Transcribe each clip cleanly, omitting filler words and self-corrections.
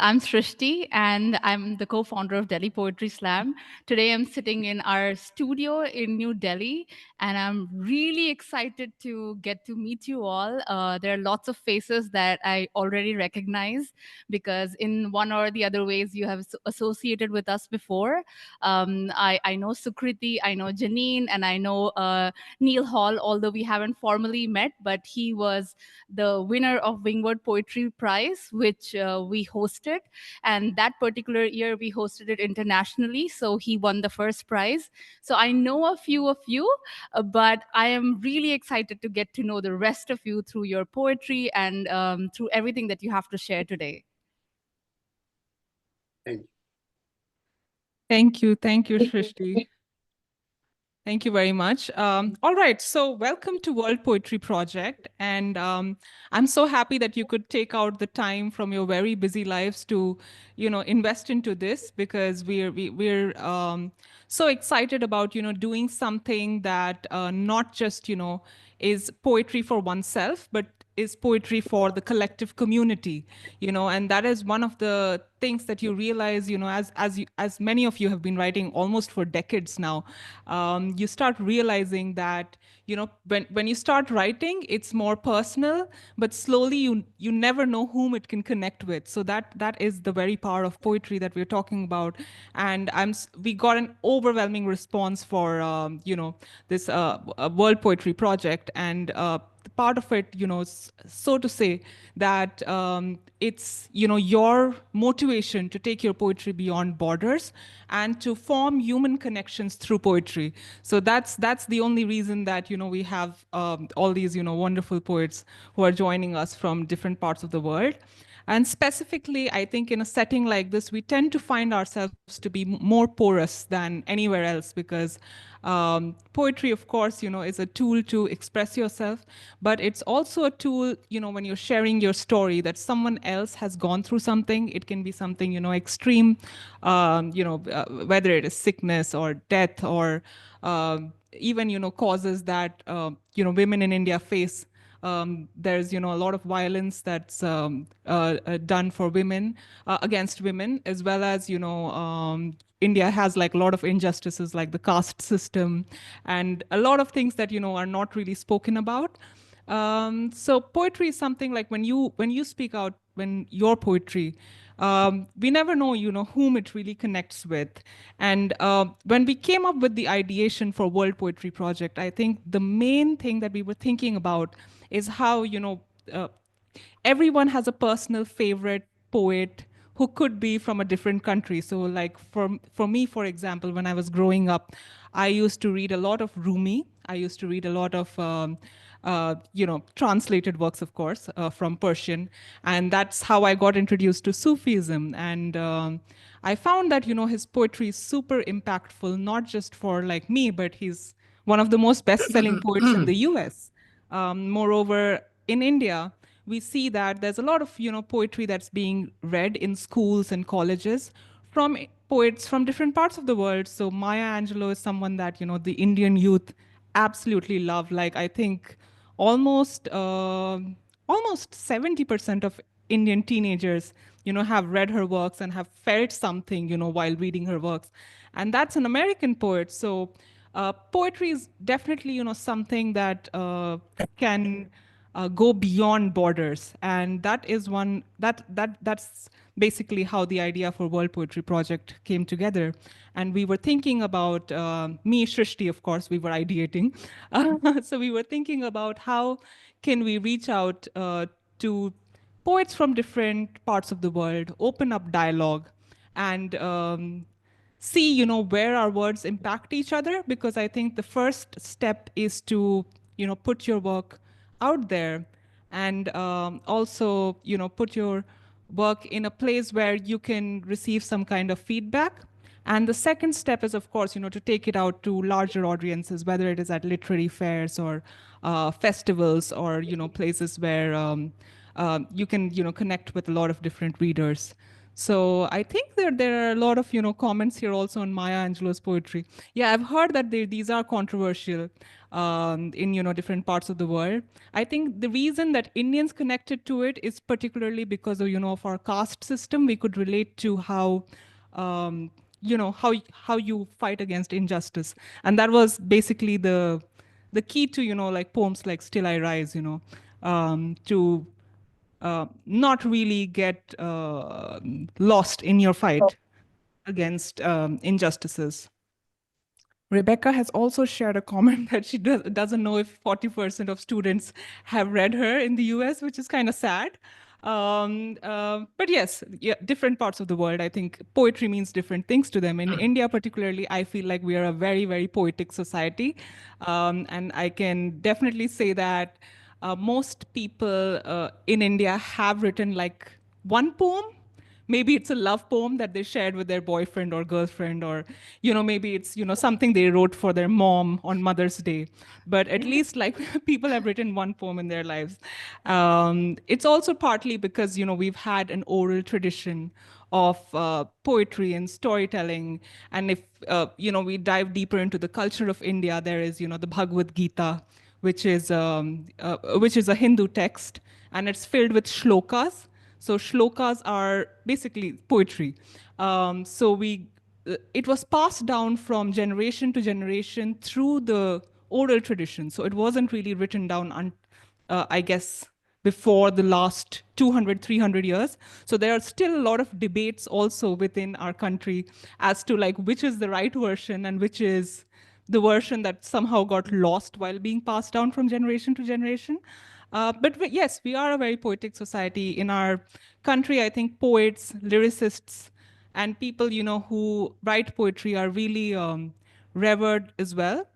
I'm Srishti, and I'm the co-founder of Delhi Poetry Slam. Today, I'm sitting in our studio in New Delhi, and I'm really excited to get to meet you all. There are lots of faces that I already recognize because, in one or the other ways, you have associated with us before. I know Sukriti, I know Janine, and I know Neal Hall, although we haven't formally met, but he was the winner of Wingward Poetry Prize, which we hosted. And that particular year, we hosted it internationally. So he won the first prize. So I know a few of you, but I am really excited to get to know the rest of you through your poetry and through everything that you have to share today. Thank you. Thank you, Shrishti. Thank you very much. All right, so welcome to World Poetry Project. And I'm so happy that you could take out the time from your very busy lives to, invest into this because we're so excited about, doing something that not just, is poetry for oneself, but is poetry for the collective community, and that is one of the things that you realize, as many of you have been writing almost for decades now, you start realizing that, when you start writing, it's more personal, but slowly you never know whom it can connect with. So that is the very power of poetry that we're talking about. And we got an overwhelming response for, this World Poetry Project. And part of it, so to say that it's, your motivation to take your poetry beyond borders and to form human connections through poetry. So that's the only reason that, we have all these, wonderful poets who are joining us from different parts of the world. And specifically, I think in a setting like this, we tend to find ourselves to be more porous than anywhere else because poetry, of course, is a tool to express yourself, but it's also a tool, when you're sharing your story that someone else has gone through something. It can be something, extreme, whether it is sickness or death or even, causes that, women in India face. There's a lot of violence that's done for women, against women, as well as India has like a lot of injustices like the caste system and a lot of things that are not really spoken about. So poetry is something like when you speak out, when your poetry, we never know, whom it really connects with. And when we came up with the ideation for World Poetry Project, I think the main thing that we were thinking about is how, uh, everyone has a personal favorite poet who could be from a different country. So like for me, for example, when I was growing up, I used to read a lot of Rumi. I used to read a lot of translated works, of course, from Persian, and that's how I got introduced to Sufism. And I found that his poetry is super impactful, not just for like me, but he's one of the most best-selling poets in the U.S. Moreover, in India, we see that there's a lot of poetry that's being read in schools and colleges from poets from different parts of the world. So Maya Angelou is someone that the Indian youth absolutely love. Like I think almost almost 70% of Indian teenagers have read her works and have felt something while reading her works, and that's an American poet. So poetry is definitely something that can go beyond borders, and that's basically how the idea for World Poetry Project came together. And we were thinking about me, Shrishti, of course, we were ideating. So we were thinking about how can we reach out to poets from different parts of the world, open up dialogue, and see where our words impact each other, because I think the first step is to put your work out there, and also put your work in a place where you can receive some kind of feedback. And the second step is, of course, to take it out to larger audiences, whether it is at literary fairs or festivals, or places where you can connect with a lot of different readers. So I think there are a lot of comments here also on Maya Angelou's poetry. Yeah, I've heard that these are controversial in different parts of the world. I think the reason that Indians connected to it is particularly because of of our caste system. We could relate to how how you fight against injustice, and that was basically the key to like poems like Still I Rise. To not really get lost in your fight against injustices. Rebecca has also shared a comment that she doesn't know if 40% of students have read her in the US, which is kind of sad. But yes, yeah, different parts of the world, I think poetry means different things to them. In India, particularly, I feel like we are a very, very poetic society. And I can definitely say that most people in India have written like one poem. Maybe it's a love poem that they shared with their boyfriend or girlfriend, or maybe it's something they wrote for their mom on Mother's Day. But at least like people have written one poem in their lives. It's also partly because we've had an oral tradition of poetry and storytelling. And if we dive deeper into the culture of India, there is the Bhagavad Gita, which is a Hindu text, and it's filled with shlokas. So shlokas are basically poetry. So it was passed down from generation to generation through the oral tradition. So it wasn't really written down, I guess, before the last 200, 300 years. So there are still a lot of debates also within our country as to like which is the right version and which is the version that somehow got lost while being passed down from generation to generation. Yes, we are a very poetic society in our country. I think poets, lyricists, and people who write poetry are really revered as well.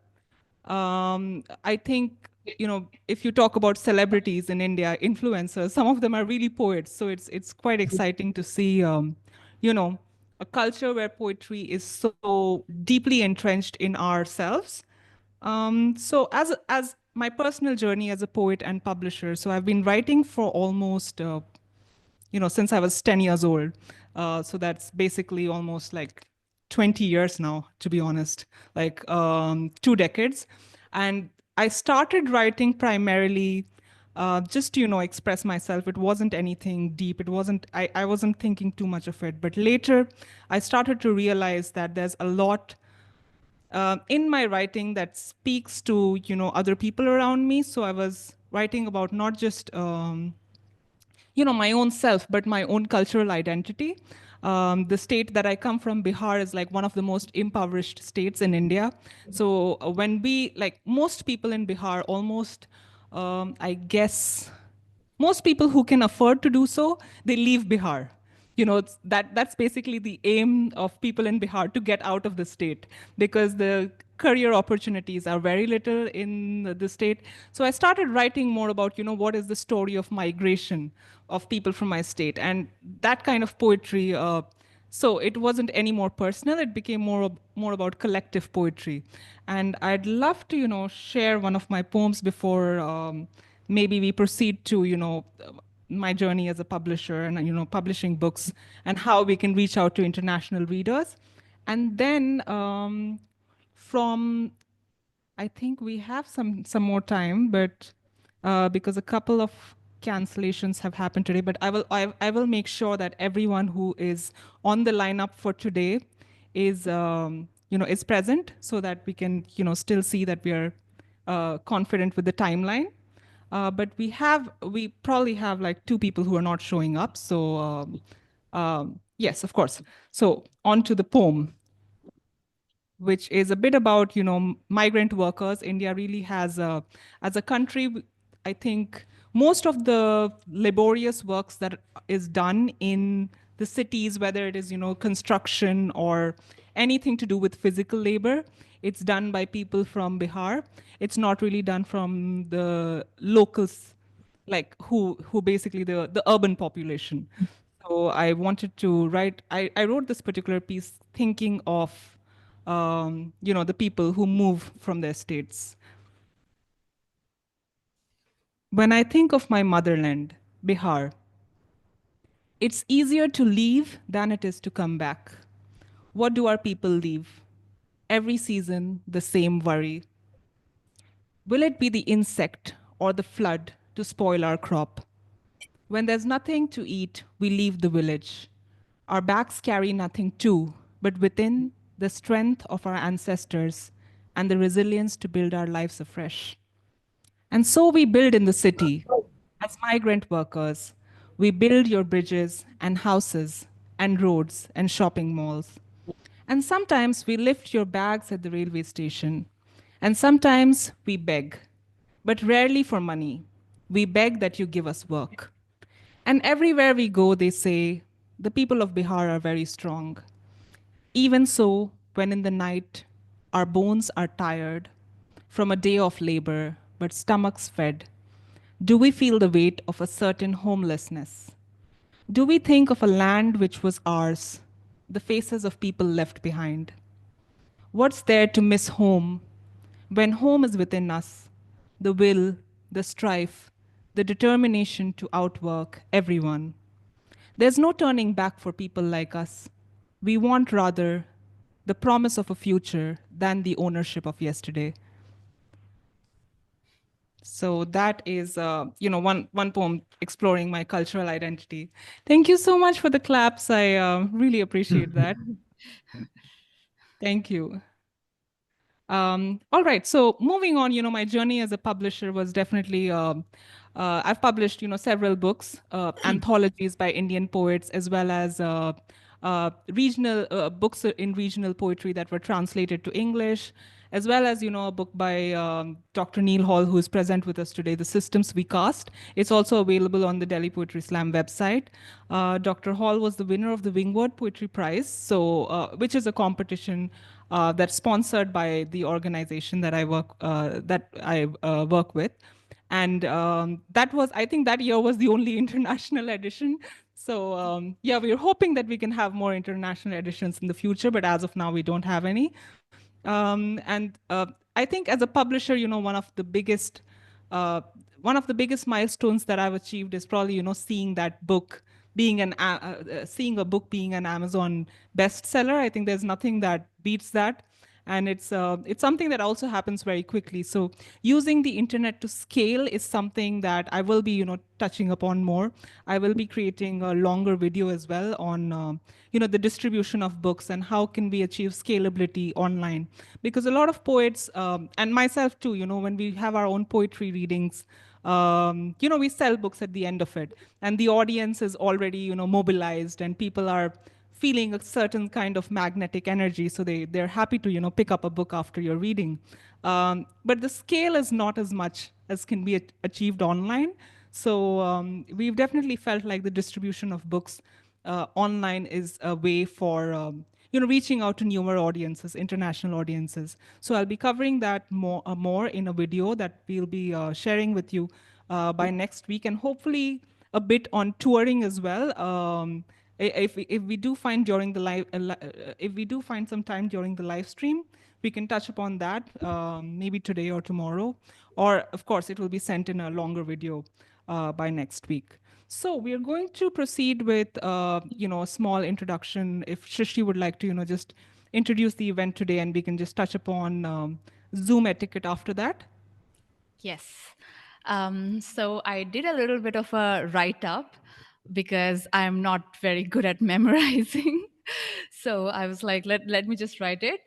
I think if you talk about celebrities in India, influencers, some of them are really poets. So it's quite exciting to see you know a culture where poetry is so deeply entrenched in ourselves. So as my personal journey as a poet and publisher, so I've been writing for almost since I was 10 years old. So that's basically almost like 20 years now, to be honest, like 2 decades. And I started writing primarily just to, express myself. It wasn't anything deep. I wasn't thinking too much of it. But later, I started to realize that there's a lot in my writing that speaks to, other people around me. So I was writing about not just my own self, but my own cultural identity. The state that I come from, Bihar, is like one of the most impoverished states in India. So when we, like most people in Bihar, almost, I guess, most people who can afford to do so, they leave Bihar. That's basically the aim of people in Bihar, to get out of the state, because the career opportunities are very little in the state. So I started writing more about what is the story of migration of people from my state, and that kind of poetry. So it wasn't any more personal. It became more about collective poetry, and I'd love to share one of my poems before maybe we proceed to my journey as a publisher and publishing books, and how we can reach out to international readers. And then from I think we have some more time, but because a couple of cancellations have happened today, but I will make sure that everyone who is on the lineup for today is present, so that we can still see that we are confident with the timeline. But we probably have like two people who are not showing up. So yes, of course. So on to the poem, which is a bit about migrant workers. India really has as a country, I think most of the laborious works that is done in the cities, whether it is construction or anything to do with physical labor, it's done by people from Bihar. It's not really done from the locals, like who basically the urban population. So I wanted to write. I wrote this particular piece thinking of the people who move from their states. When I think of my motherland, Bihar, It's easier to leave than it is to come back. What do our people leave? Every season, the same worry. Will it be the insect or the flood to spoil our crop? When there's nothing to eat, we leave the village. Our backs carry nothing too, but within the strength of our ancestors and the resilience to build our lives afresh. And so we build in the city. As migrant workers, we build your bridges and houses and roads and shopping malls. And sometimes we lift your bags at the railway station. And sometimes we beg, but rarely for money. We beg that you give us work. And everywhere we go, they say, the people of Bihar are very strong. Even so, when in the night our bones are tired from a day of labor, but stomachs fed, do we feel the weight of a certain homelessness? Do we think of a land which was ours, the faces of people left behind? What's there to miss home when home is within us? The will, the strife, the determination to outwork everyone. There's no turning back for people like us. We want rather the promise of a future than the ownership of yesterday. So that is, one poem exploring my cultural identity. Thank you so much for the claps. I really appreciate that. Thank you. All right. So moving on, my journey as a publisher was definitely. I've published, several books, anthologies by Indian poets, as well as regional books in regional poetry that were translated to English, as well as, a book by Dr. Neal Hall, who is present with us today, "The Systems We Cast." It's also available on the Delhi Poetry Slam website. Dr. Hall was the winner of the Wingward Poetry Prize, which is a competition that's sponsored by the organization that I work with, and that was, I think, that year was the only international edition. So yeah, we're hoping that we can have more international editions in the future, but as of now, we don't have any. And I think as a publisher, uh, one of the biggest milestones that I've achieved is probably, seeing that book seeing a book being an Amazon bestseller. I think there's nothing that beats that. And it's something that also happens very quickly. So using the internet to scale is something that I will be, touching upon more. I will be creating a longer video as well on, the distribution of books and how can we achieve scalability online. Because a lot of poets, and myself too, when we have our own poetry readings, we sell books at the end of it, and the audience is already, mobilized, and people are feeling a certain kind of magnetic energy, so they're happy to, pick up a book after your reading. But the scale is not as much as can be achieved online. So we've definitely felt like the distribution of books online is a way for reaching out to newer audiences, international audiences. So I'll be covering that more in a video that we'll be sharing with you by next week, and hopefully a bit on touring as well. If we do find during the if we do find some time during the live stream, we can touch upon that maybe today or tomorrow, or of course it will be sent in a longer video by next week. So we are going to proceed with a small introduction. If Shristi would like to just introduce the event today, and we can just touch upon Zoom etiquette after that. Yes. So I did a little bit of a write up because I'm not very good at memorizing. So I was like, let me just write it.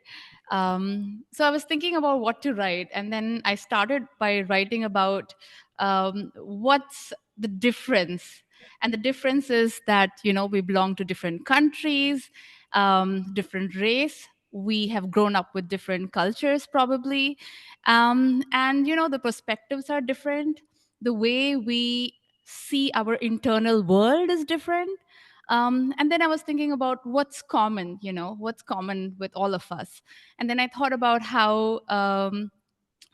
So I was thinking about what to write, and then I started by writing about what's the difference. And the difference is that, we belong to different countries, different race. We have grown up with different cultures, probably. And, the perspectives are different. The way we see our internal world is different. And then I was thinking about what's common, what's common with all of us. And then I thought about how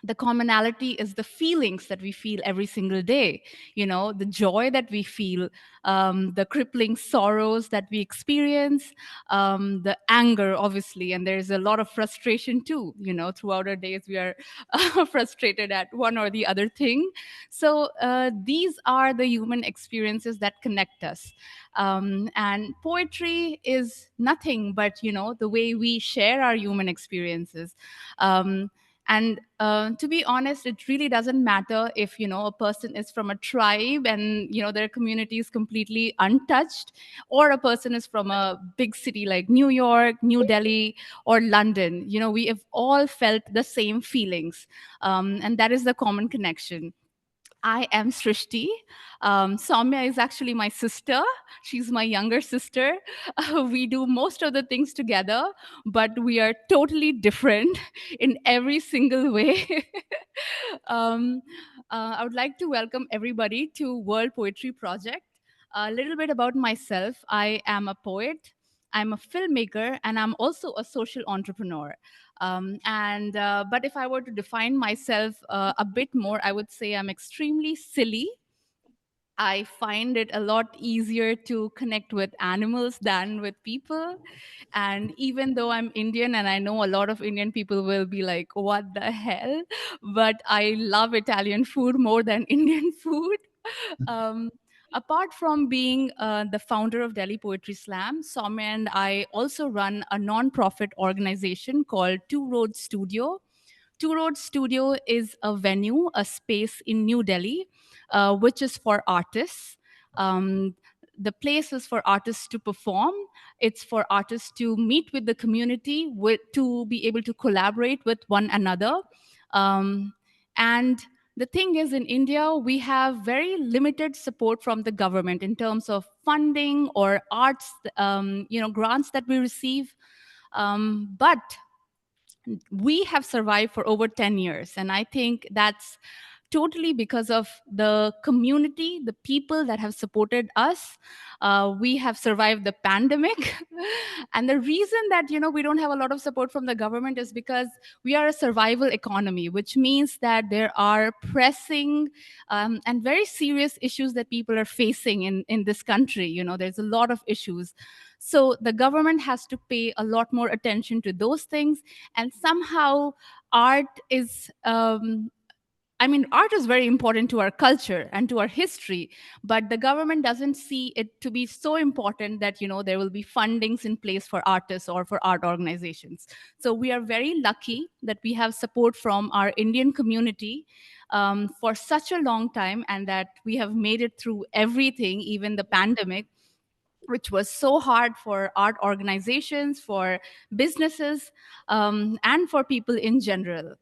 The commonality is the feelings that we feel every single day, the joy that we feel, the crippling sorrows that we experience, the anger, obviously, and there's a lot of frustration too. Throughout our days we are frustrated at one or the other thing. So these are the human experiences that connect us. And poetry is nothing but the way we share our human experiences. And to be honest, it really doesn't matter if a person is from a tribe and their community is completely untouched, or a person is from a big city like New York, New Delhi, or London. We have all felt the same feelings, and that is the common connection. I am Srishti. Saumya is actually my sister. She's my younger sister. We do most of the things together, but we are totally different in every single way. um, I would like to welcome everybody to World Poetry Project. A little bit about myself. I am a poet, I'm a filmmaker, and I'm also a social entrepreneur. And But if I were to define myself a bit more, I would say I'm extremely silly. I find it a lot easier to connect with animals than with people. And even though I'm Indian, and I know a lot of Indian people will be like, what the hell? But I love Italian food more than Indian food. Um, Apart from being the founder of Delhi Poetry Slam, Soumya and I also run a non-profit organization called Two Road Studio. Two Road Studio is a venue, a space in New Delhi, which is for artists. Um, the place is for artists to perform. It's for artists to meet with the community, to be able to collaborate with one another. Um, and the thing is, in India, we have very limited support from the government in terms of funding or arts, grants that we receive. But we have survived for over 10 years. And I think that's totally because of the community, the people that have supported us. We have survived the pandemic. And the reason that, we don't have a lot of support from the government is because we are a survival economy, which means that there are pressing and very serious issues that people are facing in this country. There's a lot of issues. So the government has to pay a lot more attention to those things. And somehow art is art is very important to our culture and to our history, but the government doesn't see it to be so important that there will be fundings in place for artists or for art organizations. So we are very lucky that we have support from our Indian community for such a long time, and that we have made it through everything, even the pandemic, which was so hard for art organizations, for businesses, and for people in general.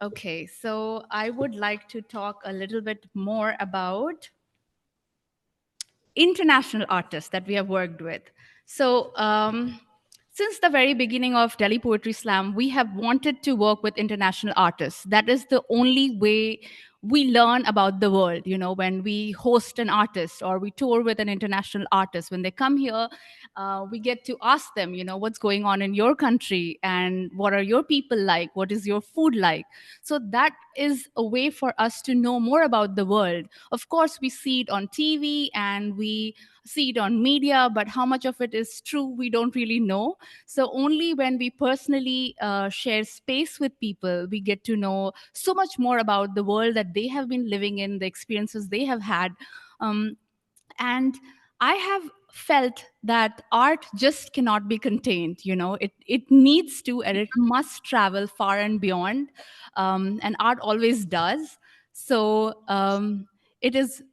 Okay, so I would like to talk a little bit more about international artists that we have worked with. So, since the very beginning of Delhi Poetry Slam, we have wanted to work with international artists. That is the only way we learn about the world. When we host an artist or we tour with an international artist, when they come here, we get to ask them, what's going on in your country and what are your people like? What is your food like? So that is a way for us to know more about the world. Of course, we see it on TV and we see it on media, but how much of it is true, we don't really know. So only when we personally share space with people, we get to know so much more about the world that they have been living in, the experiences they have had. And I have felt that art just cannot be contained. It needs to, and it must travel far and beyond. And art always does. So it is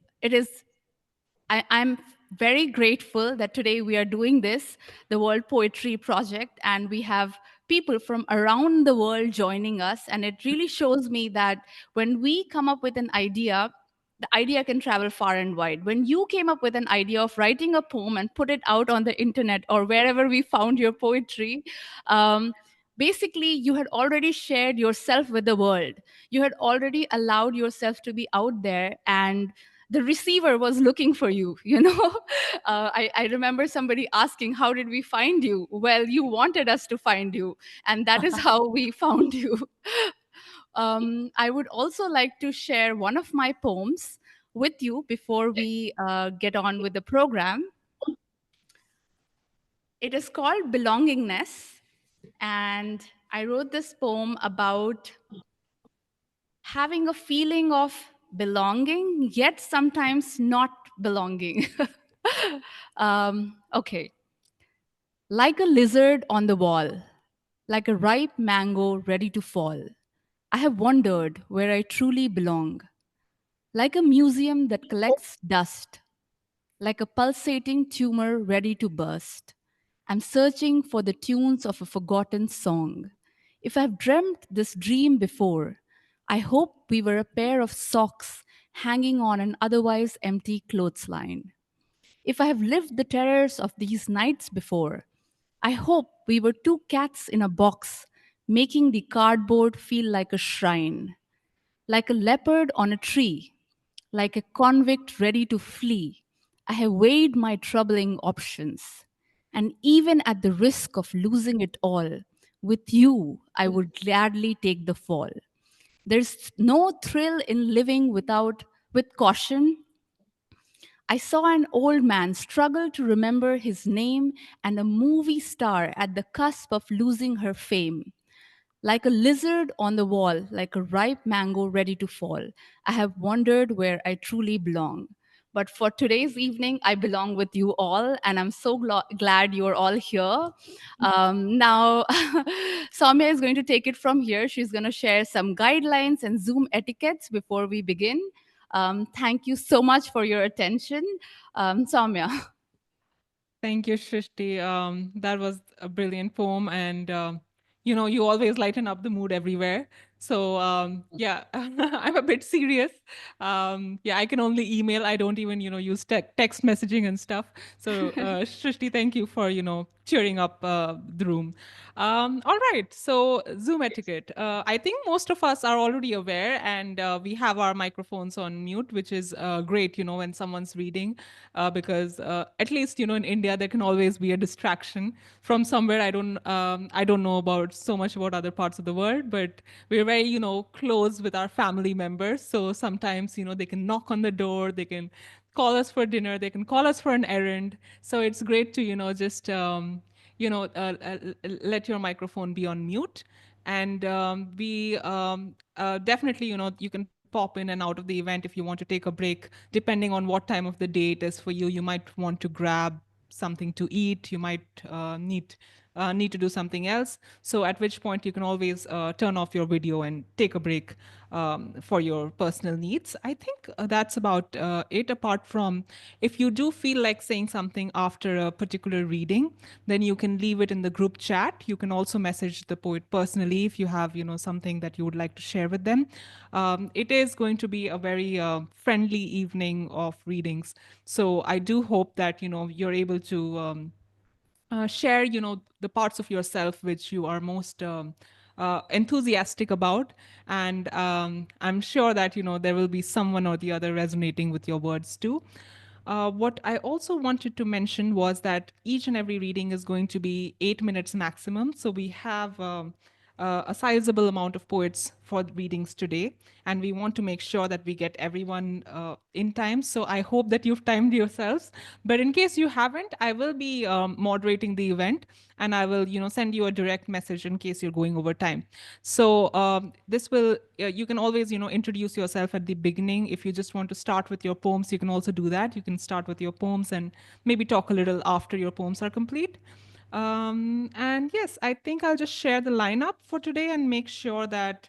I'm very grateful that today we are doing this, the World Poetry Project, and we have people from around the world joining us. And it really shows me that when we come up with an idea, the idea can travel far and wide. When you came up with an idea of writing a poem and put it out on the internet or wherever we found your poetry, um, basically you had already shared yourself with the world. You had already allowed yourself to be out there, and the receiver was looking for you. I remember somebody asking, how did we find you? Well, you wanted us to find you, and that is how we found you. I would also like to share one of my poems with you before we get on with the program. It is called Belongingness, and I wrote this poem about having a feeling of belonging, yet sometimes not belonging. Okay. Like a lizard on the wall, like a ripe mango ready to fall, I have wondered where I truly belong. Like a museum that collects dust, like a pulsating tumor ready to burst. I'm searching for the tunes of a forgotten song. If I've dreamt this dream before, I hope we were a pair of socks hanging on an otherwise empty clothesline. If I have lived the terrors of these nights before, I hope we were two cats in a box, making the cardboard feel like a shrine, like a leopard on a tree, like a convict ready to flee. I have weighed my troubling options. And even at the risk of losing it all, with you, I would gladly take the fall. There's no thrill in living with caution. I saw an old man struggle to remember his name and a movie star at the cusp of losing her fame. Like a lizard on the wall, like a ripe mango ready to fall, I have wondered where I truly belong. But for today's evening, I belong with you all, and I'm so glad you're all here. Now, Saumya is going to take it from here. She's going to share some guidelines and Zoom etiquettes before we begin. Thank you so much for your attention. Saumya. Thank you, Shrishti. That was a brilliant poem, and you always lighten up the mood everywhere. So yeah, I'm a bit serious. Yeah, I can only email. I don't even use text messaging and stuff. So Shrishti, thank you for cheering up the room. All right, so Zoom etiquette. I think most of us are already aware, and we have our microphones on mute, which is great. When someone's reading, because at least in India there can always be a distraction from somewhere. I don't know about so much about other parts of the world, but we're very close with our family members. So sometimes they can knock on the door, they can call us for dinner, they can call us for an errand. So it's great to just let your microphone be on mute. And we definitely you can pop in and out of the event if you want to take a break, depending on what time of the day it is for you. You might want to grab something to eat, you might need to do something else. So at which point you can always turn off your video and take a break for your personal needs. I think that's about it. Apart from, if you do feel like saying something after a particular reading, then you can leave it in the group chat. You can also message the poet personally if you have something that you would like to share with them. It is going to be a very friendly evening of readings. So I do hope that you're able to share the parts of yourself which you are most enthusiastic about. And I'm sure that there will be someone or the other resonating with your words too. What I also wanted to mention was that each and every reading is going to be 8 minutes maximum. So we have a sizable amount of poets for the readings today, and we want to make sure that we get everyone in time. So I hope that you've timed yourselves. But in case you haven't, I will be moderating the event, and I will send you a direct message in case you're going over time. So this will you can always introduce yourself at the beginning. If you just want to start with your poems, you can also do that. You can start with your poems and maybe talk a little after your poems are complete. And yes, I think I'll just share the lineup for today and make sure that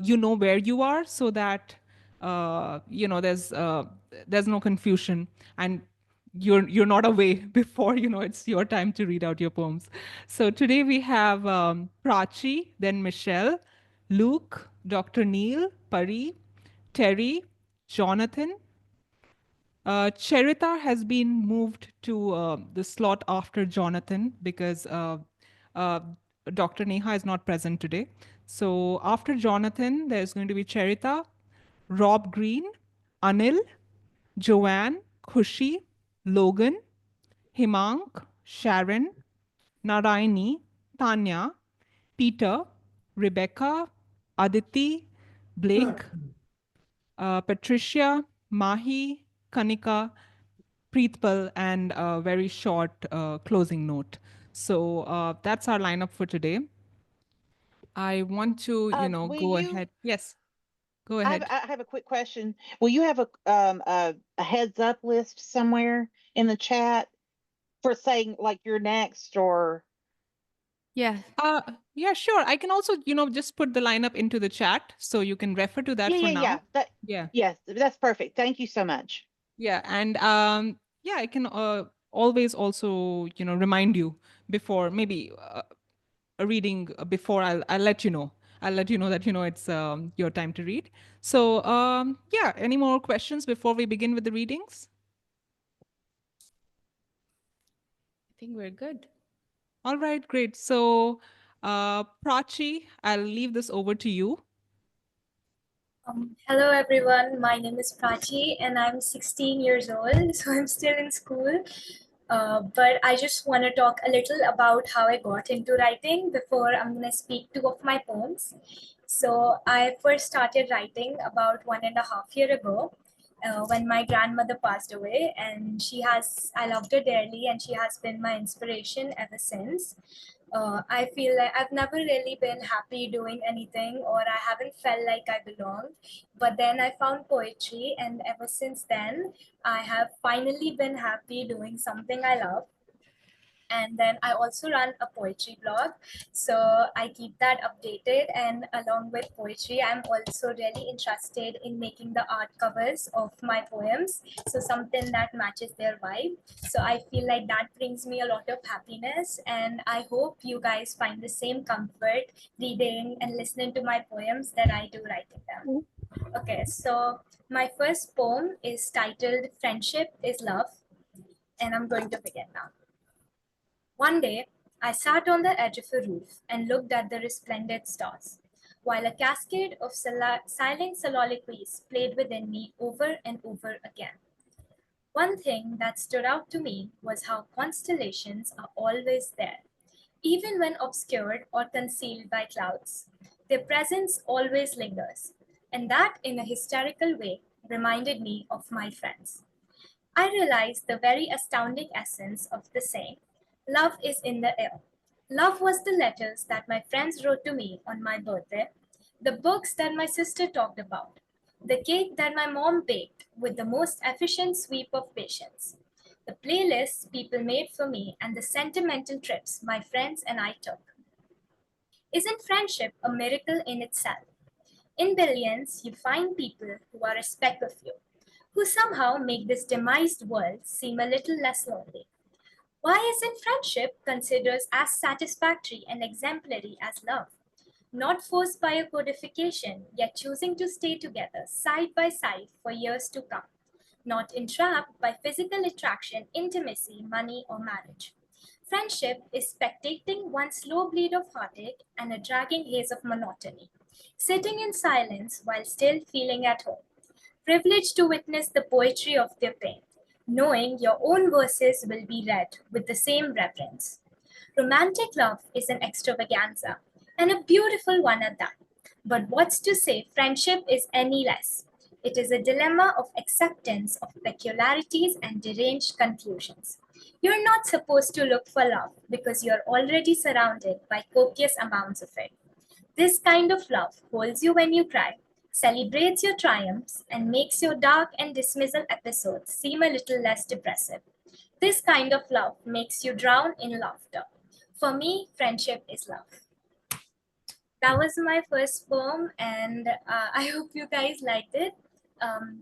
you know where you are, so that there's no confusion, and you're not away before it's your time to read out your poems. So today we have Prachi, then Michelle, Luke, Dr. Neal, Parii, Terry, Jonathan. Cheritha has been moved to the slot after Jonathan because uh, Dr. Neha is not present today. So after Jonathan, there's going to be Cheritha, Rob Greene, Anil, Joanne, Khushi, Logan, Himank, Sharon, Narayani, Tanya, Peter, Rebecca, Aditi, Blake, Patricia, Mahi, Kanika, Preetpal, and a very short closing note. So that's our lineup for today. I want to, Will go you? ahead. Yes, go ahead. I have a quick question. Will you have a heads up list somewhere in the chat for saying like you're next or? Yeah. Uh, yeah, sure. I can also, just put the lineup into the chat so you can refer to that Yeah, for yeah, now. yeah. That Yeah. yes, that's perfect. Thank you so much. Yeah. And yeah, I can always also, remind you before maybe a reading before I'll let you know. I'll let you know that, it's your time to read. So, yeah, any more questions before we begin with the readings? I think we're good. All right, great. So, Prachi, I'll leave this over to you. Hello everyone, my name is Prachi and I'm 16 years old, so I'm still in school. But I just want to talk a little about how I got into writing before I'm going to speak two of my poems. So I first started writing about 1.5 years ago when my grandmother passed away, and I loved her dearly, and she has been my inspiration ever since. I feel like I've never really been happy doing anything, or I haven't felt like I belonged. But then I found poetry, and ever since then, I have finally been happy doing something I love. And then I also run a poetry blog, so I keep that updated. And along with poetry, I'm also really interested in making the art covers of my poems, so something that matches their vibe. So I feel like that brings me a lot of happiness, and I hope you guys find the same comfort reading and listening to my poems that I do writing them. Okay, so my first poem is titled Friendship is Love, and I'm going to begin now. One day, I sat on the edge of a roof and looked at the resplendent stars, while a cascade of silent soliloquies played within me over and over again. One thing that stood out to me was how constellations are always there, even when obscured or concealed by clouds. Their presence always lingers, and that, in a hysterical way, reminded me of my friends. I realized the very astounding essence of the saying, love is in the air. Love was the letters that my friends wrote to me on my birthday, the books that my sister talked about, the cake that my mom baked with the most efficient sweep of patience, the playlists people made for me, and the sentimental trips my friends and I took. Isn't friendship a miracle in itself? In billions, you find people who are a speck of you, who somehow make this demised world seem a little less lonely. Why isn't friendship considered as satisfactory and exemplary as love? Not forced by a codification, yet choosing to stay together side by side for years to come. Not entrapped by physical attraction, intimacy, money, or marriage. Friendship is spectating one slow bleed of heartache and a dragging haze of monotony. Sitting in silence while still feeling at home. Privileged to witness the poetry of their pain, knowing your own verses will be read with the same reverence. Romantic love is an extravaganza, and a beautiful one at that. But what's to say friendship is any less? It is a dilemma of acceptance of peculiarities and deranged conclusions. You're not supposed to look for love because you're already surrounded by copious amounts of it. This kind of love holds you when you cry, celebrates your triumphs, and makes your dark and dismissal episodes seem a little less depressive. This kind of love makes you drown in laughter. For me, friendship is love. That was my first poem, and I hope you guys liked it.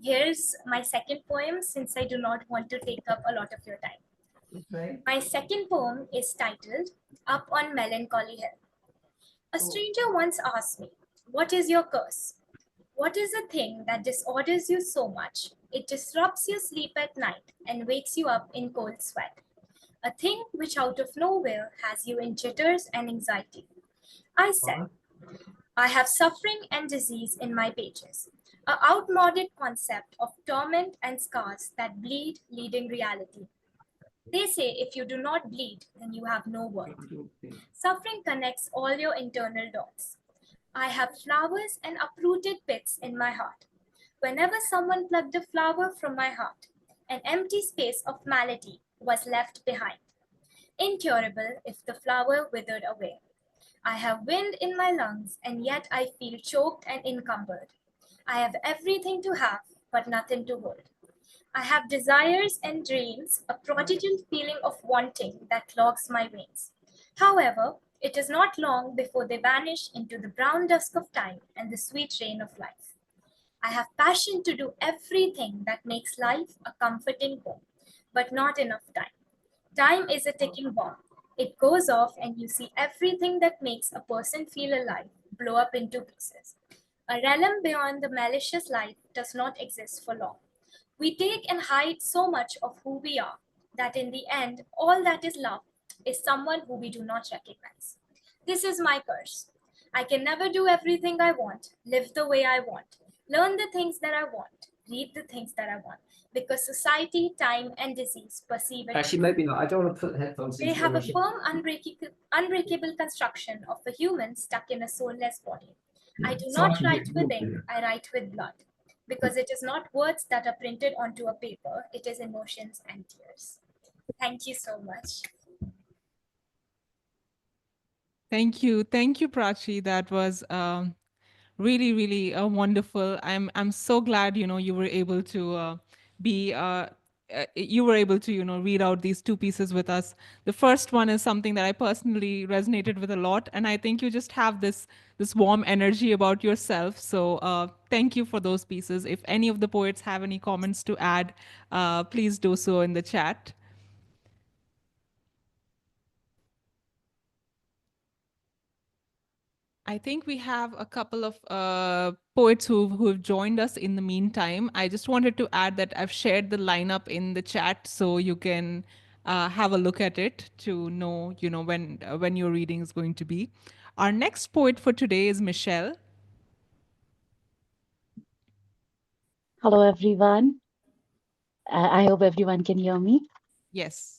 Here's my second poem, since I do not want to take up a lot of your time. Okay. My second poem is titled Up on Melancholy Hill. A stranger once asked me, what is your curse? What is the thing that disorders you so much? It disrupts your sleep at night and wakes you up in cold sweat. A thing which out of nowhere has you in jitters and anxiety. I said, I have suffering and disease in my pages, a outmoded concept of torment and scars that bleed, leading reality. They say if you do not bleed, then you have no worth. Suffering connects all your internal dots. I have flowers and uprooted bits in my heart. Whenever someone plucked a flower from my heart, an empty space of malady was left behind, incurable if the flower withered away. I have wind in my lungs, and yet I feel choked and encumbered. I have everything to have, but nothing to hold. I have desires and dreams, a prodigal feeling of wanting that clogs my veins. However, it is not long before they vanish into the brown dusk of time and the sweet rain of life. I have passion to do everything that makes life a comforting home, but not enough time. Time is a ticking bomb. It goes off, and you see everything that makes a person feel alive blow up into pieces. A realm beyond the malicious life does not exist for long. We take and hide so much of who we are that in the end, all that is left is someone who we do not recognize. This is my curse. I can never do everything I want, live the way I want, learn the things that I want, read the things that I want, because society, time, and disease perceive it. Actually, maybe not. I don't want to put the headphones in. They have a firm, unbreakable construction of a human stuck in a soulless body. I do not write with ink, I write with blood. Because it is not words that are printed onto a paper, it is emotions and tears. Thank you so much. Thank you. Thank you, Prachi. That was really, really wonderful. I'm so glad, you were able to be you were able to read out these two pieces with us. The first one is something that I personally resonated with a lot, and I think you just have this warm energy about yourself. So thank you for those pieces. If any of the poets have any comments to add, please do so in the chat. I think we have a couple of poets who've joined us in the meantime. I just wanted to add that I've shared the lineup in the chat so you can have a look at it to know, when your reading is going to be. Our next poet for today is Michelle. Hello, everyone. I hope everyone can hear me. Yes.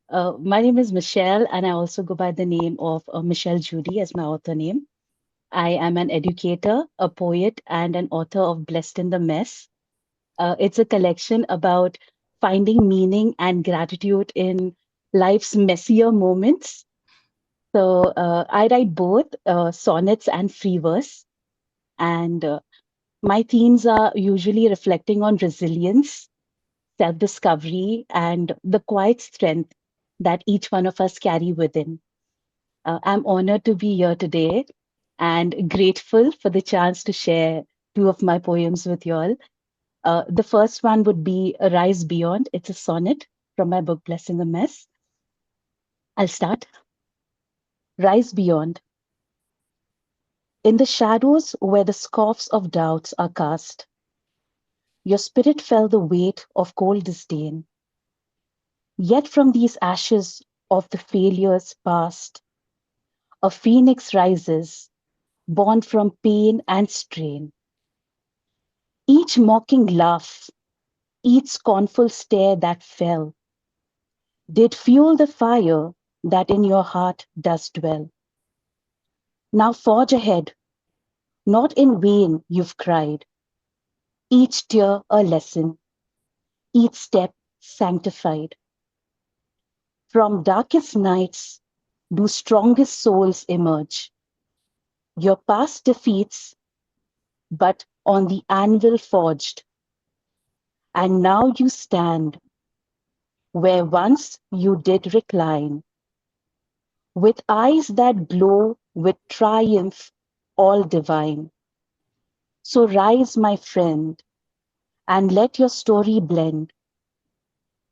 My name is Michelle, and I also go by the name of Michelle Judy as my author name. I am an educator, a poet, and an author of Blessed in the Mess. It's a collection about finding meaning and gratitude in life's messier moments. So I write both sonnets and free verse, and my themes are usually reflecting on resilience, self-discovery, and the quiet strength that each one of us carry within. I'm honored to be here today and grateful for the chance to share two of my poems with you all. The first one would be Rise Beyond. It's a sonnet from my book, Blessing the Mess. I'll start. Rise Beyond. In the shadows where the scoffs of doubts are cast, your spirit felt the weight of cold disdain. Yet from these ashes of the failures past, a phoenix rises, born from pain and strain. Each mocking laugh, each scornful stare that fell, did fuel the fire that in your heart does dwell. Now forge ahead, not in vain you've cried, each tear a lesson, each step sanctified. From darkest nights do strongest souls emerge. Your past defeats, but on the anvil forged, and now you stand where once you did recline, with eyes that glow with triumph all divine. So rise, my friend, and let your story blend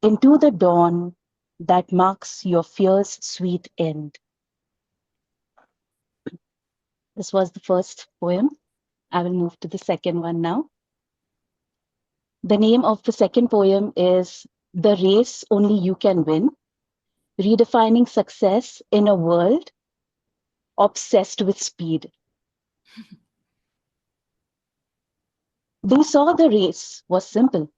into the dawn that marks your fierce sweet end. This was the first poem. I will move to the second one now. The name of the second poem is The Race Only You Can Win, redefining success in a world obsessed with speed. They saw the race was simple.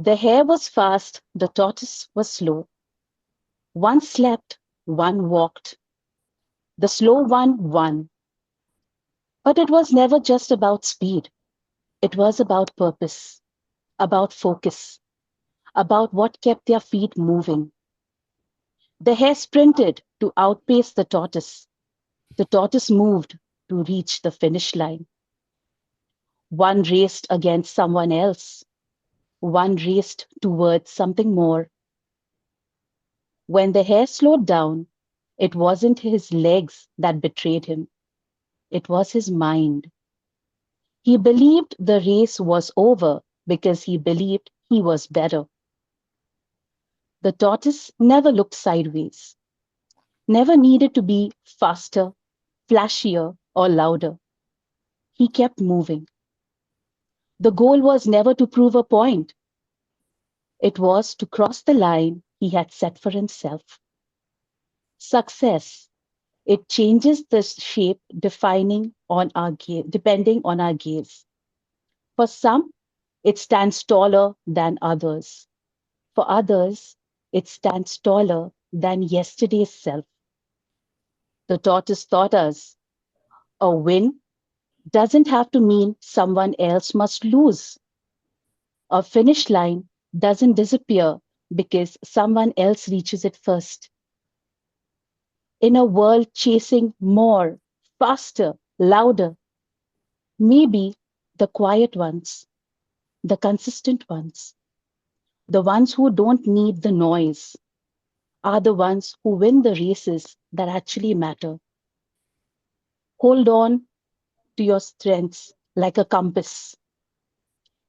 The hare was fast, the tortoise was slow. One slept, one walked. The slow one won, But it was never just about speed. It was about purpose, about focus, about what kept their feet moving. The hare sprinted to outpace the tortoise. The tortoise moved to reach the finish line. One raced against someone else. One raced towards something more. When the hare slowed down, it wasn't his legs that betrayed him. It was his mind. He believed the race was over because he believed he was better. The tortoise never looked sideways, never needed to be faster, flashier, or louder. He kept moving. The goal was never to prove a point. It was to cross the line he had set for himself. Success, it changes the shape depending on our gaze. For some, it stands taller than others. For others, it stands taller than yesterday's self. The tortoise taught us a win doesn't have to mean someone else must lose. A finish line doesn't disappear because someone else reaches it first. In a world chasing more, faster, louder, maybe the quiet ones, the consistent ones, the ones who don't need the noise, are the ones who win the races that actually matter. Hold on to your strengths like a compass.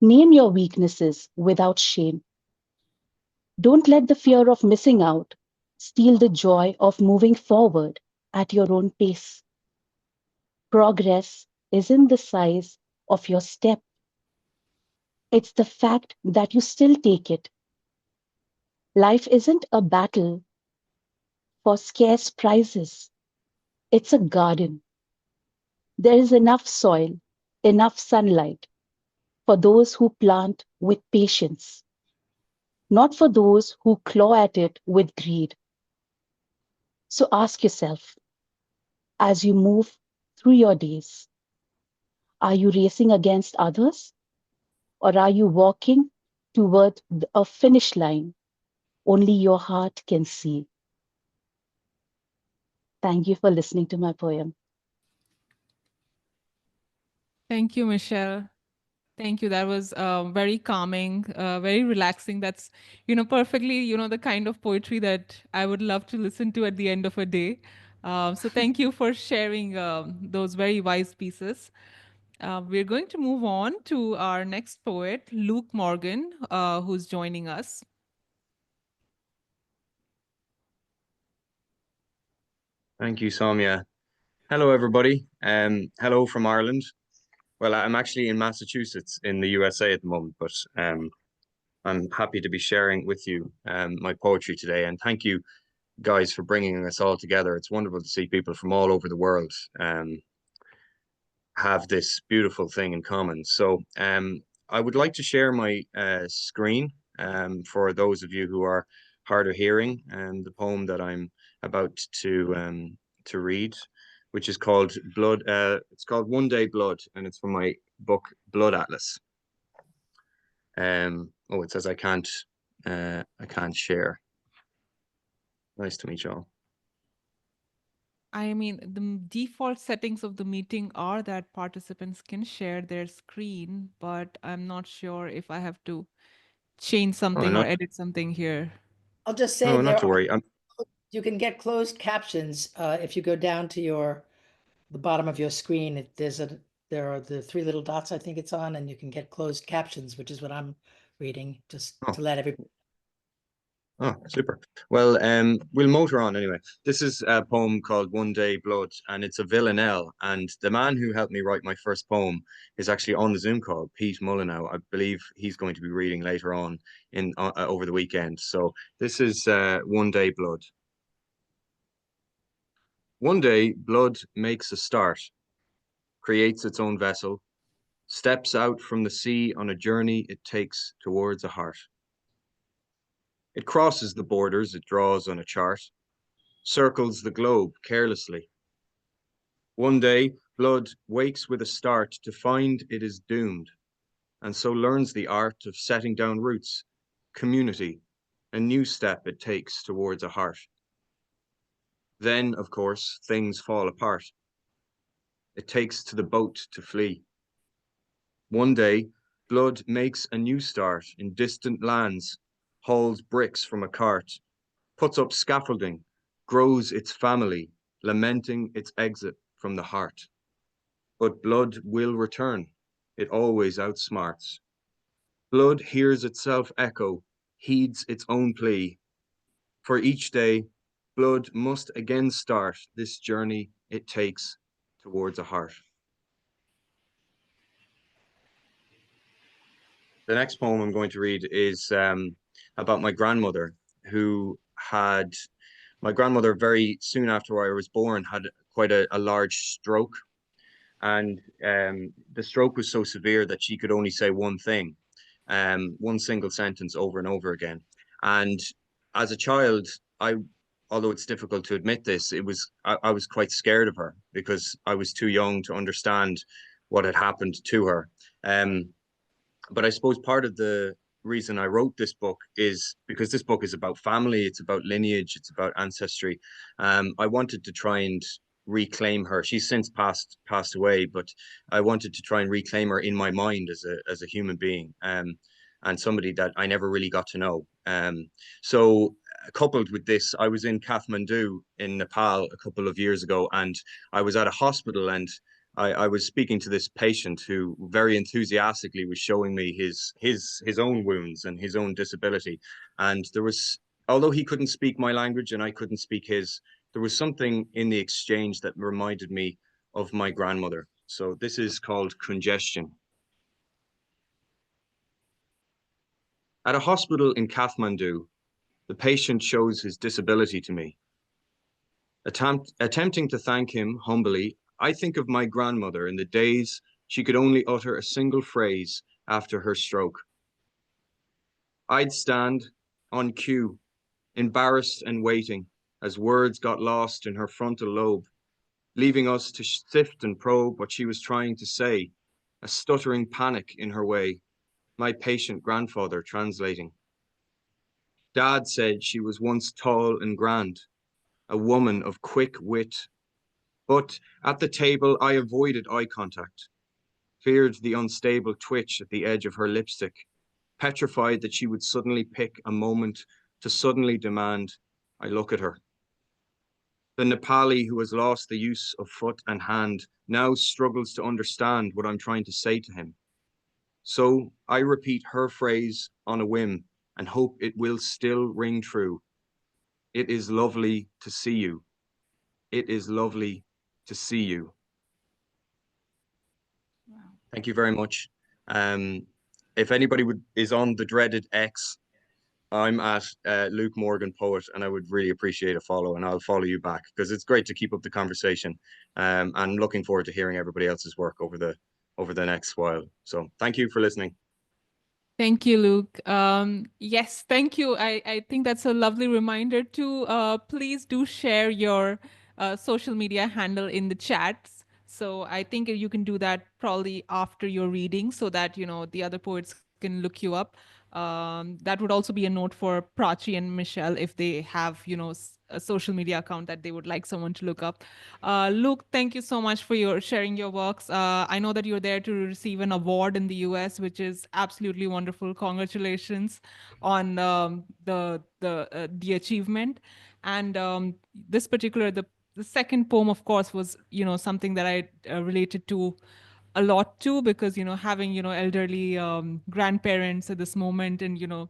Name your weaknesses without shame. Don't let the fear of missing out steal the joy of moving forward at your own pace. Progress isn't the size of your step, it's the fact that you still take it. Life isn't a battle for scarce prizes, it's a garden. There is enough soil, enough sunlight for those who plant with patience, not for those who claw at it with greed. So ask yourself, as you move through your days, are you racing against others or are you walking toward a finish line only your heart can see? Thank you for listening to my poem. Thank you, Michelle. Thank you. That was very calming, very relaxing. That's, perfectly, the kind of poetry that I would love to listen to at the end of a day. So thank you for sharing those very wise pieces. We're going to move on to our next poet, Luke Morgan, who's joining us. Thank you, Saumya. Hello, everybody. Hello from Ireland. Well, I'm actually in Massachusetts in the USA at the moment, but I'm happy to be sharing with you my poetry today. And thank you, guys, for bringing us all together. It's wonderful to see people from all over the world have this beautiful thing in common. So I would like to share my screen for those of you who are hard of hearing, and the poem that I'm about to read, which is called Blood. It's called One Day Blood, and it's from my book Blood Atlas. Oh, it says I can't share. Nice to meet you all. I mean, the default settings of the meeting are that participants can share their screen, but I'm not sure if I have to change something or edit something here. I'll just say not to worry. You can get closed captions if you go down to the bottom of your screen. There are the three little dots I think it's on, and you can get closed captions, which is what I'm reading, just to let everybody. Oh, super. Well, we'll motor on anyway. This is a poem called One Day Blood, and it's a villanelle. And the man who helped me write my first poem is actually on the Zoom call, Pete Mullinow. I believe he's going to be reading later on in over the weekend. So this is One Day Blood. One day, blood makes a start, creates its own vessel, steps out from the sea on a journey it takes towards a heart. It crosses the borders it draws on a chart, circles the globe carelessly. One day, Blood wakes with a start to find it is doomed, and so learns the art of setting down roots, community, a new step it takes towards a heart. Then, of course, things fall apart. It takes to the boat to flee. One day, Blood makes a new start in distant lands, hauls bricks from a cart, puts up scaffolding, grows its family, lamenting its exit from the heart. But Blood will return. It always outsmarts. Blood hears itself echo, heeds its own plea. For each day, Blood must again start this journey it takes towards a heart. The next poem I'm going to read is about my grandmother, who had, my grandmother very soon after I was born had quite a large stroke. And the stroke was so severe that she could only say one thing, one single sentence over and over again. And as a child, although it's difficult to admit this, I was quite scared of her because I was too young to understand what had happened to her. But I suppose part of the reason I wrote this book is because this book is about family, it's about lineage, it's about ancestry. I wanted to try and reclaim her. She's since passed away, but I wanted to try and reclaim her in my mind as a human being, and somebody that I never really got to know. So coupled with this, I was in Kathmandu in Nepal a couple of years ago, and I was at a hospital, and I was speaking to this patient who very enthusiastically was showing me his own wounds and his own disability. And there was, although he couldn't speak my language and I couldn't speak his, there was something in the exchange that reminded me of my grandmother. So this is called Congestion. At a hospital in Kathmandu, the patient shows his disability to me. Attempting to thank him humbly, I think of my grandmother in the days she could only utter a single phrase after her stroke. I'd stand on cue, embarrassed and waiting, as words got lost in her frontal lobe, leaving us to sift and probe what she was trying to say, a stuttering panic in her way, my patient grandfather translating. Dad said she was once tall and grand, a woman of quick wit. But at the table, I avoided eye contact, feared the unstable twitch at the edge of her lipstick, petrified that she would suddenly pick a moment to suddenly demand I look at her. The Nepali who has lost the use of foot and hand now struggles to understand what I'm trying to say to him. So I repeat her phrase on a whim and hope it will still ring true. It is lovely to see you. It is lovely to see you. Wow. Thank you very much. If anybody is on the dreaded X, I'm at Luke Morgan Poet, and I would really appreciate a follow, and I'll follow you back because it's great to keep up the conversation. And looking forward to hearing everybody else's work over the next while. So thank you for listening. Thank you, Luke. Yes, thank you. I think that's a lovely reminder to please do share your social media handle in the chats. So I think you can do that probably after your reading so that, you know, the other poets can look you up. That would also be a note for Prachi and Michelle if they have, you know, a social media account that they would like someone to look up. Luke, thank you so much for sharing your works. I know that you're there to receive an award in the US, which is absolutely wonderful. Congratulations on the achievement. And this particular the second poem, of course, was, you know, something that I related to a lot too, because, you know, having, you know, elderly grandparents at this moment, and, you know,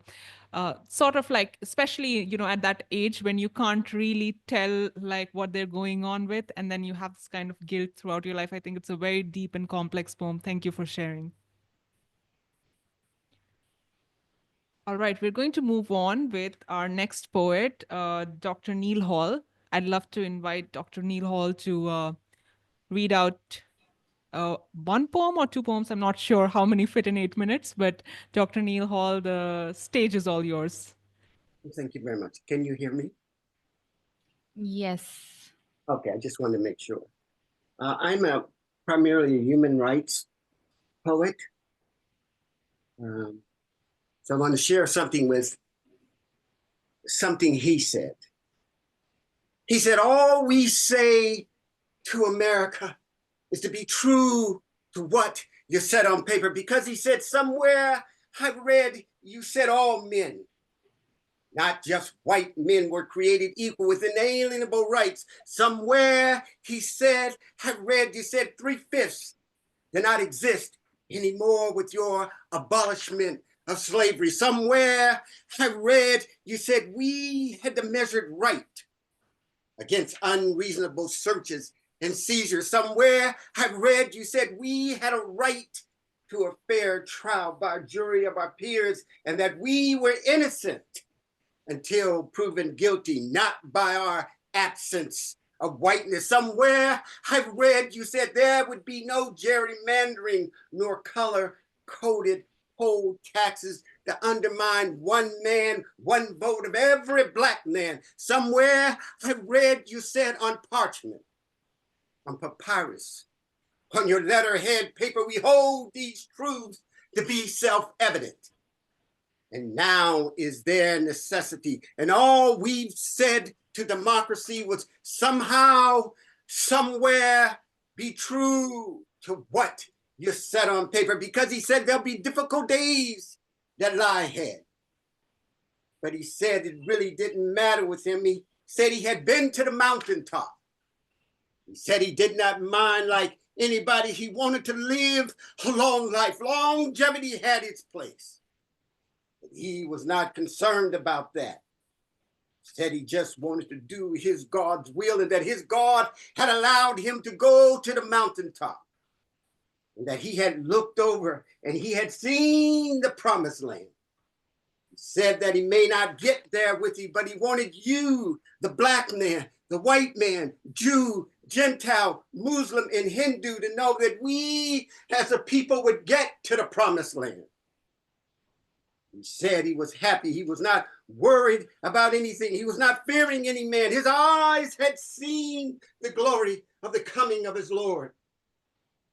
sort of like, especially, you know, at that age when you can't really tell like what they're going on with, and then you have this kind of guilt throughout your life. I think it's a very deep and complex poem. Thank you for sharing. All right, we're going to move on with our next poet, Dr. Neal Hall. I'd love to invite Dr. Neal Hall to read out one poem or two poems. I'm not sure how many fit in 8 minutes, but Dr. Neal Hall, the stage is all yours. Thank you very much. Can you hear me? Yes. Okay, I just want to make sure. I'm a primarily a human rights poet. So I want to share something he said. He said, all we say to America is to be true to what you said on paper, because he said, somewhere I read you said all men, not just white men, were created equal with inalienable rights. Somewhere he said, I read you said 3/5 do not exist anymore with your abolishment of slavery. Somewhere I read you said we had the measured right against unreasonable searches and seizures. Somewhere I read you said we had a right to a fair trial by a jury of our peers, and that we were innocent until proven guilty, not by our absence of whiteness. Somewhere I've read you said there would be no gerrymandering nor color-coded poll taxes to undermine one man, one vote of every Black man. Somewhere I read you said on parchment, on papyrus, on your letterhead paper, we hold these truths to be self-evident. And now is their necessity. And all we've said to democracy was somehow, somewhere, be true to what you said on paper, because he said there'll be difficult days that lie ahead. But he said it really didn't matter with him. He said he had been to the mountaintop. He said he did not mind like anybody. He wanted to live a long life. Longevity had its place. But he was not concerned about that. He said he just wanted to do his God's will, and that his God had allowed him to go to the mountaintop. And that he had looked over and he had seen the promised land. He said that he may not get there with you, but he wanted you, the Black man, the white man, Jew, Gentile, Muslim, and Hindu, to know that we as a people would get to the promised land. He said he was happy. He was not worried about anything. He was not fearing any man. His eyes had seen the glory of the coming of his Lord.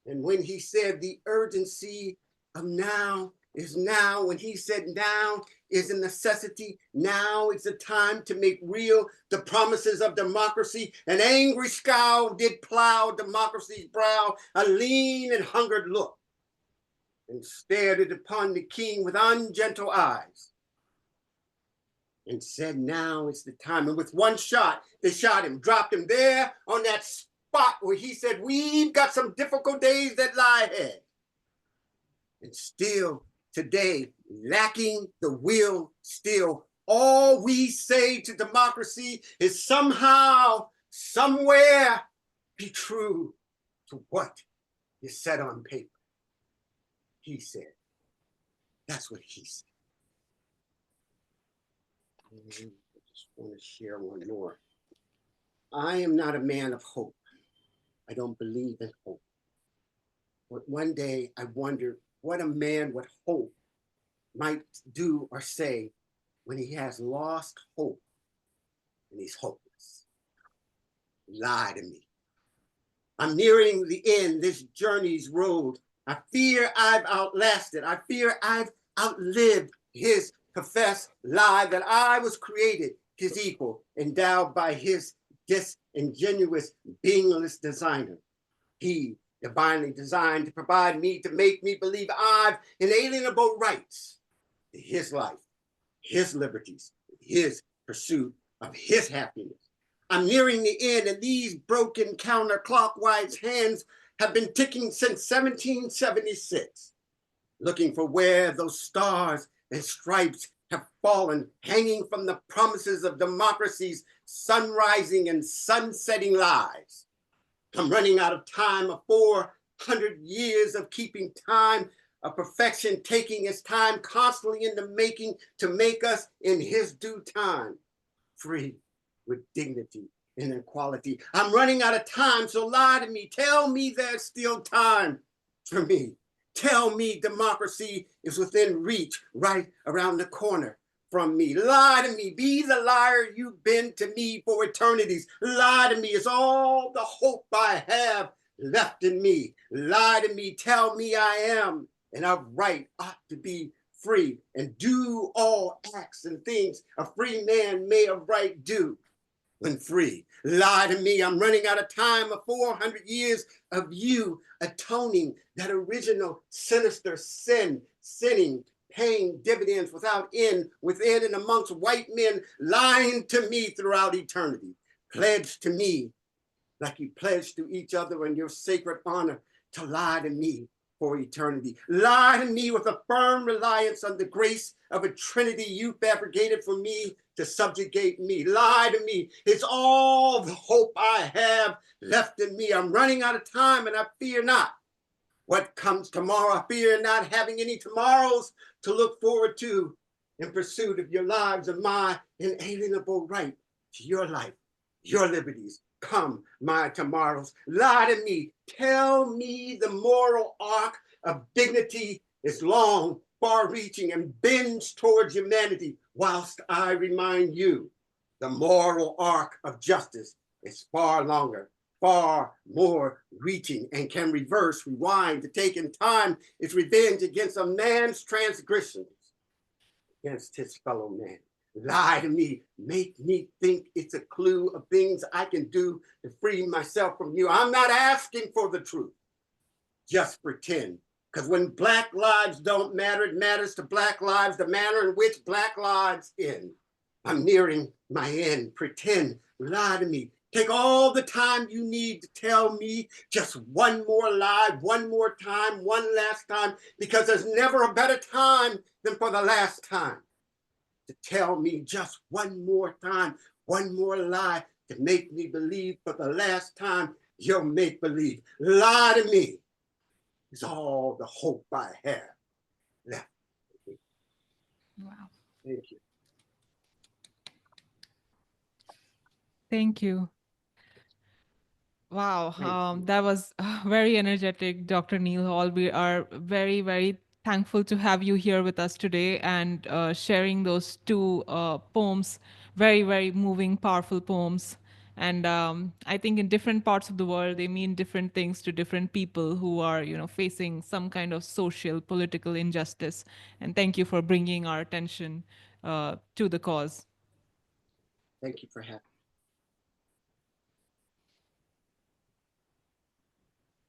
And when he said the urgency of now is now, when he said now is a necessity, now is the time to make real the promises of democracy, an angry scowl did plow democracy's brow, a lean and hungered look, and stared it upon the king with ungentle eyes, and said, now is the time. And with one shot, they shot him, dropped him there on that spot where he said, we've got some difficult days that lie ahead. And still today, lacking the will, still all we say to democracy is somehow, somewhere, be true to what you said on paper. He said. That's what he said. I just want to share one more. I am not a man of hope. I don't believe in hope. But one day I wondered what a man with hope might do or say when he has lost hope and he's hopeless. Lie to me. I'm nearing the end, this journey's road. I fear I've outlasted. I fear I've outlived his professed lie that I was created his equal, endowed by his disingenuous, beingless designer. He divinely designed to provide me, to make me believe I've inalienable rights to his life, his liberties, his pursuit of his happiness. I'm nearing the end, and these broken counterclockwise hands have been ticking since 1776, looking for where those stars and stripes have fallen, hanging from the promises of democracy's sunrising and sunsetting lies. I'm running out of time, of 400 years of keeping time, of perfection taking its time, constantly in the making, to make us in his due time, free with dignity and equality. I'm running out of time, so lie to me. Tell me there's still time for me. Tell me democracy is within reach, right around the corner from me. Lie to me. Be the liar you've been to me for eternities. Lie to me. It's all the hope I have left in me. Lie to me, tell me I am, and of right ought to be free, and do all acts and things a free man may of right do when free. Lie to me, I'm running out of time of 400 years of you atoning that original sinister sin, sinning, paying dividends without end, within and amongst white men, lying to me throughout eternity. Pledge to me, like you pledged to each other in your sacred honor, to lie to me for eternity. Lie to me with a firm reliance on the grace of a trinity you fabricated for me to subjugate me. Lie to me. It's all the hope I have left in me. I'm running out of time and I fear not what comes tomorrow. I fear not having any tomorrows to look forward to in pursuit of your lives and my inalienable right to your life, your liberties. Come, my tomorrows, lie to me. Tell me the moral arc of dignity is long, far-reaching, and bends towards humanity, whilst I remind you the moral arc of justice is far longer, far more reaching, and can reverse, rewind, to take in time its revenge against a man's transgressions against his fellow man. Lie to me, make me think it's a clue of things I can do to free myself from you. I'm not asking for the truth, just pretend. Because when Black lives don't matter, it matters to Black lives the manner in which Black lives end. I'm nearing my end. Pretend, lie to me. Take all the time you need to tell me just one more lie, one more time, one last time, because there's never a better time than for the last time. To tell me just one more time, one more lie to make me believe for the last time your make-believe. Lie to me is all the hope I have left. Wow. Thank you. Thank you. Wow, Thank you. that was very energetic, Dr. Neal Hall. We are very, very thankful to have you here with us today and sharing those two poems, very, very moving, powerful poems. And I think in different parts of the world, they mean different things to different people who are, facing some kind of social, political injustice. And thank you for bringing our attention to the cause. Thank you for having me.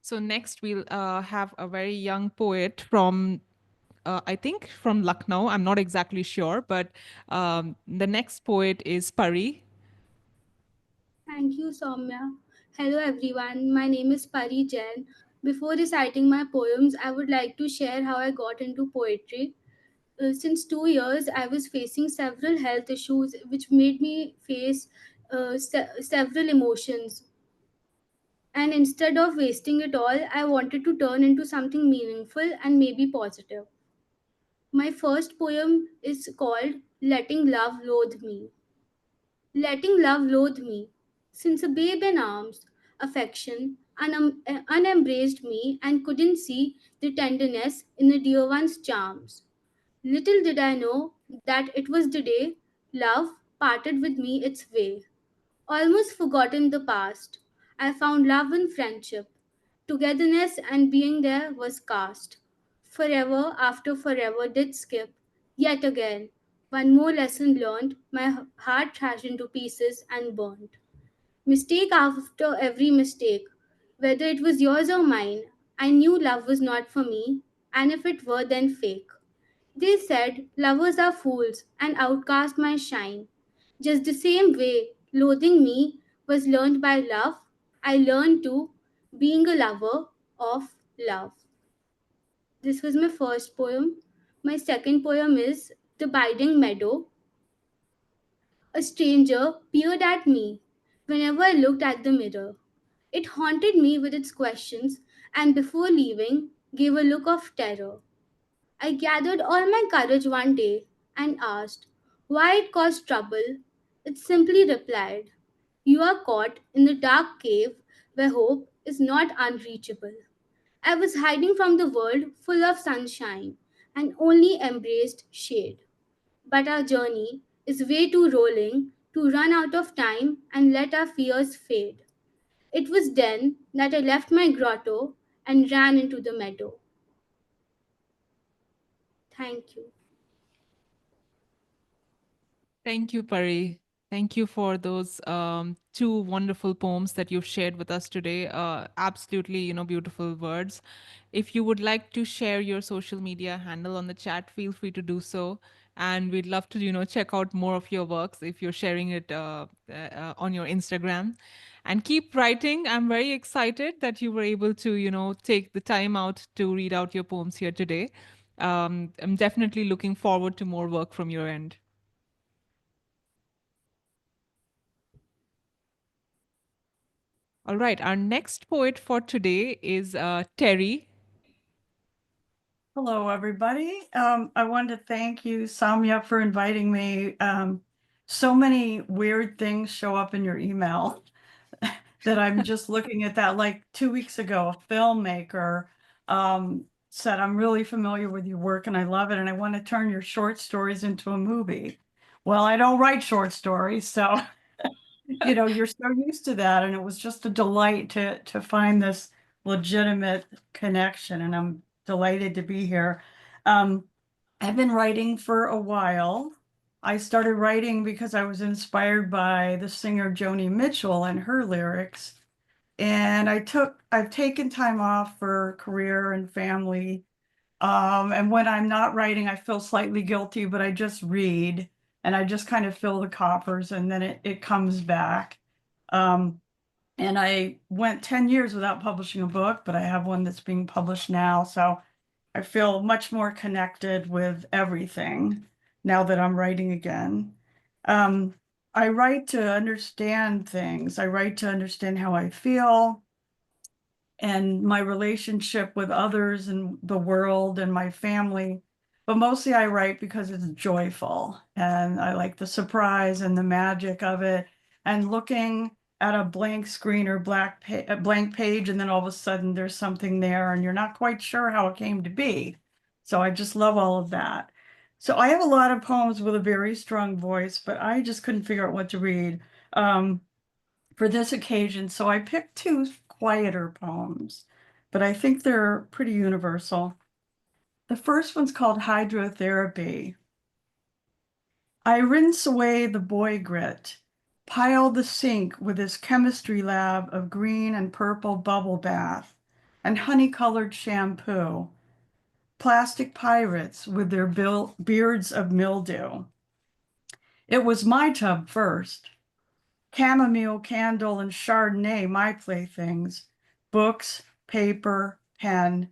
So next we'll have a very young poet from, I think from Lucknow. I'm not exactly sure, but the next poet is Parii. Thank you, Saumya. Hello, everyone. My name is Parii Jain. Before reciting my poems, I would like to share how I got into poetry. Since 2 years, I was facing several health issues which made me face several emotions. And instead of wasting it all, I wanted to turn into something meaningful and maybe positive. My first poem is called Letting Love Loathe Me. Letting love loathe me, since a babe in arms, affection unembraced me and couldn't see the tenderness in a dear one's charms. Little did I know that it was the day love parted with me its way. Almost forgotten the past, I found love in friendship. Togetherness and being there was cast. Forever after forever did skip. Yet again, one more lesson learned, my heart thrashed into pieces and burnt. Mistake after every mistake, whether it was yours or mine, I knew love was not for me, and if it were, then fake. They said lovers are fools and outcast my shine. Just the same way, loathing me was learned by love, I learned to being a lover of love. This was my first poem. My second poem is The Biding Meadow. A stranger peered at me whenever I looked at the mirror. It haunted me with its questions and before leaving gave a look of terror. I gathered all my courage one day and asked why it caused trouble. It simply replied, "You are caught in the dark cave where hope is not unreachable." I was hiding from the world full of sunshine and only embraced shade. But our journey is way too rolling to run out of time and let our fears fade. It was then that I left my grotto and ran into the meadow. Thank you. Thank you, Parii. Thank you for those two wonderful poems that you've shared with us today. Absolutely, beautiful words. If you would like to share your social media handle on the chat, feel free to do so. And we'd love to, check out more of your works if you're sharing it on your Instagram. And keep writing. I'm very excited that you were able to, take the time out to read out your poems here today. I'm definitely looking forward to more work from your end. All right, our next poet for today is Terry. Hello, everybody. I wanted to thank you, Saumya, for inviting me. So many weird things show up in your email that I'm just looking at that. Like 2 weeks ago, a filmmaker said, I'm really familiar with your work and I love it. And I want to turn your short stories into a movie. Well, I don't write short stories, so you're so used to that. And it was just a delight to find this legitimate connection. And I'm delighted to be here. I've been writing for a while. I started writing because I was inspired by the singer Joni Mitchell and her lyrics. And I've taken time off for career and family. And when I'm not writing, I feel slightly guilty, but I just read and I just kind of fill the coffers and then it comes back. And I went 10 years without publishing a book, but I have one that's being published now. So I feel much more connected with everything now that I'm writing again. I write to understand things. I write to understand how I feel and my relationship with others and the world and my family. But mostly I write because it's joyful and I like the surprise and the magic of it and looking at a blank screen or a blank page and then all of a sudden there's something there and you're not quite sure how it came to be. So I just love all of that. So I have a lot of poems with a very strong voice, but I just couldn't figure out what to read for this occasion. So I picked two quieter poems, but I think they're pretty universal. The first one's called Hydrotherapy. I rinse away the boy grit, pile the sink with his chemistry lab of green and purple bubble bath and honey-colored shampoo, plastic pirates with their beards of mildew. It was my tub first. Chamomile, candle, and Chardonnay, my playthings, books, paper, pen,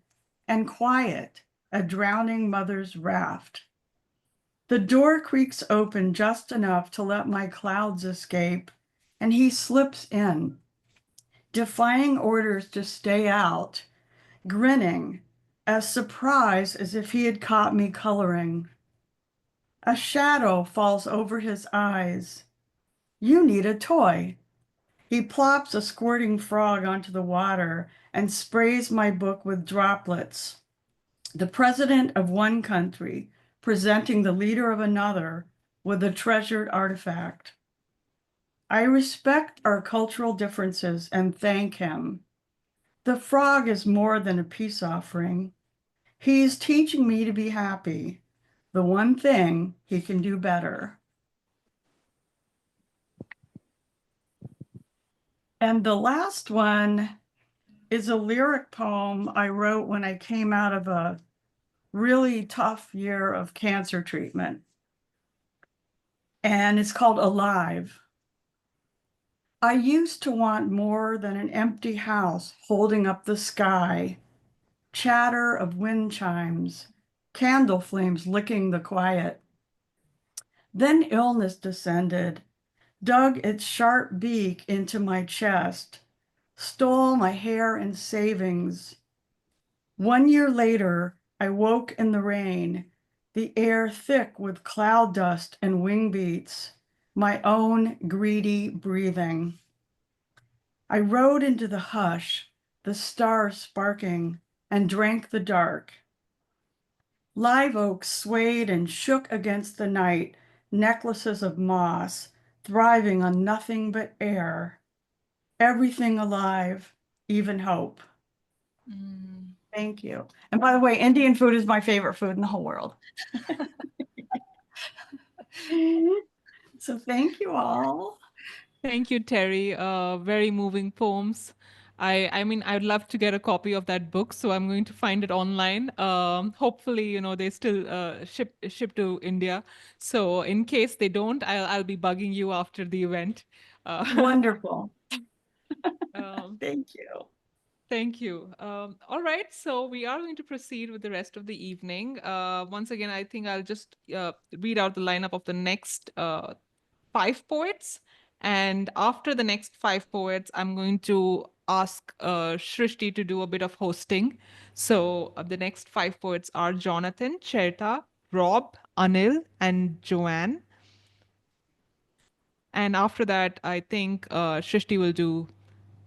and quiet, a drowning mother's raft. The door creaks open just enough to let my clouds escape, and he slips in, defying orders to stay out, grinning, as surprised as if he had caught me coloring. A shadow falls over his eyes. You need a toy. He plops a squirting frog onto the water and sprays my book with droplets. The president of one country presenting the leader of another with a treasured artifact. I respect our cultural differences and thank him. The frog is more than a peace offering. He is teaching me to be happy, the one thing he can do better. And the last one is a lyric poem I wrote when I came out of a really tough year of cancer treatment. And it's called Alive. I used to want more than an empty house holding up the sky, chatter of wind chimes, candle flames licking the quiet. Then illness descended, dug its sharp beak into my chest, stole my hair and savings. 1 year later, I woke in the rain, the air thick with cloud dust and wing beats, my own greedy breathing. I rode into the hush, the stars sparking, and drank the dark. Live oaks swayed and shook against the night, necklaces of moss, thriving on nothing but air. everything alive, even hope. Thank you. And by the way, Indian food is my favorite food in the whole world. So thank you all. Thank you, Terry. Very moving poems. I mean, I'd love to get a copy of that book, so I'm going to find it online. Hopefully, they still ship to India. So in case they don't, I'll be bugging you after the event. Wonderful. Um, Thank you. Thank you. All right, so we are going to proceed with the rest of the evening. Once again, I think I'll just read out the lineup of the next 5 poets. And after the next 5 poets, I'm going to ask Shrishti to do a bit of hosting. So the next 5 poets are Jonathan, Cheritha, Rob, Anil, and Joanne. And after that, I think Shrishti will do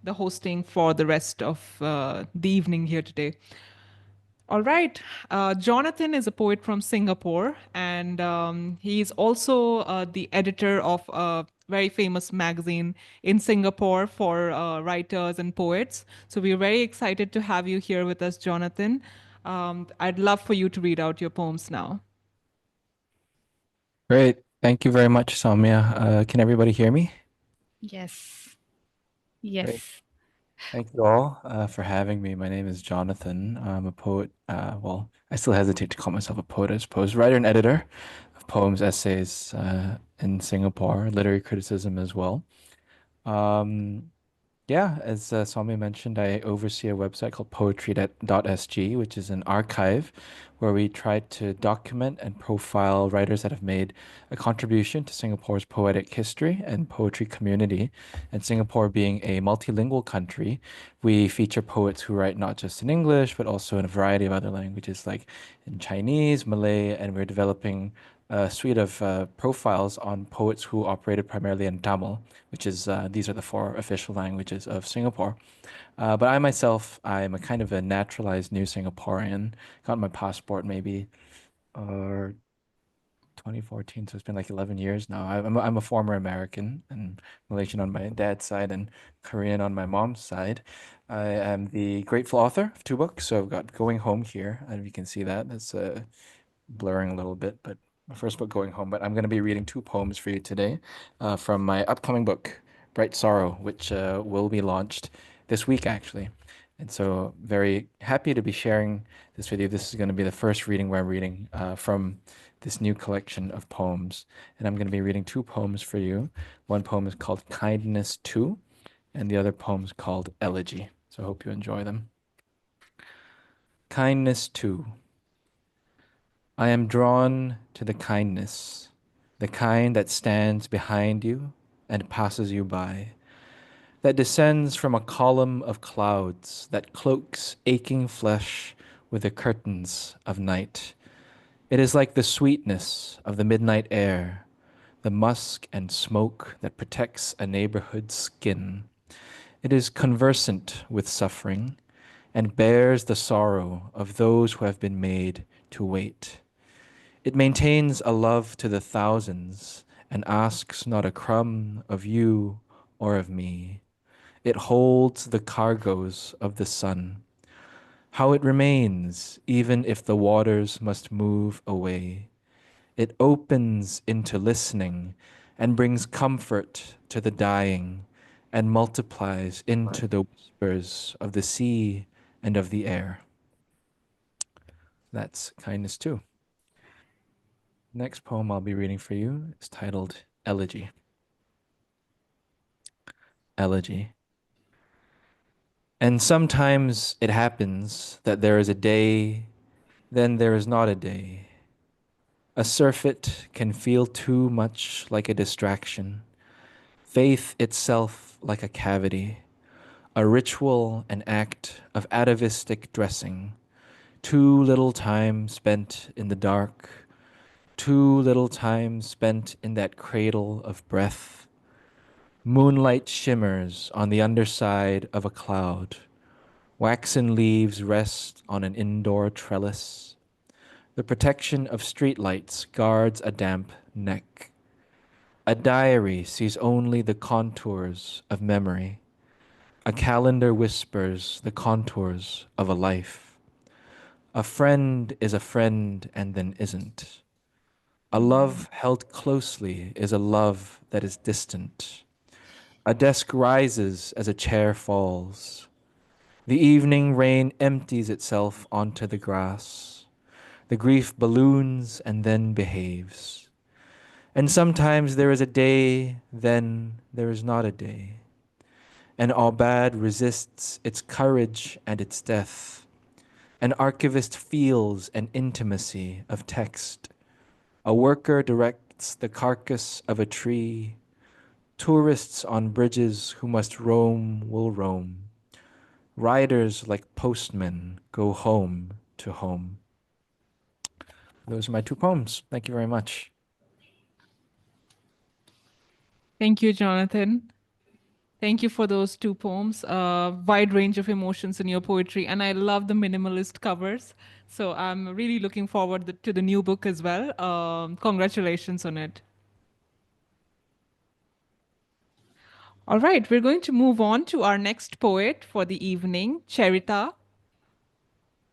the hosting for the rest of the evening here today. All right. Jonathan is a poet from Singapore, and he's also the editor of a very famous magazine in Singapore for writers and poets. So we're very excited to have you here with us, Jonathan. I'd love for you to read out your poems now. Great. Thank you very much, Saumya. Can everybody hear me? Yes. Great. Yes. Thank you all for having me. My name is Jonathan. I'm a poet. Well, I still hesitate to call myself a poet, I suppose. Writer and editor of poems, essays in Singapore, literary criticism as well. Yeah, as Saumya mentioned, I oversee a website called poetry.sg, which is an archive where we try to document and profile writers that have made a contribution to Singapore's poetic history and poetry community. And Singapore being a multilingual country, we feature poets who write not just in English, but also in a variety of other languages like in Chinese, Malay, and we're developing a suite of profiles on poets who operated primarily in Tamil, which is these are the 4 official languages of Singapore. But I myself, I'm a kind of a naturalized new Singaporean. Got my passport maybe 2014, so it's been like 11 years now. I'm a former American and Malaysian on my dad's side and Korean on my mom's side. I am the grateful author of 2 books, so I've got Going Home here, and you can see that. That's blurring a little bit, but my first book, Going Home. But I'm going to be reading 2 poems for you today from my upcoming book, Bright Sorrow, which will be launched this week, actually. And so very happy to be sharing this with you. This is going to be the first reading where I'm reading from this new collection of poems. And I'm going to be reading 2 poems for you. One poem is called Kindness 2, and the other poem is called Elegy. So I hope you enjoy them. Kindness 2. I am drawn to the kindness, the kind that stands behind you and passes you by, that descends from a column of clouds that cloaks aching flesh with the curtains of night. It is like the sweetness of the midnight air, the musk and smoke that protects a neighborhood's skin. It is conversant with suffering and bears the sorrow of those who have been made to wait. It maintains a love to the thousands and asks not a crumb of you or of me. It holds the cargoes of the sun. How it remains, even if the waters must move away. It opens into listening and brings comfort to the dying and multiplies into the whispers of the sea and of the air. That's kindness 2. Next poem I'll be reading for you is titled Elegy. Elegy. And sometimes it happens that there is a day, then there is not a day. A surfeit can feel too much like a distraction, faith itself like a cavity, a ritual, an act of atavistic dressing, too little time spent in the dark, too little time spent in that cradle of breath. Moonlight shimmers on the underside of a cloud. Waxen leaves rest on an indoor trellis. The protection of streetlights guards a damp neck. A diary sees only the contours of memory. A calendar whispers the contours of a life. A friend is a friend and then isn't. A love held closely is a love that is distant. A desk rises as a chair falls. The evening rain empties itself onto the grass. The grief balloons and then behaves. And sometimes there is a day, then there is not a day. And all bad resists its courage and its death. An archivist feels an intimacy of text. A worker directs the carcass of a tree. Tourists on bridges who must roam will roam. Riders like postmen go home to home. Those are my 2 poems. Thank you very much. Thank you, Jonathan. Thank you for those 2 poems. Wide range of emotions in your poetry, and I love the minimalist covers. So I'm really looking forward to the new book as well. Congratulations on it. All right, we're going to move on to our next poet for the evening, Cheritha.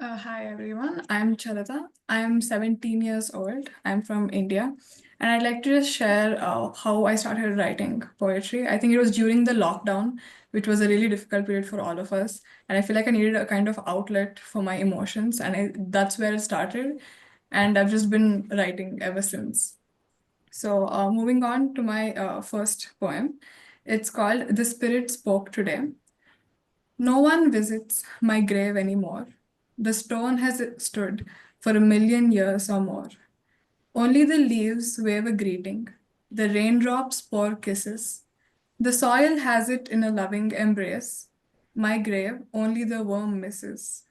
Hi everyone, I'm Cheritha. I'm 17 years old. I'm from India. And I'd like to just share how I started writing poetry. I think it was during the lockdown, which was a really difficult period for all of us. And I feel like I needed a kind of outlet for my emotions. And that's where it started. And I've just been writing ever since. So moving on to my first poem. It's called The Spirit Spoke Today. No one visits my grave anymore. The stone has stood for 1,000,000 years or more. Only the leaves wave a greeting. The raindrops pour kisses. The soil has it in a loving embrace. My grave, only the worm misses.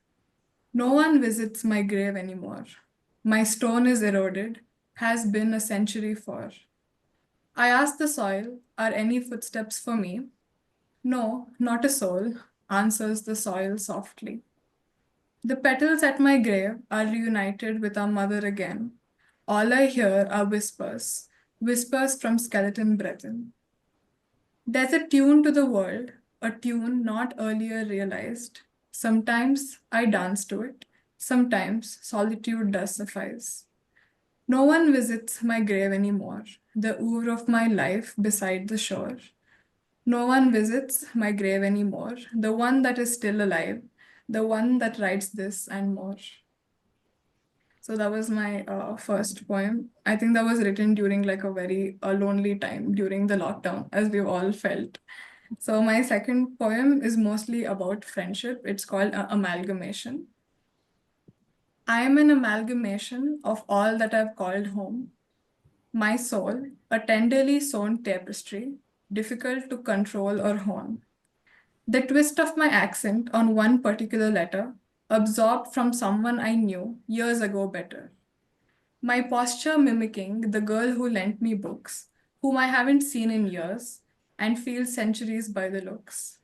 No one visits my grave anymore. My stone is eroded, has been a century for. I ask the soil, are any footsteps for me? No, not a soul, answers the soil softly. The petals at my grave are reunited with our mother again. All I hear are whispers, whispers from skeleton brethren. There's a tune to the world, a tune not earlier realized. Sometimes I dance to it, sometimes solitude does suffice. No one visits my grave anymore, the oeuvre of my life beside the shore. No one visits my grave anymore, the one that is still alive, the one that writes this and more. So that was my first poem. I think that was written during like a very lonely time during the lockdown, as we've all felt. So my second poem is mostly about friendship. It's called Amalgamation. I am an amalgamation of all that I've called home. My soul, a tenderly sewn tapestry, difficult to control or hone. The twist of my accent on one particular letter, absorbed from someone I knew years ago better. My posture mimicking the girl who lent me books, whom I haven't seen in years, and feel centuries by the looks.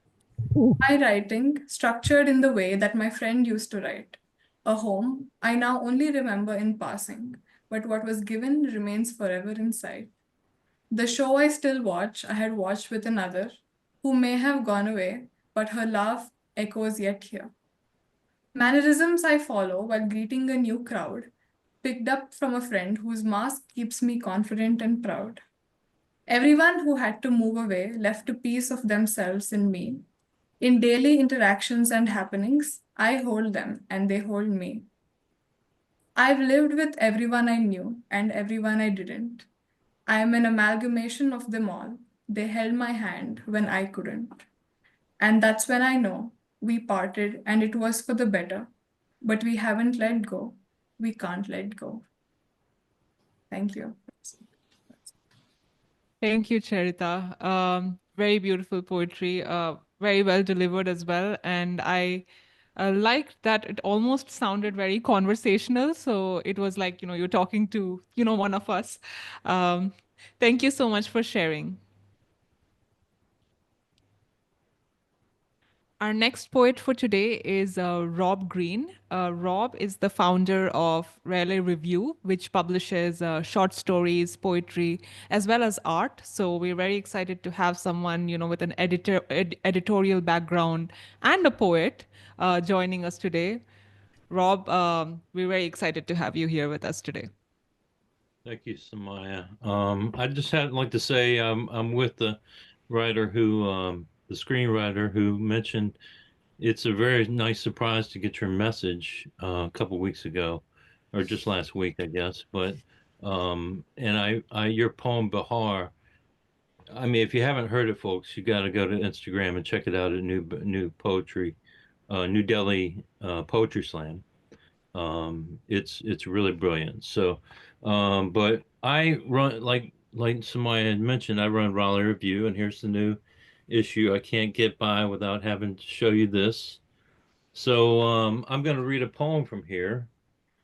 My writing, structured in the way that my friend used to write. A home I now only remember in passing, but what was given remains forever inside. The show I still watch, I had watched with another, who may have gone away, but her laugh echoes yet here. Mannerisms I follow while greeting a new crowd, picked up from a friend whose mask keeps me confident and proud. Everyone who had to move away left a piece of themselves in me. In daily interactions and happenings, I hold them and they hold me. I've lived with everyone I knew and everyone I didn't. I am an amalgamation of them all. They held my hand when I couldn't. And that's when I know we parted and it was for the better. But we haven't let go. We can't let go. Thank you. Thank you, Cheritha. Very beautiful poetry, very well delivered as well. And I liked that it almost sounded very conversational. So it was like, you're talking to, one of us. Thank you so much for sharing. Our next poet for today is Rob Greene. Rob is the founder of Raleigh Review, which publishes short stories, poetry, as well as art. So we're very excited to have someone, with an editorial background and a poet joining us today. Rob, we're very excited to have you here with us today. Thank you, Saumya. I just had like to say I'm with the writer who, the screenwriter who mentioned it's a very nice surprise to get your message a couple weeks ago, or just last week, I guess. But and your poem Bahar. I mean, if you haven't heard it, folks, you got to go to Instagram and check it out at New Poetry, New Delhi Poetry Slam. It's really brilliant. So, but I run like somebody had mentioned, I run Raleigh Review, and here's the new issue. I can't get by without having to show you this. So I'm going to read a poem from here.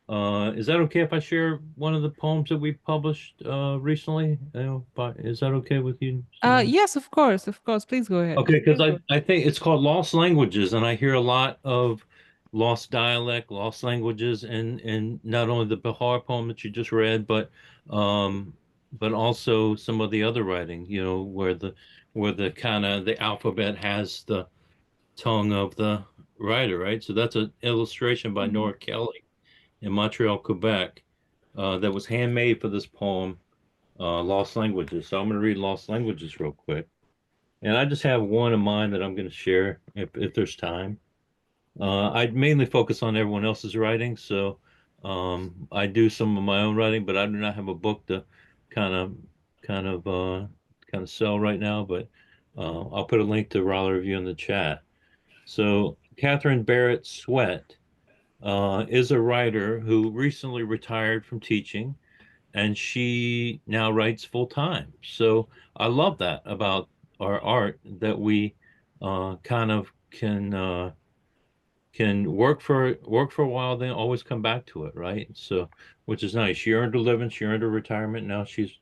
Is that okay if I share one of the poems that we published recently? Is that okay with you? Yes, of course. Please go ahead. Okay, because I think it's called Lost Languages, and I hear a lot of lost dialect, lost languages, and not only the Bihar poem that you just read, but also some of the other writing, where the kind of the alphabet has the tongue of the writer, right? So that's an illustration by Nora Kelly in Montreal, Quebec, that was handmade for this poem, Lost Languages. So I'm going to read Lost Languages real quick. And I just have one of mine that I'm going to share if there's time. I'd mainly focus on everyone else's writing. So I do some of my own writing, but I do not have a book to kind of sell right now. But I'll put a link to Raleigh Review in the chat. So Catherine Barrett Sweat is a writer who recently retired from teaching, and she now writes full time. So I love that about our art, that we kind of can work for a while, then always come back to it, right? So, which is nice. She earned a living, she earned her retirement. Now she's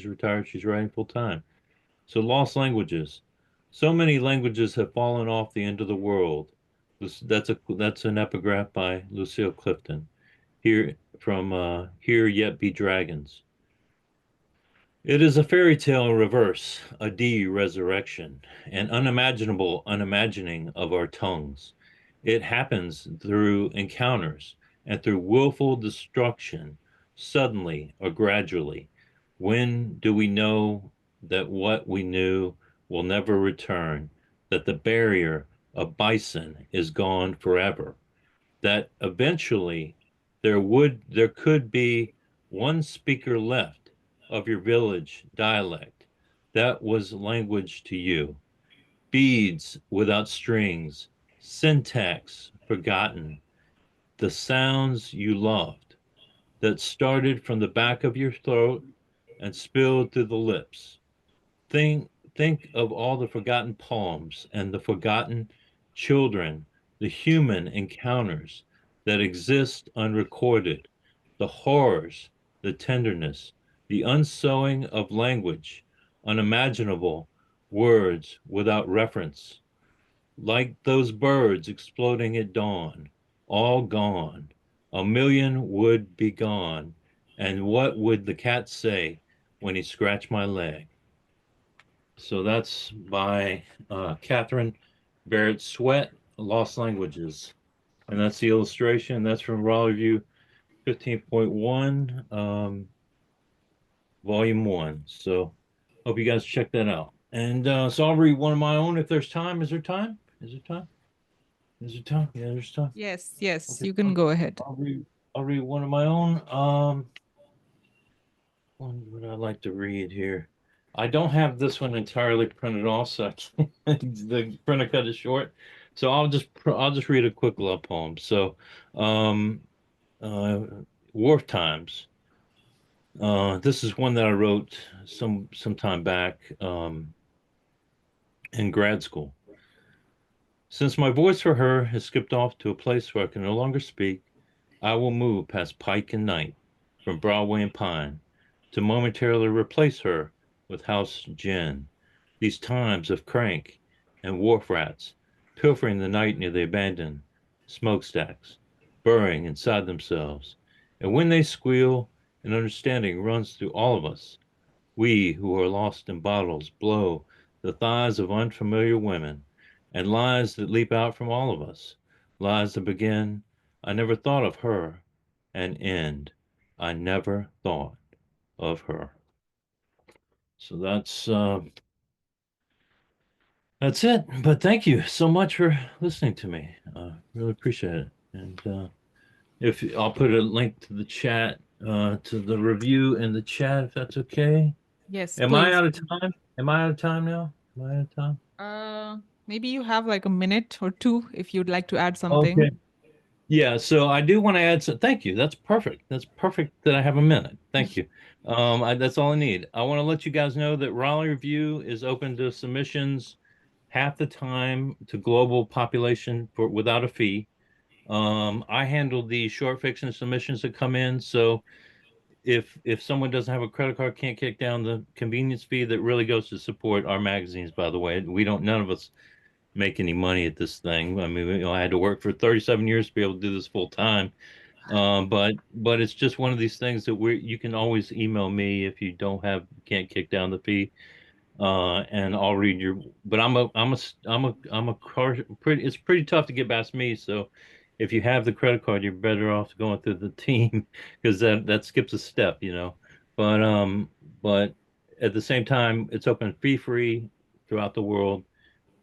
retired. She's writing full time. So, Lost Languages. So many languages have fallen off the end of the world. That's an epigraph by Lucille Clifton. Here from Here Yet Be Dragons. It is a fairy tale in reverse, a de-resurrection, an unimaginable unimagining of our tongues. It happens through encounters and through willful destruction, suddenly or gradually. When do we know that what we knew will never return, that the barrier of bison is gone forever, that eventually there could be one speaker left of your village dialect that was language to you, beads without strings, syntax forgotten, the sounds you loved that started from the back of your throat and spilled through the lips. Think of all the forgotten poems and the forgotten children, the human encounters that exist unrecorded, the horrors, the tenderness, the unsewing of language, unimaginable words without reference, like those birds exploding at dawn, all gone. A million would be gone. And what would the cat say when he scratched my leg? So that's by Catherine Barrett Sweat, Lost Languages. And that's the illustration. That's from Raleigh Review 15.1, Volume 1. So hope you guys check that out. And so I'll read one of my own if there's time. Is there time? Is there time? Is there time? Yeah, there's time. Yes, Okay, you can go ahead. I'll read one of my own. One would I like to read here? I don't have this one entirely printed off, so the printer cut is short. So I'll just read a quick love poem. So, Wharf Times. This is one that I wrote some time back in grad school. Since my voice for her has skipped off to a place where I can no longer speak, I will move past Pike and Knight, from Broadway and Pine, to momentarily replace her with House Jen. These times of crank and wharf rats pilfering the night near the abandoned smokestacks, burrowing inside themselves. And when they squeal, an understanding runs through all of us. We who are lost in bottles blow the thighs of unfamiliar women, and lies that leap out from all of us. Lies that begin, I never thought of her, and end, I never thought of her. So that's it. But thank you so much for listening to me. Really appreciate it. And if I'll put a link to the chat, to the review in the chat, if that's okay. Yes, Am I please. out of time? Am I out of time now? Am I out of time? Maybe you have like a minute or two if you'd like to add something. Okay. Yeah, so I do want to add some. Thank you. That's perfect. That's perfect that I have a minute. Thank you. That's all I need. I want to let you guys know that Raleigh Review is open to submissions half the time to global population for without a fee. I handle the short fiction submissions that come in. So if someone doesn't have a credit card, can't kick down the convenience fee, that really goes to support our magazines, by the way. None of us make any money at this thing. I mean, I had to work for 37 years to be able to do this full time. But it's just one of these things that you can always email me if you can't kick down the fee. And I'll read but it's pretty tough to get past me. So if you have the credit card, you're better off going through the team because that skips a step, but at the same time, it's open fee-free throughout the world.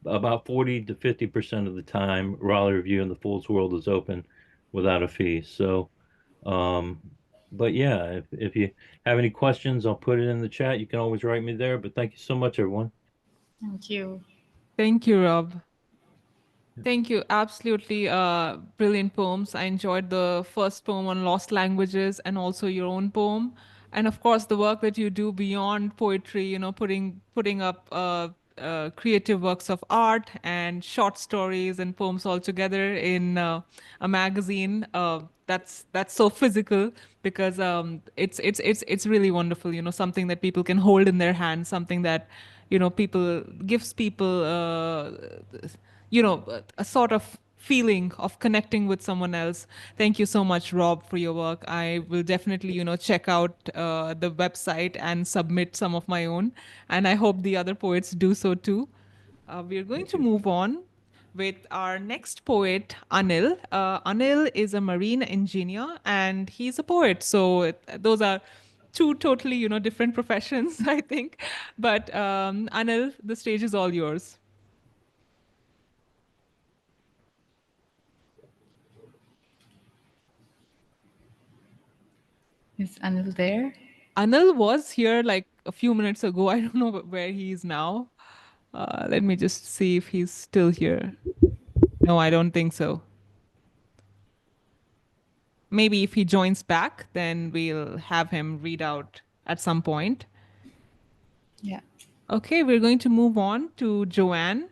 About 40 to 50% of the time, Raleigh Review in the Fool's World is open without a fee. So, but yeah, if you have any questions, I'll put it in the chat. You can always write me there. But thank you so much, everyone. Thank you. Thank you, Rob. Thank you. Absolutely brilliant poems. I enjoyed the first poem on lost languages and also your own poem. And of course, the work that you do beyond poetry, putting up creative works of art and short stories and poems all together in a magazine. That's so physical because it's really wonderful. Something that people can hold in their hands, something that people gives people a sort of feeling of connecting with someone else. Thank you so much, Rob, for your work. I will definitely check out the website and submit some of my own, and I hope the other poets do so too. We're going to move on with our next poet, Anil. Anil is a marine engineer and he's a poet. So those are two totally, different professions, I think. But Anil, the stage is all yours. Is Anil there? Anil was here like a few minutes ago. I don't know where he is now. Let me just see if he's still here. No, I don't think so. Maybe if he joins back, then we'll have him read out at some point. Yeah. Okay, we're going to move on to Joanne.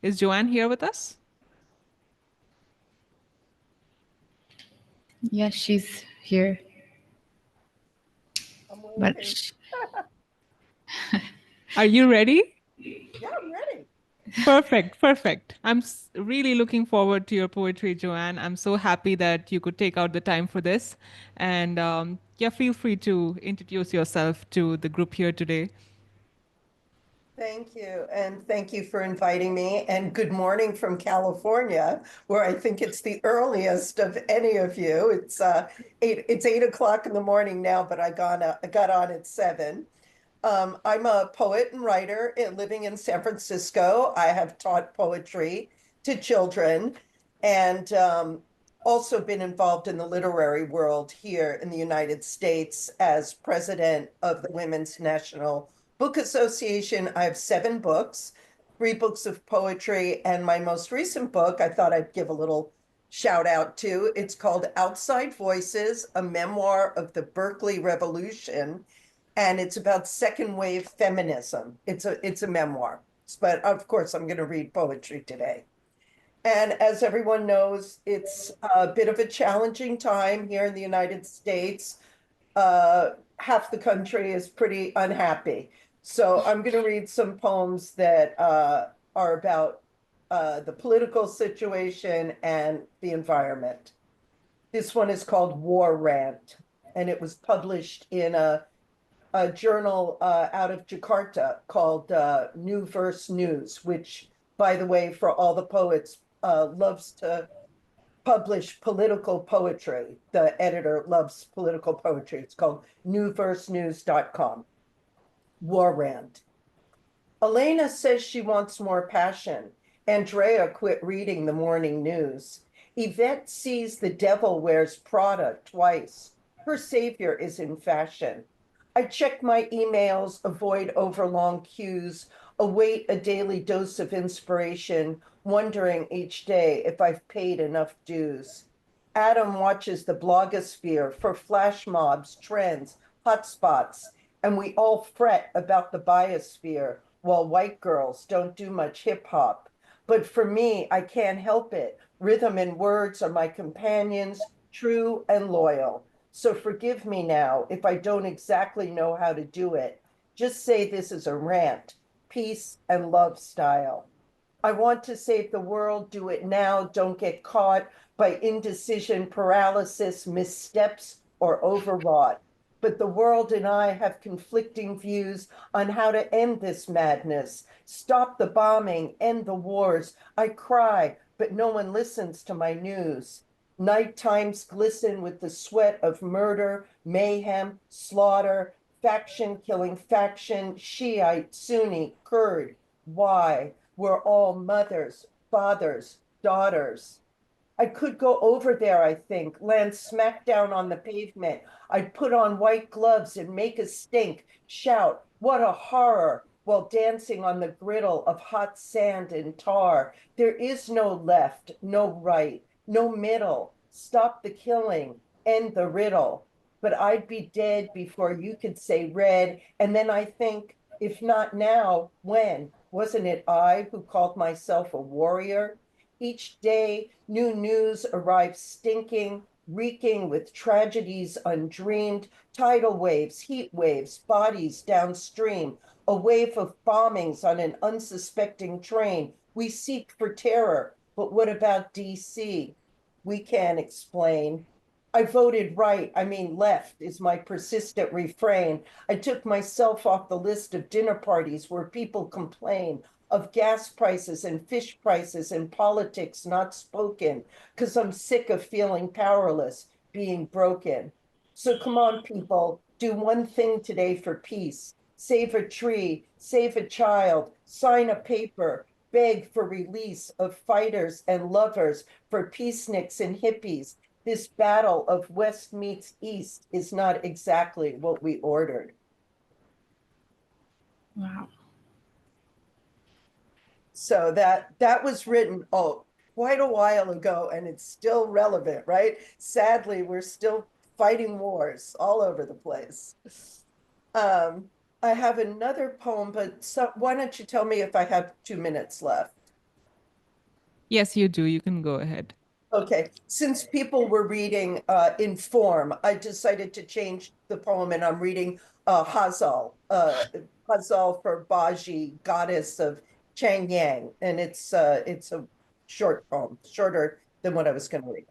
Is Joanne here with us? Yeah, she's here. But are you ready? Yeah, I'm ready. Perfect. I'm really looking forward to your poetry, Joanne. I'm so happy that you could take out the time for this. And feel free to introduce yourself to the group here today. Thank you. And thank you for inviting me. And good morning from California, where I think it's the earliest of any of you. It's 8 o'clock in the morning now, but I got on at 7. I'm a poet and writer living in San Francisco. I have taught poetry to children and also been involved in the literary world here in the United States as president of the Women's National Book Association. I have 7 books, 3 books of poetry, and my most recent book, I thought I'd give a little shout out to. It's called Outside Voices, a memoir of the Berkeley Revolution. And it's about second wave feminism. It's a memoir, but of course I'm going to read poetry today. And as everyone knows, it's a bit of a challenging time here in the United States. Half the country is pretty unhappy. So I'm going to read some poems that are about the political situation and the environment. This one is called War Rant, and it was published in a journal out of Jakarta called New Verse News, which, by the way, for all the poets, loves to publish political poetry. The editor loves political poetry. It's called newversenews.com. War Rant. Elena says she wants more passion. Andrea quit reading the morning news. Yvette sees the devil wears Prada twice. Her savior is in fashion. I check my emails, avoid overlong queues, await a daily dose of inspiration, wondering each day if I've paid enough dues. Adam watches the blogosphere for flash mobs, trends, hotspots, and we all fret about the biosphere while white girls don't do much hip hop. But for me, I can't help it. Rhythm and words are my companions, true and loyal. So forgive me now if I don't exactly know how to do it. Just say this is a rant, peace and love style. I want to save the world, do it now, don't get caught by indecision, paralysis, missteps, or overwrought. But the world and I have conflicting views on how to end this madness. Stop the bombing, end the wars. I cry, but no one listens to my news. Night times glisten with the sweat of murder, mayhem, slaughter, faction killing faction, Shiite, Sunni, Kurd. Why? We're all mothers, fathers, daughters. I could go over there, I think, land smack down on the pavement. I'd put on white gloves and make a stink, shout, what a horror, while dancing on the griddle of hot sand and tar. There is no left, no right, no middle. Stop the killing, end the riddle. But I'd be dead before you could say red. And then I think, if not now, when? Wasn't it I who called myself a warrior? Each day, new news arrives stinking, reeking with tragedies undreamed, tidal waves, heat waves, bodies downstream, a wave of bombings on an unsuspecting train. We seek for terror, but what about DC? We can't explain. I voted right, I mean left, is my persistent refrain. I took myself off the list of dinner parties where people complain of gas prices and fish prices and politics not spoken, because I'm sick of feeling powerless, being broken. So come on, people, do one thing today for peace. Save a tree, save a child, sign a paper, beg for release of fighters and lovers, for peaceniks and hippies. This battle of West meets East is not exactly what we ordered. Wow. So that was written, quite a while ago, and it's still relevant, right? Sadly, we're still fighting wars all over the place. I have another poem, but why don't you tell me if I have 2 minutes left? Yes, you do. You can go ahead. Okay, since people were reading in form, I decided to change the poem, and I'm reading Hazal, Hazal for Baji, goddess of Changyang, and it's a short poem, shorter than what I was going to read.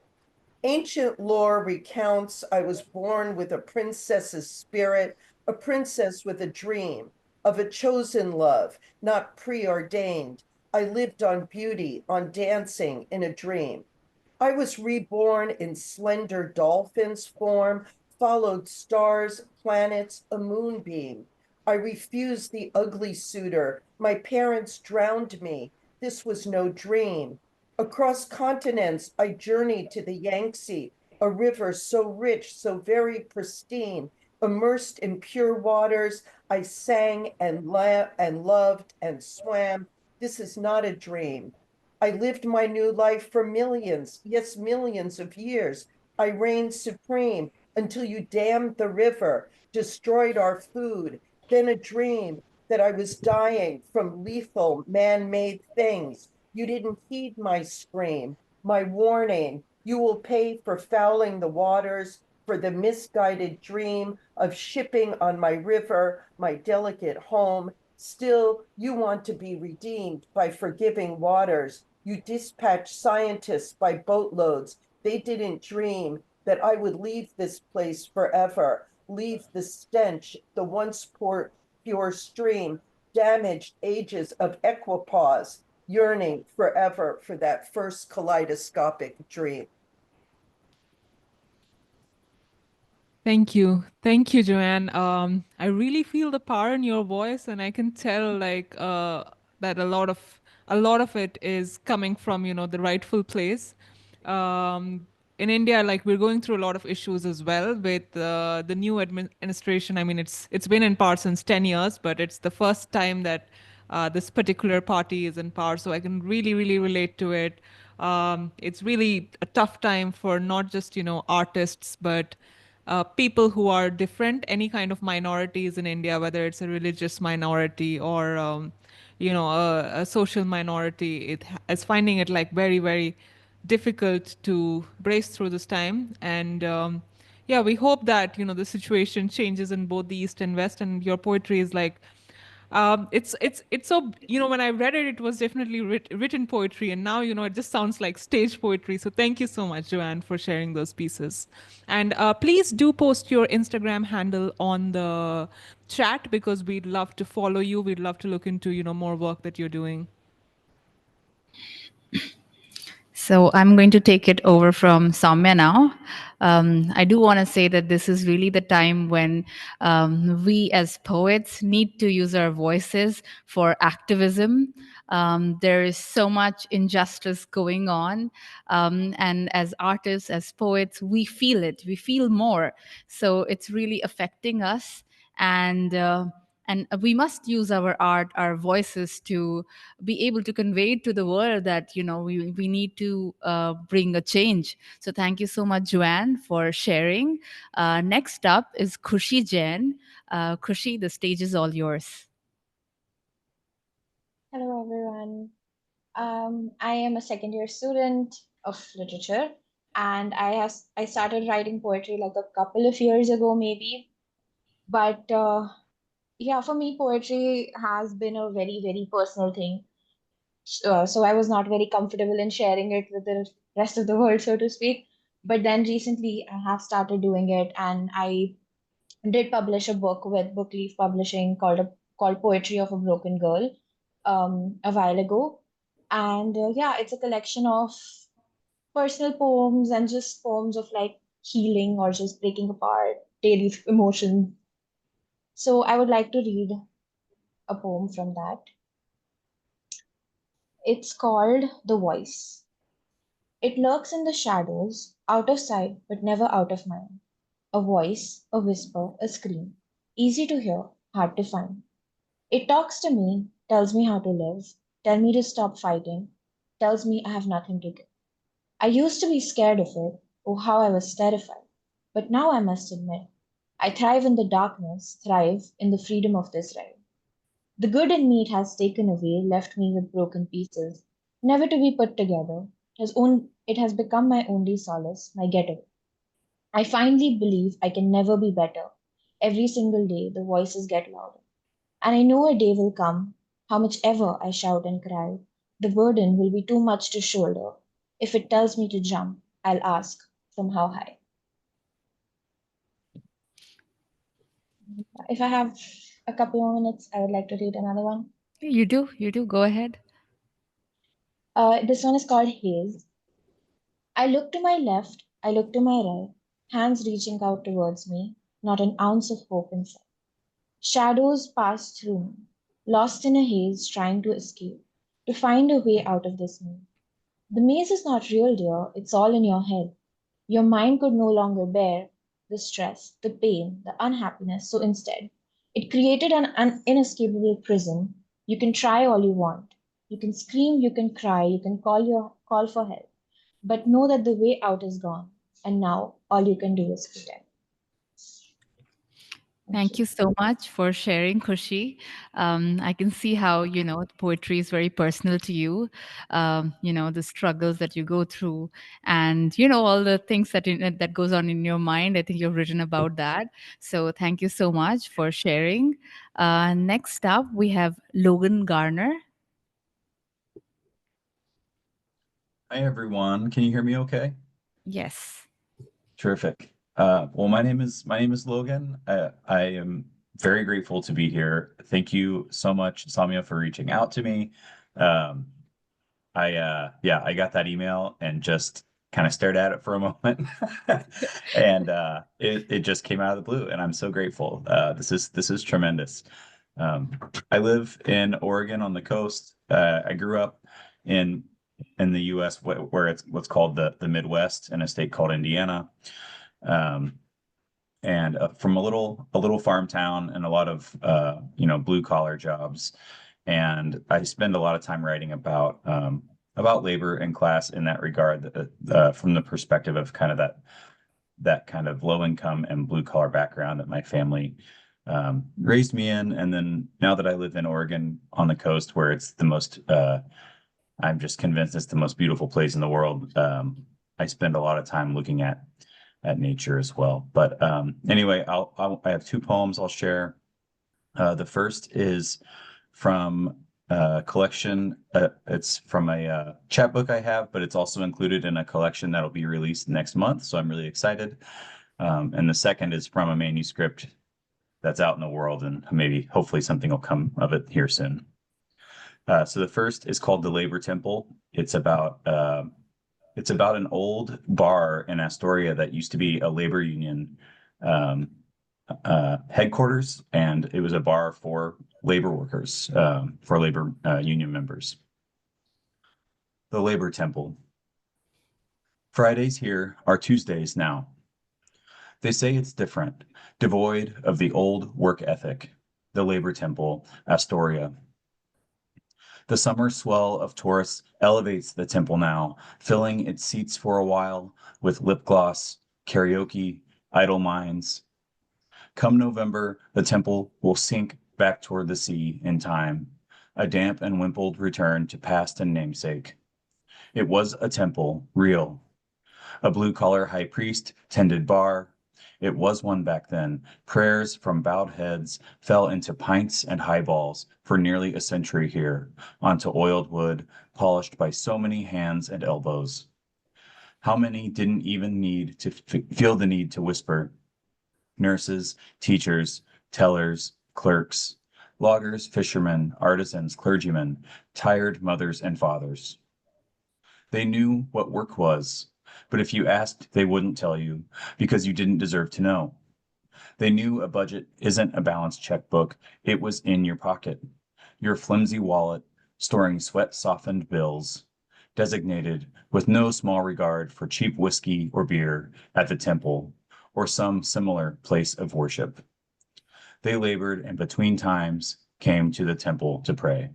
Ancient lore recounts I was born with a princess's spirit, a princess with a dream of a chosen love, not preordained. I lived on beauty, on dancing in a dream. I was reborn in slender dolphin's form, followed stars, planets, a moonbeam. I refused the ugly suitor. My parents drowned me. This was no dream. Across continents, I journeyed to the Yangtze, a river so rich, so very pristine. Immersed in pure waters, I sang and loved and swam. This is not a dream. I lived my new life for millions, yes, millions of years. I reigned supreme until you dammed the river, destroyed our food, then a dream that I was dying from lethal man-made things. You didn't heed my scream, my warning. You will pay for fouling the waters, for the misguided dream of shipping on my river, my delicate home. Still, you want to be redeemed by forgiving waters. You dispatch scientists by boatloads. They didn't dream that I would leave this place forever, leave the stench, the once pure stream, damaged ages of equipoise, yearning forever for that first kaleidoscopic dream. Thank you. Thank you, Joanne. I really feel the power in your voice, and I can tell that a lot of it is coming from, the rightful place. In India, like we're going through a lot of issues as well with the new administration. I mean, it's been in power since 10 years, but it's the first time that this particular party is in power. So I can really, really relate to it. It's really a tough time for not just, artists, but people who are different, any kind of minorities in India, whether it's a religious minority or, a social minority, is finding it like very, very difficult to brace through this time. And yeah, we hope that, the situation changes in both the East and West. And your poetry is like, it's so, when I read it, it was definitely written poetry, and now, it just sounds like stage poetry. So thank you so much, Joanne, for sharing those pieces. And please do post your Instagram handle on the chat, because we'd love to follow you. We'd love to look into, more work that you're doing. So I'm going to take it over from Saumya now. I do want to say that this is really the time when we as poets need to use our voices for activism. There is so much injustice going on. And as artists, as poets, we feel it. We feel more. So it's really affecting us. And we must use our art, our voices to be able to convey to the world that we need to bring a change. So thank you so much, Joanne, for sharing. Next up is Khushi Jain. Khushi, the stage is all yours. Hello, everyone. I am a second year student of literature, and I started writing poetry like a couple of years ago, maybe. But yeah, for me, poetry has been a very, very personal thing. So I was not very comfortable in sharing it with the rest of the world, so to speak. But then recently, I have started doing it, and I did publish a book with Bookleaf Publishing called Poetry of a Broken Girl a while ago. And yeah, it's a collection of personal poems and just poems of like healing or just breaking apart daily emotions. So I would like to read a poem from that. It's called The Voice. It lurks in the shadows, out of sight but never out of mind. A voice, a whisper, a scream. Easy to hear, hard to find. It talks to me, tells me how to live, tells me to stop fighting, tells me I have nothing to give. I used to be scared of it, oh how I was terrified. But now I must admit, I thrive in the darkness, thrive in the freedom of this ride. The good in me it has taken away, left me with broken pieces, never to be put together. It has become my only solace, my getaway. I finally believe I can never be better. Every single day the voices get louder. And I know a day will come, how much ever I shout and cry, the burden will be too much to shoulder. If it tells me to jump, I'll ask, from how high? If I have a couple more minutes, I would like to read another one. You do, go ahead. This one is called Haze. I look to my left, I look to my right, hands reaching out towards me, not an ounce of hope in sight. Shadows pass through me, lost in a haze, trying to escape, to find a way out of this maze. The maze is not real, dear, it's all in your head. Your mind could no longer bear the stress, the pain, the unhappiness, so instead, it created an inescapable prison. You can try all you want. You can scream, you can cry, you can call for help. But know that the way out is gone, and now all you can do is pretend. Thank you so much for sharing, Khushi. I can see how, poetry is very personal to you, the struggles that you go through and, all the things that goes on in your mind. I think you've written about that. So thank you so much for sharing. Next up, we have Logan Garner. Hi, everyone. Can you hear me okay? Yes. Terrific. Well, my name is Logan. I am very grateful to be here. Thank you so much, Saumya, for reaching out to me. Um, I got that email and just kind of stared at it for a moment, and it just came out of the blue, and I'm so grateful. This is tremendous. Um, I live in Oregon on the coast. I grew up in the U.S. Where it's what's called the Midwest in a state called Indiana, um, and from a little farm town and a lot of blue collar jobs. And I spend a lot of time writing about labor and class in that regard, from the perspective of kind of that kind of low income and blue collar background that my family raised me in. And then now that I live in Oregon on the coast, where it's the most I'm just convinced it's the most beautiful place in the world. I spend a lot of time looking at nature as well. But anyway, I have two poems I'll share. The first is from a collection. It's from a chapbook I have, but it's also included in a collection that'll be released next month. So I'm really excited. And the second is from a manuscript that's out in the world, and hopefully something will come of it here soon. So the first is called The Labor Temple. It's about an old bar in Astoria that used to be a labor union headquarters, and it was a bar for labor workers, for labor union members. The Labor Temple. Fridays here are Tuesdays now. They say it's different, devoid of the old work ethic. The Labor Temple, Astoria. The summer swell of tourists elevates the temple now, filling its seats for a while with lip gloss, karaoke, idle minds. Come November, the temple will sink back toward the sea in time, a damp and wimpled return to past and namesake. It was a temple, real. A blue-collar high priest tended bar. It was one back then. Prayers from bowed heads fell into pints and highballs for nearly a century here, onto oiled wood, polished by so many hands and elbows. How many didn't even need to feel the need to whisper? Nurses, teachers, tellers, clerks, loggers, fishermen, artisans, clergymen, tired mothers and fathers. They knew what work was, but if you asked, they wouldn't tell you, because you didn't deserve to know. They knew a budget isn't a balanced checkbook, it was in your pocket, your flimsy wallet, storing sweat-softened bills, designated with no small regard for cheap whiskey or beer at the temple, or some similar place of worship. They labored and between times came to the temple to pray.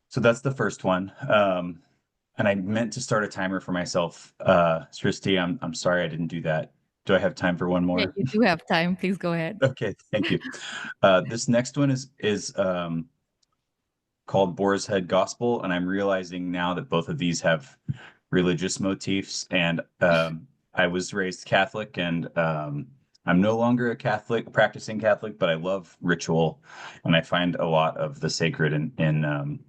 So that's the first one. And I meant to start a timer for myself. Srishti, I'm sorry I didn't do that. Do I have time for one more? Yeah, you do have time. Please go ahead. Okay, thank you. This next one is called Boar's Head Gospel, and I'm realizing now that both of these have religious motifs. And I was raised Catholic, and I'm no longer a practicing Catholic, but I love ritual, and I find a lot of the sacred in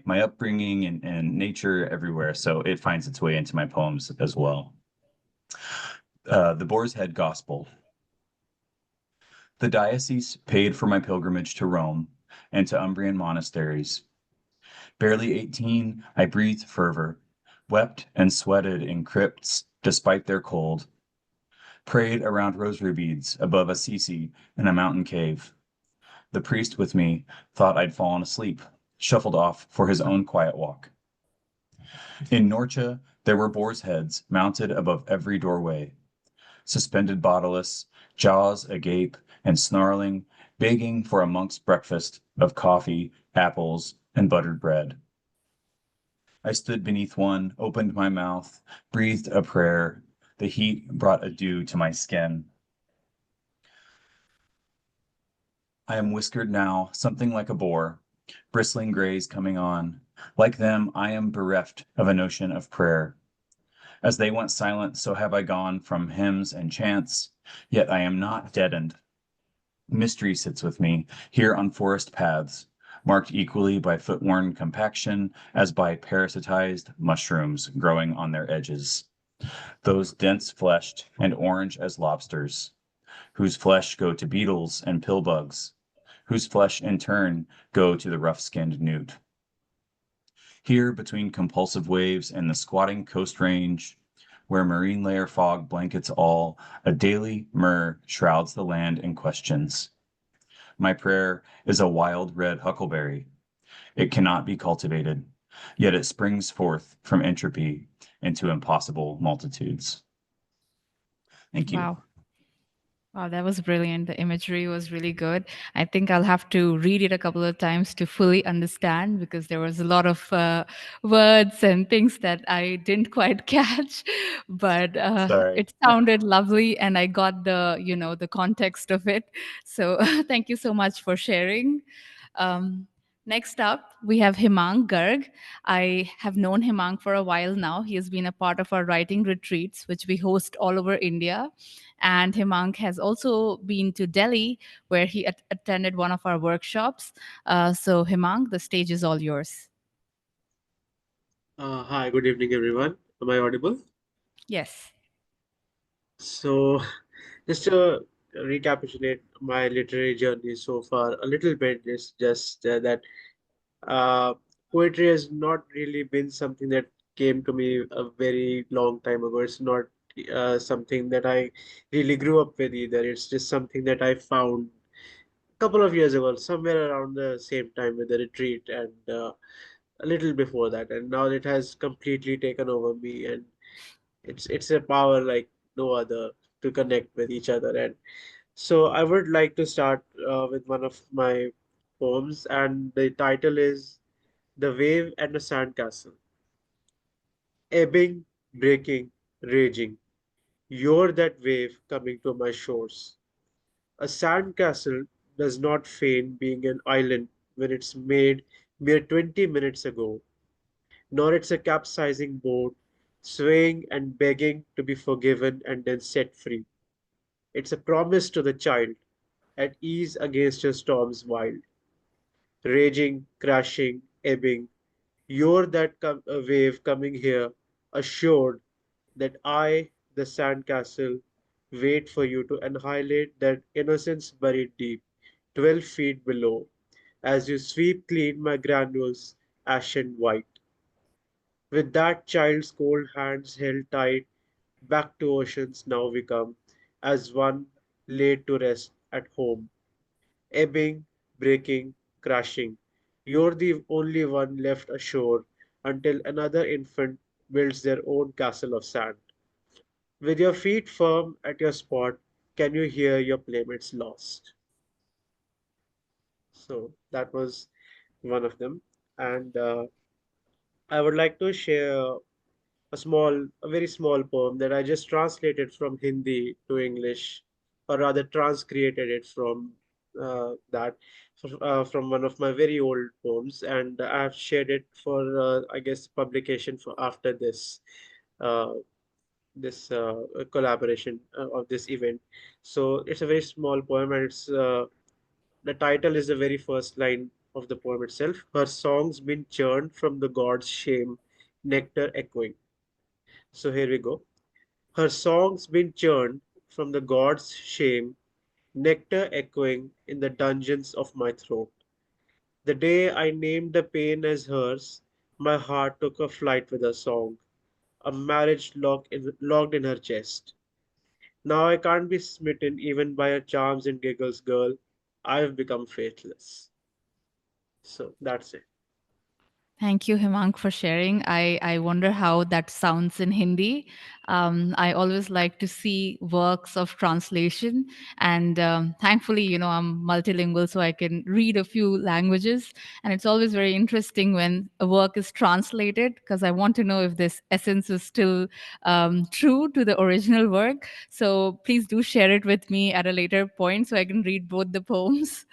my upbringing and nature everywhere. So it finds its way into my poems as well. The Boar's Head Gospel. The diocese paid for my pilgrimage to Rome and to Umbrian monasteries. Barely 18, I breathed fervor, wept and sweated in crypts despite their cold, prayed around rosary beads above Assisi in a mountain cave. The priest with me thought I'd fallen asleep, shuffled off for his own quiet walk. In Norcia, there were boar's heads mounted above every doorway, suspended bodiless, jaws agape and snarling, begging for a monk's breakfast of coffee, apples, and buttered bread. I stood beneath one, opened my mouth, breathed a prayer, The heat brought a dew to my skin. I am whiskered now, something like a boar, bristling grays coming on. Like them, I am bereft of a notion of prayer. As they went silent, so have I gone from hymns and chants, yet I am not deadened. Mystery sits with me, here on forest paths, marked equally by foot-worn compaction as by parasitized mushrooms growing on their edges. Those dense-fleshed and orange as lobsters, whose flesh go to beetles and pillbugs, whose flesh in turn go to the rough-skinned newt. Here, between compulsive waves and the squatting coast range, where marine layer fog blankets all, a daily myrrh shrouds the land in questions. My prayer is a wild red huckleberry. It cannot be cultivated, yet it springs forth from entropy into impossible multitudes. Thank you. Wow. Wow, that was brilliant. The imagery was really good. I think I'll have to read it a couple of times to fully understand because there was a lot of words and things that I didn't quite catch, but Sorry. it sounded lovely and I got the context of it. So thank you so much for sharing. Um, Next up, we have Himank Garg. I have known Himank for a while now. He has been a part of our writing retreats, which we host all over India. And Himank has also been to Delhi, where he attended one of our workshops. So, Himank, the stage is all yours. Hi, good evening, everyone. Am I audible? Yes. So, just to recapitulate my literary journey so far, a little bit is just that uh, poetry has not really been something that came to me a very long time ago. It's not something that I really grew up with either. It's just something that I found a couple of years ago, somewhere around the same time with the retreat and a little before that. And now it has completely taken over me, and it's a power like no other to connect with each other. And so I would like to start with one of my poems, and the title is The Wave and the Sandcastle. Ebbing, breaking, raging, you're that wave coming to my shores. A sandcastle does not feign being an island when it's made mere 20 minutes ago, nor it's a capsizing boat swaying and begging to be forgiven and then set free. It's a promise to the child, at ease against your storms wild, raging, crashing, ebbing. You're that wave coming here, assured that I, the sandcastle, wait for you to annihilate that innocence buried deep, 12 feet below, as you sweep clean my granules, ashen white. With that child's cold hands held tight, back to oceans now we come, as one laid to rest at home, ebbing, breaking, crashing. You're the only one left ashore until another infant builds their own castle of sand. With your feet firm at your spot, can you hear your playmates lost? So that was one of them. And I would like to share a very small poem that I just translated from Hindi to English, or rather transcreated it from from one of my very old poems, and I have shared it for I guess publication for after uh, this collaboration of this event. So it's a very small poem, and it's the title is the very first line of the poem itself. Her songs been churned from the god's shame, nectar echoing. So here we go. Her songs been churned from the god's shame, nectar echoing in the dungeons of my throat. The day I named the pain as hers, my heart took a flight with a song, a marriage locked in her chest. Now I can't be smitten even by her charms and giggles, girl. I've become faithless. So that's it. Thank you, Himank, for sharing. I wonder how that sounds in Hindi. I always like to see works of translation. And thankfully, I'm multilingual, so I can read a few languages. And it's always very interesting when a work is translated, because I want to know if this essence is still true to the original work. So please do share it with me at a later point so I can read both the poems.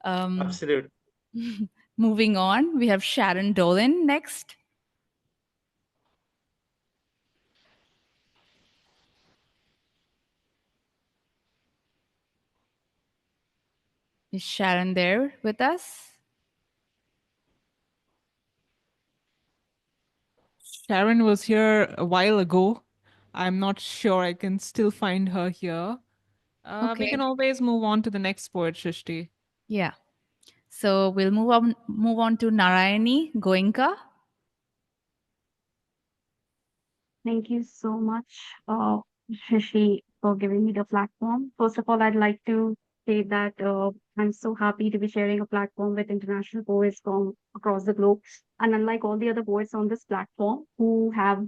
Um, Absolutely. Moving on, we have Sharon Dolin next. Is Sharon there with us? Sharon was here a while ago. I'm not sure I can still find her here. We can Okay. always move on to the next poet, Shrishti. Yeah. So we'll move on to Narayani Goenka. Thank you so much, Shashi, for giving me the platform. First of all, I'd like to say that I'm so happy to be sharing a platform with international poets from across the globe. And unlike all the other poets on this platform who have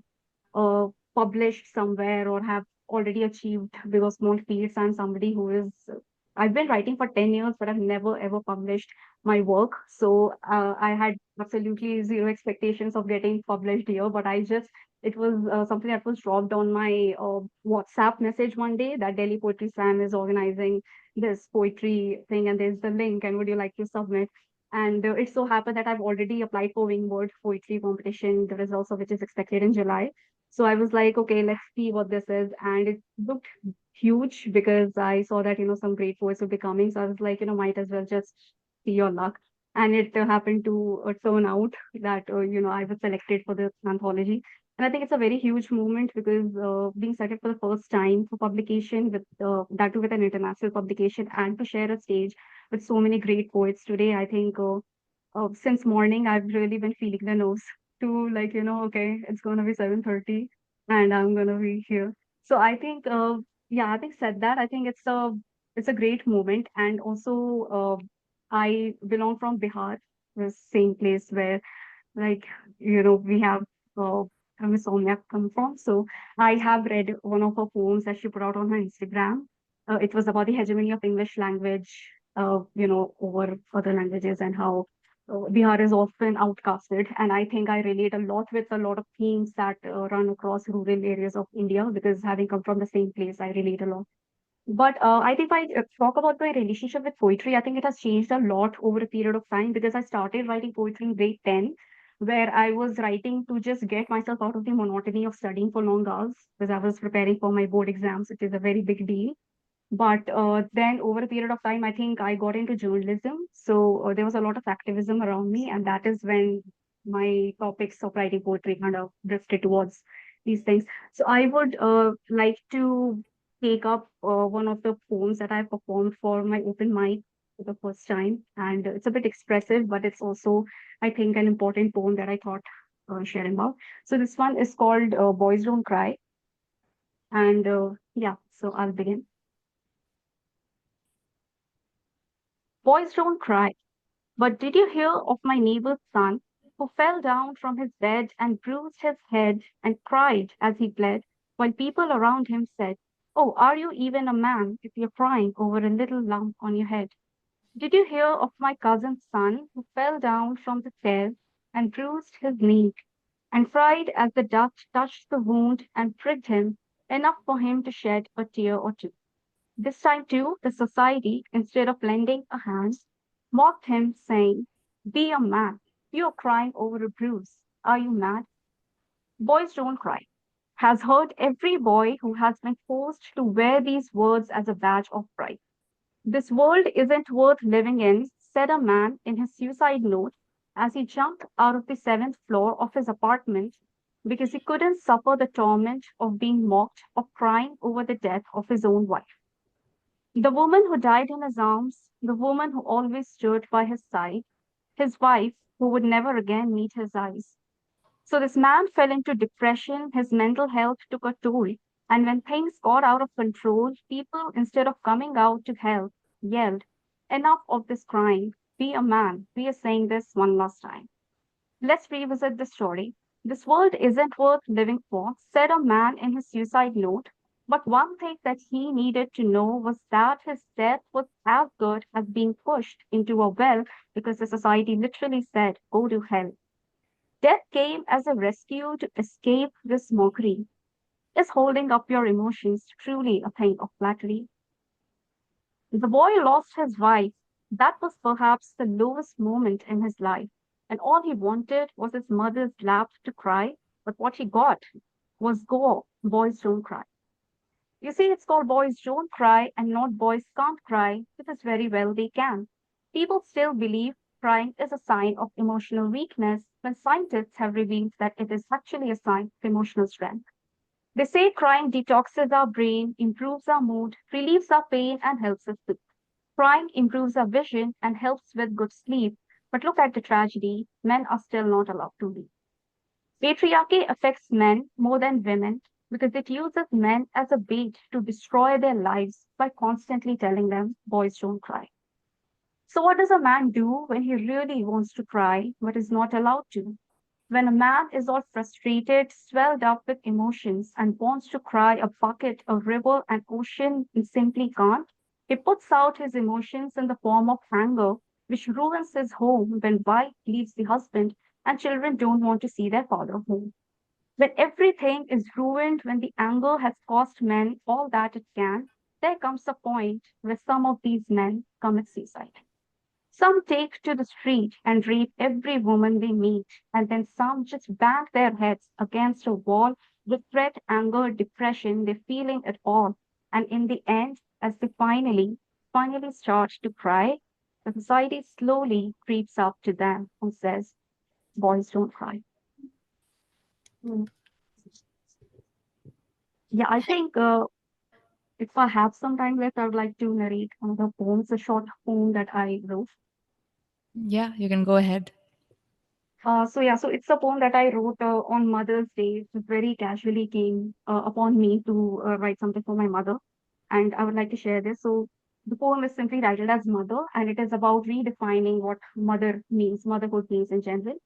uh, published somewhere or have already achieved big or small feats, I'm somebody who is, I've been writing for 10 years, but I've never ever published my work. So I had absolutely zero expectations of getting published here, but it was something that was dropped on my WhatsApp message one day that Delhi Poetry Slam is organizing this poetry thing, and there's the link, and would you like to submit? And it so happened that I've already applied for Wingword Poetry Competition, the results of which is expected in July. So I was like, okay, let's see what this is. And it looked huge because I saw that, some great poets would be coming. So I was like, might as well just see your luck. And it happened to turn out that, I was selected for the anthology. And I think it's a very huge moment because being selected for the first time for publication with that too with an international publication and to share a stage with so many great poets today, I think since morning I've really been feeling the nose to like, okay, it's gonna be 7:30 and I'm gonna be here. So I think yeah, I think said that, I think it's a great moment. And also I belong from Bihar, the same place where like we have uh, Miss Saumya come from. So I have read one of her poems that she put out on her Instagram. It was about the hegemony of English language, over other languages and how Bihar is often outcasted. And I think I relate a lot with a lot of themes that run across rural areas of India because having come from the same place, I relate a lot. But I think if I talk about my relationship with poetry, I think it has changed a lot over a period of time because I started writing poetry in grade 10, where I was writing to just get myself out of the monotony of studying for long hours because I was preparing for my board exams, which is a very big deal. But then over a period of time, I think I got into journalism. So there was a lot of activism around me. And that is when my topics of writing poetry kind of drifted towards these things. So I would like to take up one of the poems that I performed for my open mic for the first time. And it's a bit expressive, but it's also, I think, an important poem that I thought sharing about. So this one is called Boys Don't Cry. And yeah, so I'll begin. Boys don't cry. But did you hear of my neighbor's son who fell down from his bed and bruised his head and cried as he bled, while people around him said, "Oh, are you even a man if you're crying over a little lump on your head?" Did you hear of my cousin's son who fell down from the stairs and bruised his knee and cried as the dust touched the wound and pricked him enough for him to shed a tear or two? This time, too, the society, instead of lending a hand, mocked him, saying, "Be a man. You're crying over a bruise. Are you mad?" Boys don't cry has hurt every boy who has been forced to wear these words as a badge of pride. "This world isn't worth living in," said a man in his suicide note as he jumped out of the seventh floor of his apartment because he couldn't suffer the torment of being mocked or crying over the death of his own wife. The woman who died in his arms, the woman who always stood by his side, his wife who would never again meet his eyes. So this man fell into depression, his mental health took a toll, and when things got out of control, people, instead of coming out to help, yelled, "Enough of this crying. Be a man. We are saying this one last time." Let's revisit the story. This world isn't worth living for, said a man in his suicide note. But one thing that he needed to know was that his death was as good as being pushed into a well because the society literally said, go to hell. Death came as a rescue to escape this mockery. Is holding up your emotions truly a thing of flattery? The boy lost his wife. That was perhaps the lowest moment in his life, and all he wanted was his mother's lap to cry, but what he got was go, boys don't cry. You see, it's called Boys Don't Cry and not Boys Can't Cry because very well they can. People still believe crying is a sign of emotional weakness when scientists have revealed that it is actually a sign of emotional strength. They say crying detoxes our brain, improves our mood, relieves our pain, and helps us sleep. Crying improves our vision and helps with good sleep. But look at the tragedy men are still not allowed to leave. Patriarchy affects men more than women because it uses men as a bait to destroy their lives by constantly telling them, boys don't cry. So, what does a man do when he really wants to cry but is not allowed to? When a man is all frustrated, swelled up with emotions, and wants to cry a bucket, a river, an ocean, and simply can't, he puts out his emotions in the form of anger, which ruins his home when wife leaves the husband and children don't want to see their father home. When everything is ruined, when the anger has cost men all that it can, there comes a point where some of these men commit suicide. Some take to the street and rape every woman they meet, and then some just bang their heads against a wall, regret, anger, depression, they're feeling it all. And in the end, as they finally start to cry, the society slowly creeps up to them and says, boys don't cry. Mm. Yeah, I think if I have some time left, I would like to narrate one of the poems, a short poem that I wrote. Yeah, you can go ahead. So it's a poem that I wrote on Mother's Day. It very casually came upon me to write something for my mother, and I would like to share this. So the poem is simply titled as Mother, and it is about redefining what mother means, motherhood means in general.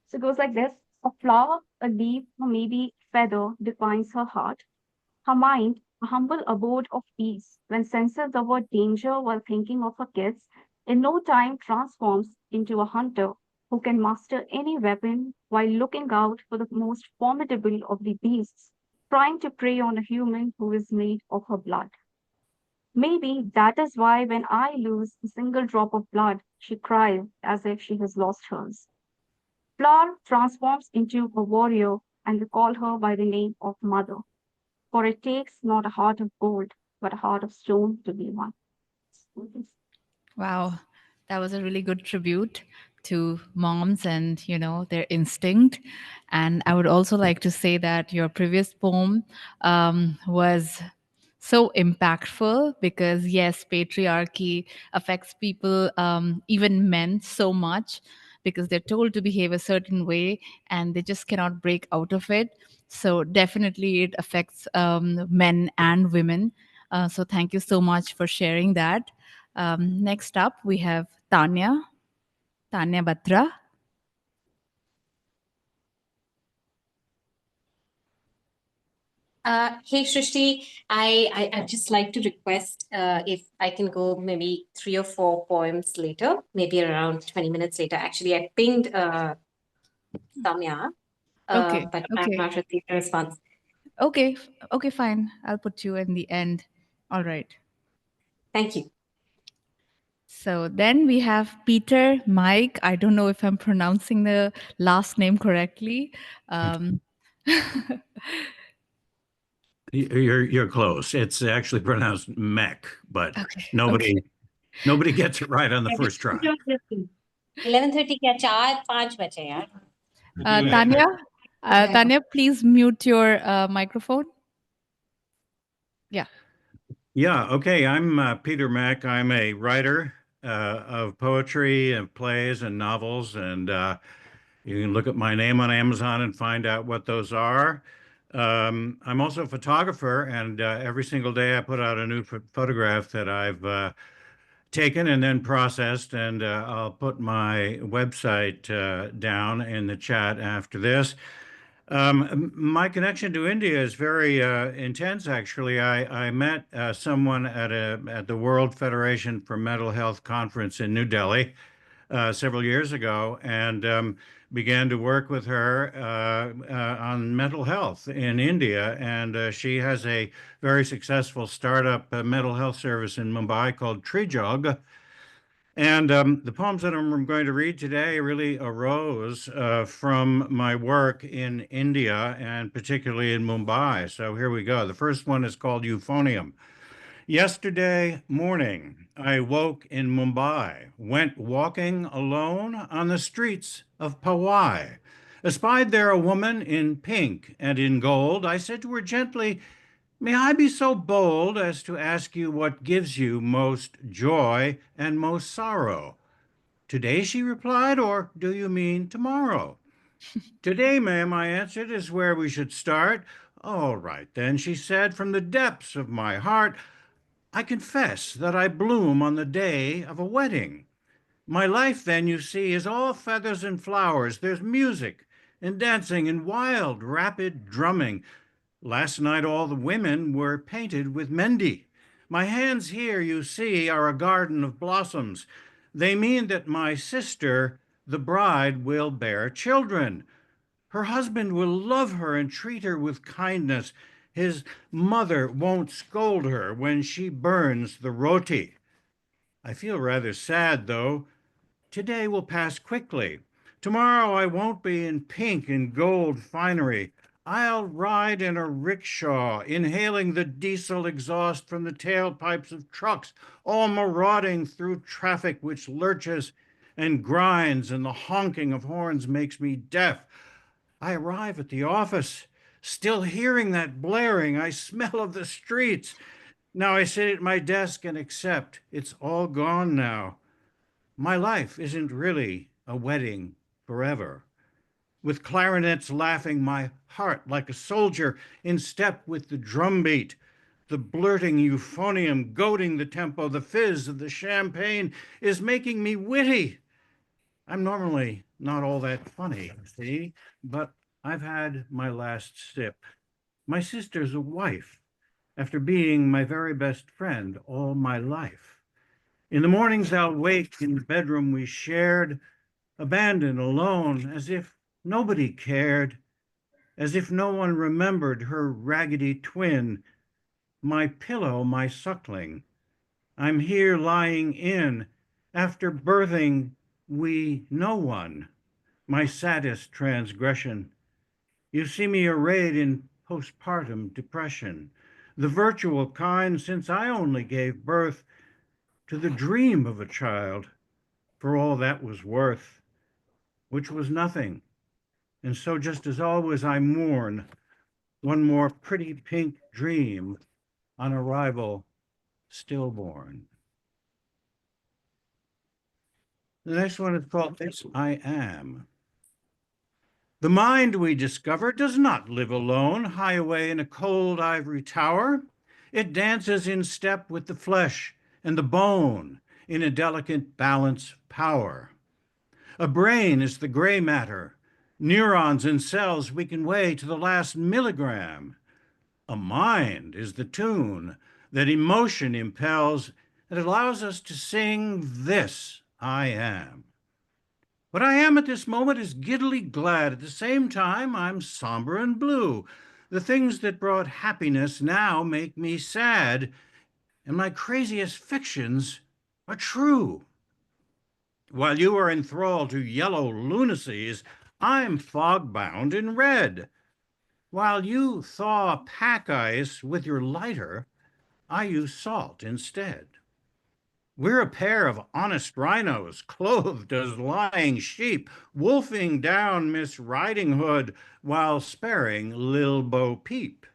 So it goes like this: a flower, a leaf, or maybe feather defines her heart. Her mind, a humble abode of peace, when senses avoid danger while thinking of her kids, in no time transforms into a hunter who can master any weapon while looking out for the most formidable of the beasts, trying to prey on a human who is made of her blood. Maybe that is why when I lose a single drop of blood, she cries as if she has lost hers. Flower transforms into a warrior, and we call her by the name of Mother. For it takes not a heart of gold, but a heart of stone to be one. Wow, that was a really good tribute to moms and their instinct. And I would also like to say that your previous poem was so impactful because yes, patriarchy affects people, even men, so much because they're told to behave a certain way and they just cannot break out of it. So definitely it affects men and women. So thank you so much for sharing that. Next up, we have Tanya Batra. Hey, Shrishti, I'd just like to request if I can go maybe 3 or 4 poems later, maybe around 20 minutes later. Actually, I pinged Saumya, Okay, but I've okay, not received a response. okay, okay, fine. I'll put you in the end. All right. Thank you. So then we have Peter Mike. I don't know if I'm pronouncing the last name correctly. Um, You're close. It's actually pronounced Maeck, but okay, nobody gets it right on the first try. 11:30 क्या 4-5 बजे यार. Tanya, Tanya, please mute your microphone. Yeah. Yeah, okay. I'm Peter Maeck. I'm a writer of poetry and plays and novels, and you can look at my name on Amazon and find out what those are. I'm also a photographer, and every single day I put out a new photograph that I've taken and then processed, and I'll put my website down in the chat after this. My connection to India is very intense, actually. I met someone at the World Federation for Mental Health conference in New Delhi several years ago, and began to work with her on mental health in India. And she has a very successful startup mental health service in Mumbai called Trijog. And the poems that I'm going to read today really arose from my work in India and particularly in Mumbai. So here we go. The first one is called Euphonium. Yesterday morning, I woke in Mumbai, went walking alone on the streets of Powai. Espied there a woman in pink and in gold. I said to her gently, "May I be so bold as to ask you what gives you most joy and most sorrow?" "Today," she replied, "or do you mean tomorrow?" "Today, ma'am," I answered, "is where we should start." "All right, then," she said, "from the depths of my heart, I confess that I bloom on the day of a wedding. My life, then, you see, is all feathers and flowers. There's music and dancing and wild, rapid drumming. Last night all the women were painted with mehndi. My hands here, you see, are a garden of blossoms. They mean that my sister, the bride, will bear children. Her husband will love her and treat her with kindness. His mother won't scold her when she burns the roti. I feel rather sad, though. Today will pass quickly. Tomorrow I won't be in pink and gold finery. I'll ride in a rickshaw, inhaling the diesel exhaust from the tailpipes of trucks, all marauding through traffic which lurches and grinds, and the honking of horns makes me deaf. I arrive at the office, still hearing that blaring. I smell of the streets. Now I sit at my desk and accept. It's all gone now. My life isn't really a wedding forever. With clarinets laughing, my heart like a soldier in step with the drumbeat, the blurting euphonium goading the tempo, the fizz of the champagne is making me witty. I'm normally not all that funny, see, but I've had my last sip. My sister's a wife, after being my very best friend all my life. In the mornings I'll wake in the bedroom we shared, abandoned, alone, as if nobody cared, as if no one remembered her raggedy twin, my pillow, my suckling. I'm here lying in, after birthing no one, my saddest transgression. You see me arrayed in postpartum depression, the virtual kind, since I only gave birth to the dream of a child, for all that was worth, which was nothing. And so just as always I mourn one more pretty pink dream on arrival stillborn. The next one is called This I Am. The mind, we discover, does not live alone, high away in a cold ivory tower. It dances in step with the flesh and the bone in a delicate balance power. A brain is the gray matter. Neurons and cells we can weigh to the last milligram. A mind is the tune that emotion impels and allows us to sing This I Am. What I am at this moment is giddily glad. At the same time, I'm somber and blue. The things that brought happiness now make me sad, and my craziest fictions are true. While you are enthralled to yellow lunacies, I'm fog-bound in red. While you thaw pack ice with your lighter, I use salt instead. We're a pair of honest rhinos, clothed as lying sheep, wolfing down Miss Riding Hood while sparing Lil Bo Peep.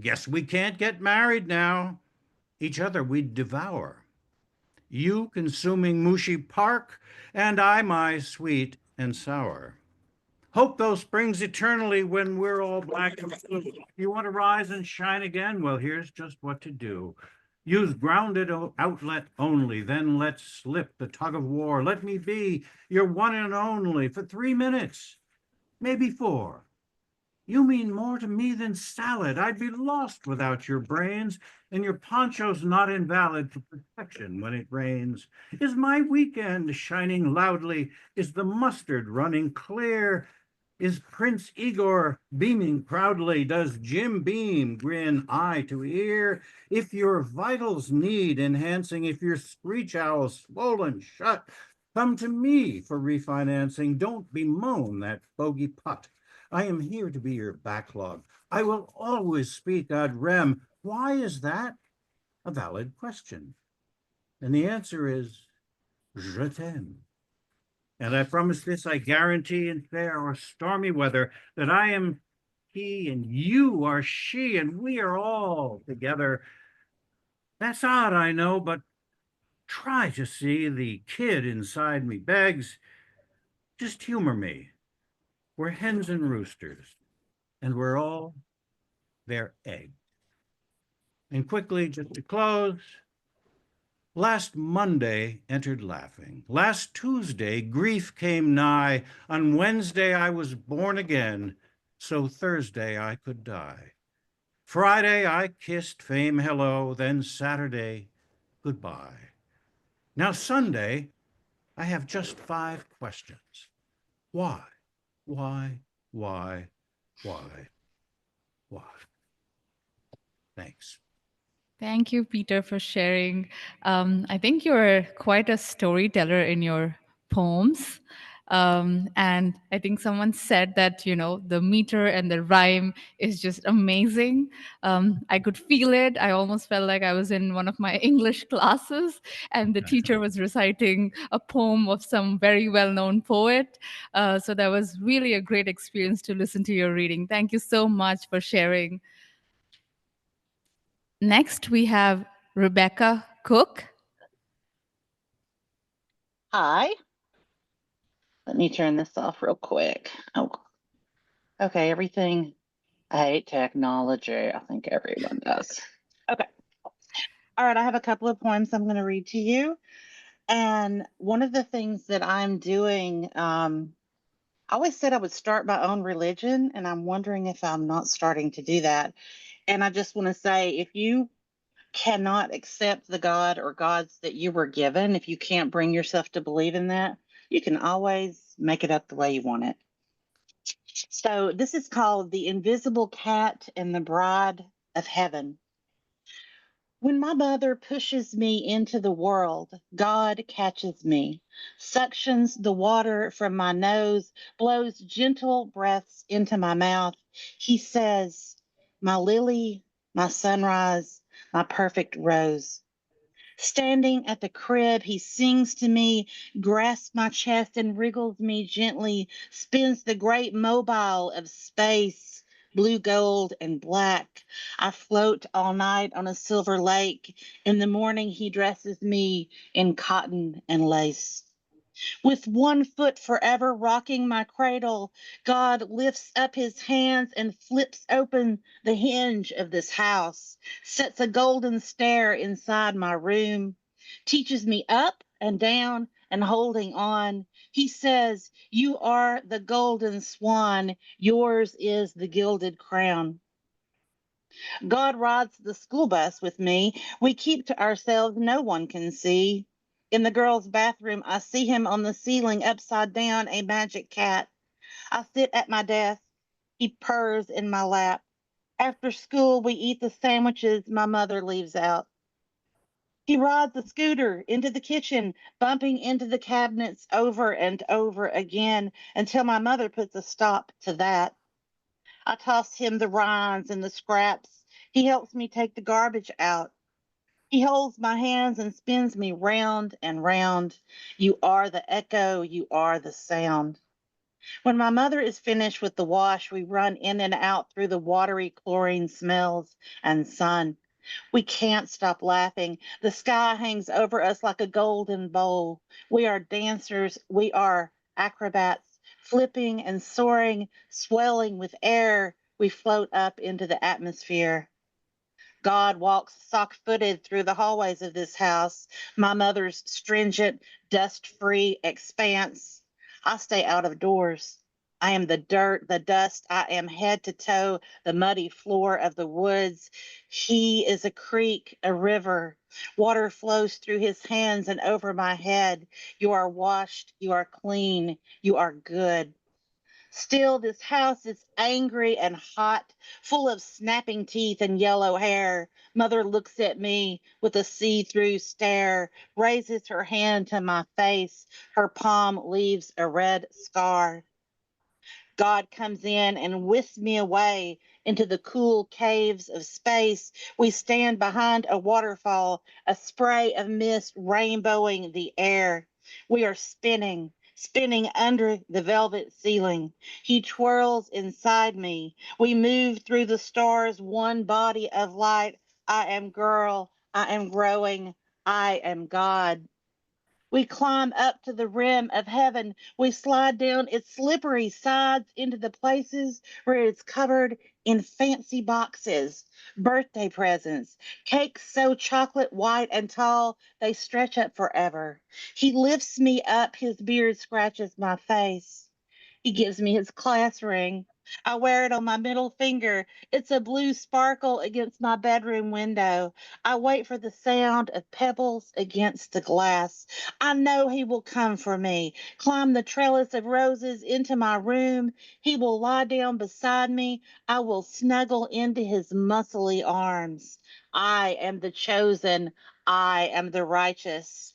Guess we can't get married now. Each other we'd devour. You consuming Mushy Park, and I my sweet and sour. Hope those springs eternally when we're all black and blue. You want to rise and shine again? Well, here's just what to do. Use grounded outlet only, then let slip the tug of war. Let me be your one and only for 3 minutes, maybe 4. You mean more to me than salad. I'd be lost without your brains, and your poncho's not invalid for protection when it rains. Is my weekend shining loudly? Is the mustard running clear? Is Prince Igor beaming proudly? Does Jim Beam grin eye to ear? If your vitals need enhancing, if your screech owl's swollen shut, come to me for refinancing. Don't bemoan that bogey putt. I am here to be your backlog. I will always speak ad rem. Why is that? A valid question. And the answer is, je t'aime. And I promise this, I guarantee in fair or stormy weather, that I am he and you are she, and we are all together. That's odd, I know, but try to see the kid inside me begs. Just humor me. We're hens and roosters, and we're all their eggs. And quickly, just to close, last Monday entered laughing. Last Tuesday, grief came nigh. On Wednesday, I was born again, so Thursday I could die. Friday, I kissed fame hello, then Saturday, goodbye. Now Sunday, I have just 5 questions. Why? Why? Why? Why? Why? Thanks. Thank you, Peter, for sharing. I think you're quite a storyteller in your poems. And I think someone said that, the meter and the rhyme is just amazing. I could feel it. I almost felt like I was in one of my English classes and the teacher was reciting a poem of some very well-known poet. So that was really a great experience to listen to your reading. Thank you so much for sharing. Next, we have Rebecca Cook. Hi. Let me turn this off real quick. Oh, okay. Everything. I hate technology. I think everyone does. Okay. All right. I have a couple of poems I'm going to read to you. And one of the things that I'm doing, I always said I would start my own religion, and I'm wondering if I'm not starting to do that. And I just want to say, if you cannot accept the God or gods that you were given, if you can't bring yourself to believe in that, you can always make it up the way you want it. So this is called The Invisible Cat and the Bride of Heaven. When my mother pushes me into the world, God catches me, suctions the water from my nose, blows gentle breaths into my mouth. He says, my lily, my sunrise, my perfect rose. Standing at the crib, he sings to me, grasps my chest and wriggles me gently, spins the great mobile of space, blue, gold, and black. I float all night on a silver lake. In the morning, he dresses me in cotton and lace. With one foot forever rocking my cradle, God lifts up his hands and flips open the hinge of this house, sets a golden stair inside my room, teaches me up and down and holding on. He says, you are the golden swan, yours is the gilded crown. God rides the school bus with me. We keep to ourselves, no one can see. In the girls' bathroom, I see him on the ceiling, upside down, a magic cat. I sit at my desk. He purrs in my lap. After school, we eat the sandwiches my mother leaves out. He rides the scooter into the kitchen, bumping into the cabinets over and over again until my mother puts a stop to that. I toss him the rinds and the scraps. He helps me take the garbage out. He holds my hands and spins me round and round. You are the echo, you are the sound. When my mother is finished with the wash, we run in and out through the watery chlorine smells and sun. We can't stop laughing. The sky hangs over us like a golden bowl. We are dancers, we are acrobats, flipping and soaring, swelling with air. We float up into the atmosphere. God walks sock-footed through the hallways of this house, my mother's stringent, dust-free expanse. I stay out of doors. I am the dirt, the dust. I am head to toe the muddy floor of the woods. He is a creek, a river. Water flows through his hands and over my head. You are washed. You are clean. You are good. Still, this house is angry and hot, full of snapping teeth and yellow hair. Mother looks at me with a see-through stare, raises her hand to my face. Her palm leaves a red scar. God comes in and whisks me away into the cool caves of space. We stand behind a waterfall, a spray of mist rainbowing the air. We are spinning, spinning under the velvet ceiling. He twirls inside me. We move through the stars, one body of light. I am girl. I am growing. I am God. We climb up to the rim of heaven. We slide down its slippery sides into the places where it's covered in fancy boxes, birthday presents, cakes so chocolate white and tall they stretch up forever. He lifts me up, his beard scratches my face. He gives me his class ring. I wear it on my middle finger. It's a blue sparkle against my bedroom window. I wait for the sound of pebbles against the glass. I know he will come for me, climb the trellis of roses into my room. He will lie down beside me. I will snuggle into his muscly arms. I am the chosen. I am the righteous.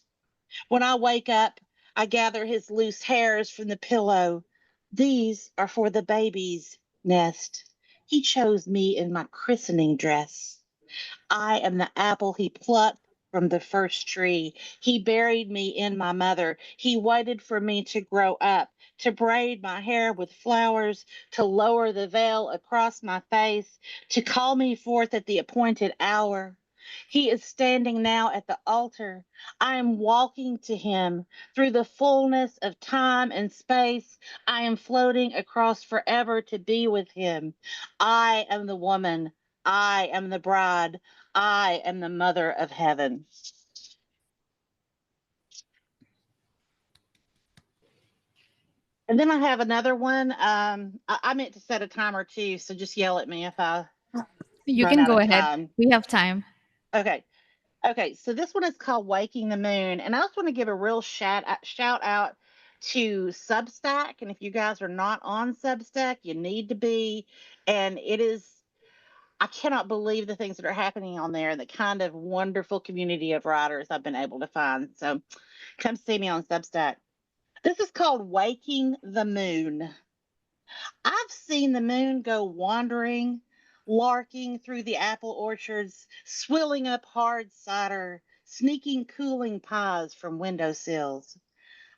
When I wake up, I gather his loose hairs from the pillow. These are for the baby's nest. He chose me in my christening dress. I am the apple he plucked from the first tree. He buried me in my mother. He waited for me to grow up, to braid my hair with flowers, to lower the veil across my face, to call me forth at the appointed hour. He is standing now at the altar. I am walking to him through the fullness of time and space. I am floating across forever to be with him. I am the woman. I am the bride. I am the mother of heaven. And then I have another one. I meant to set a timer too, so just yell at me if I You run can out go of ahead. time. We have time. Okay. Okay, so this one is called Waking the Moon. And I just want to give a real shout out to Substack. And if you guys are not on Substack, you need to be. And it is, I cannot believe the things that are happening on there and the kind of wonderful community of writers I've been able to find. So come see me on Substack. This is called Waking the Moon. I've seen the moon go wandering, larking through the apple orchards, swilling up hard cider, sneaking cooling pies from window sills.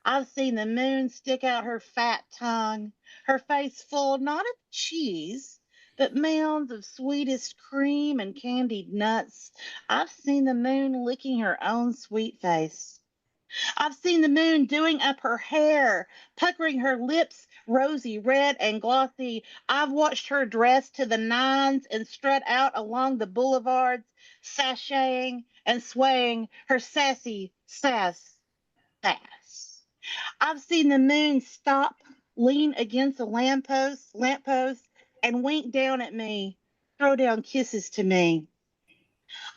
I've seen the moon stick out her fat tongue, her face full not of cheese, but mounds of sweetest cream and candied nuts. I've seen the moon licking her own sweet face. I've seen the moon doing up her hair, puckering her lips rosy red and glossy. I've watched her dress to the nines and strut out along the boulevards, sashaying and swaying her sassy sass. I've seen the moon stop, lean against a lamppost, and wink down at me, throw down kisses to me.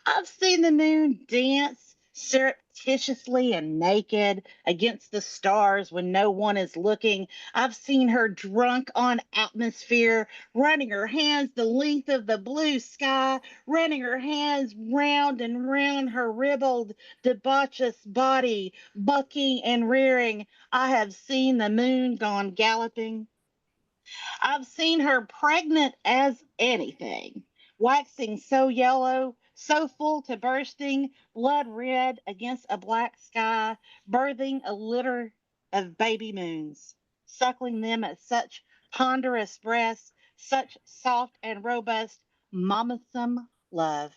I've seen the moon dance surreptitiously and naked against the stars when no one is looking. I've seen her drunk on atmosphere, running her hands the length of the blue sky, running her hands round and round her ribald, debauchous body, bucking and rearing. I have seen the moon gone galloping. I've seen her pregnant as anything, waxing so yellow, so full to bursting, blood red against a black sky, birthing a litter of baby moons, suckling them at such ponderous breasts, such soft and robust, mammasome love.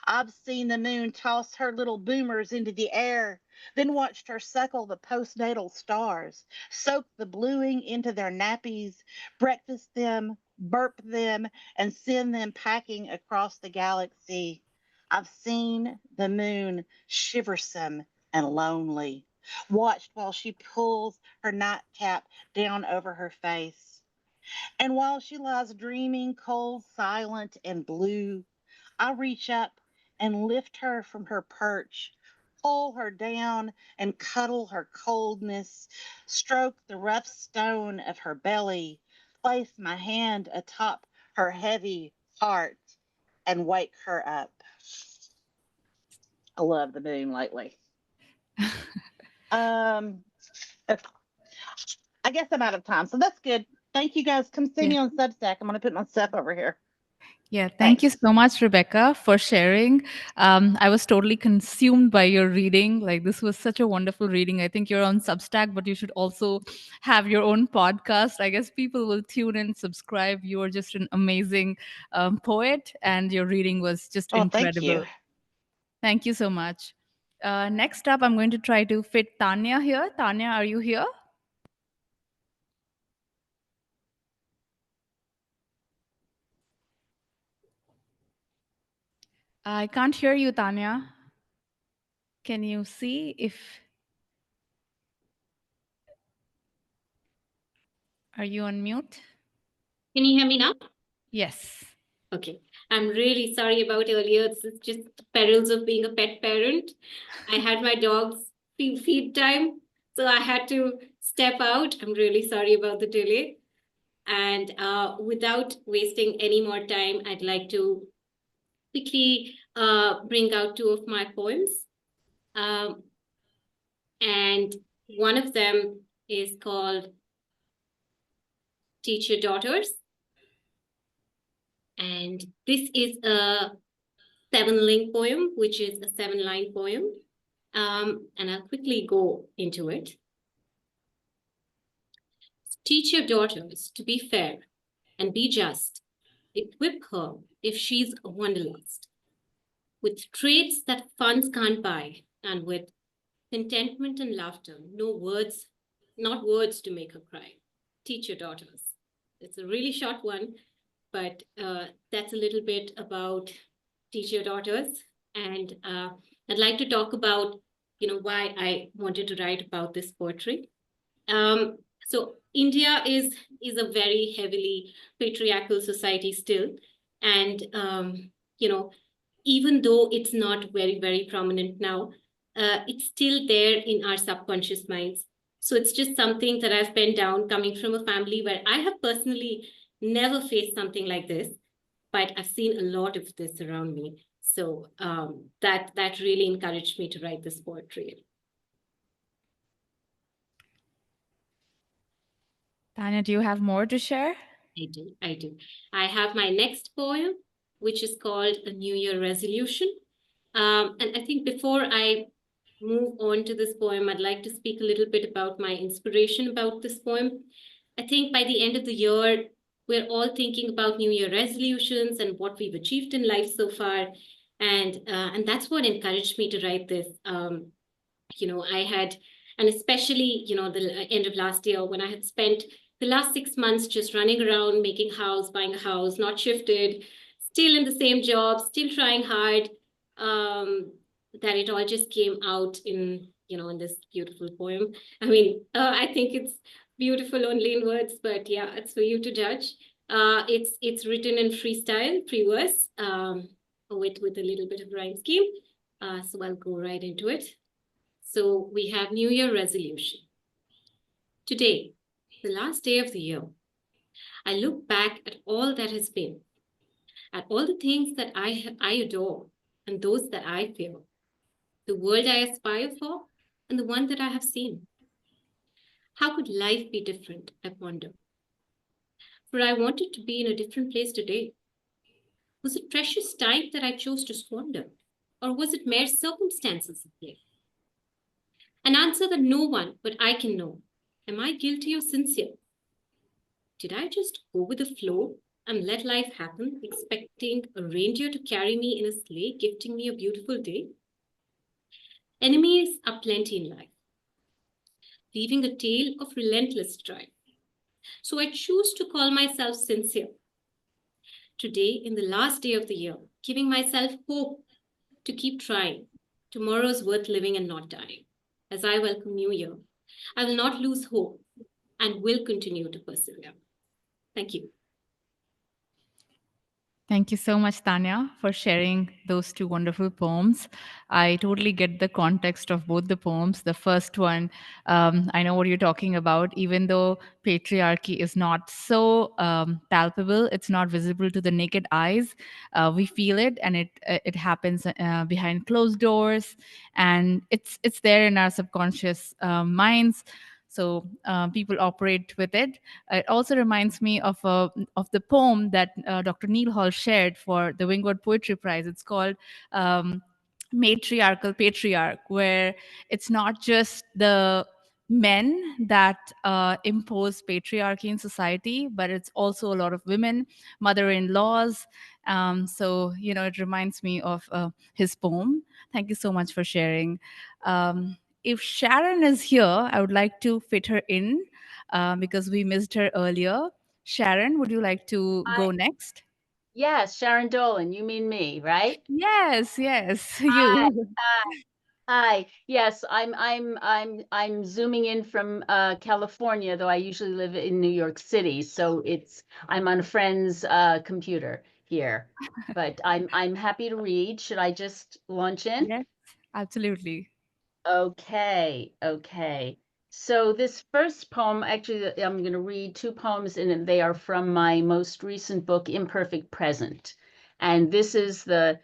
I've seen the moon toss her little boomers into the air, then watched her suckle the postnatal stars, soak the bluing into their nappies, breakfast them burp them, and send them packing across the galaxy. I've seen the moon shiversome and lonely, watched while she pulls her nightcap down over her face. And while she lies dreaming, cold, silent, and blue, I reach up and lift her from her perch, pull her down and cuddle her coldness, stroke the rough stone of her belly, place my hand atop her heavy heart, and wake her up. I love the moon lately. I guess I'm out of time, so that's good. Thank you guys. Come see me on Substack. I'm going to put my stuff over here. Yeah, thank you so much, Rebecca, for sharing. I was totally consumed by your reading. Like, this was such a wonderful reading. I think you're on Substack, but you should also have your own podcast. I guess people will tune in, subscribe. You are just an amazing poet, and your reading was just incredible. Thank you. Thank you so much. Next up, I'm going to try to fit Tanya here. Tanya, are you here? I can't hear you, Tanya. Can you see if... Are you on mute? Can you hear me now? Yes. Okay. I'm really sorry about earlier. It's just the perils of being a pet parent. I had my dog's feed time, so I had to step out. I'm really sorry about the delay. And without wasting any more time, I'd like to quickly bring out two of my poems. And one of them is called Teach Your Daughters. And this is a 7-link poem, which is a 7-line poem. And I'll quickly go into it. Teach your daughters to be fair and be just. Equip her if she's a wanderlust, with traits that funds can't buy, and with contentment and laughter, not words to make her cry. Teach your daughters. It's a really short one, but that's a little bit about Teach Your Daughters. And I'd like to talk about, why I wanted to write about this poetry. So India is a very heavily patriarchal society still. And, even though it's not very, very prominent now, it's still there in our subconscious minds. So it's just something that I've penned down coming from a family where I have personally never faced something like this, but I've seen a lot of this around me. So that really encouraged me to write this poetry. Tanya, do you have more to share? I do. I have my next poem, which is called A New Year Resolution. And I think before I move on to this poem, I'd like to speak a little bit about my inspiration about this poem. I think by the end of the year, we're all thinking about New Year resolutions and what we've achieved in life so far. And that's what encouraged me to write this. I had, and especially, the end of last year when I had spent the last 6 months just running around, making house, buying a house, not shifted, still in the same job, still trying hard, that it all just came out in this beautiful poem. I mean, I think it's beautiful only in words, but yeah, it's for you to judge. It's written in freestyle, pre-verse, with a little bit of rhyme scheme. So I'll go right into it. So we have New Year resolution. Today, the last day of the year, I look back at all that has been, at all the things that I adore and those that I fear, the world I aspire for and the one that I have seen. How could life be different, I wonder? For I wanted to be in a different place today. Was it precious time that I chose to squander? Or was it mere circumstances at play? An answer that no one but I can know. Am I guilty or sincere? Did I just go with the flow and let life happen, expecting a reindeer to carry me in a sleigh, gifting me a beautiful day? Enemies are plenty in life, leaving a tale of relentless strife. So I choose to call myself sincere, Today, in the last day of the year, giving myself hope to keep trying. Tomorrow's worth living and not dying. As I welcome New Year, I will not lose hope and will continue to persevere. Thank you. Thank you so much, Tanya, for sharing those two wonderful poems. I totally get the context of both the poems. The first one, I know what you're talking about. Even though patriarchy is not so palpable, it's not visible to the naked eyes, we feel it, and it happens behind closed doors, and it's there in our subconscious minds. So people operate with it. It also reminds me of the poem that Dr. Neal Hall shared for the Wingward Poetry Prize. It's called Matriarchal Patriarch, where it's not just the men that impose patriarchy in society, but it's also a lot of women, mother-in-laws. So, it reminds me of his poem. Thank you so much for sharing. If Sharon is here, I would like to fit her in because we missed her earlier. Sharon, would you like to go next? Yes, Sharon Dolin, you mean me, right? Yes, Hi, you. hi. Yes, I'm zooming in from California, though I usually live in New York City, so I'm on a friend's computer here. But I'm happy to read. Should I just launch in? Yes, absolutely. Okay. So this first poem, actually, I'm going to read two poems, and they are from my most recent book, Imperfect Present. And this is the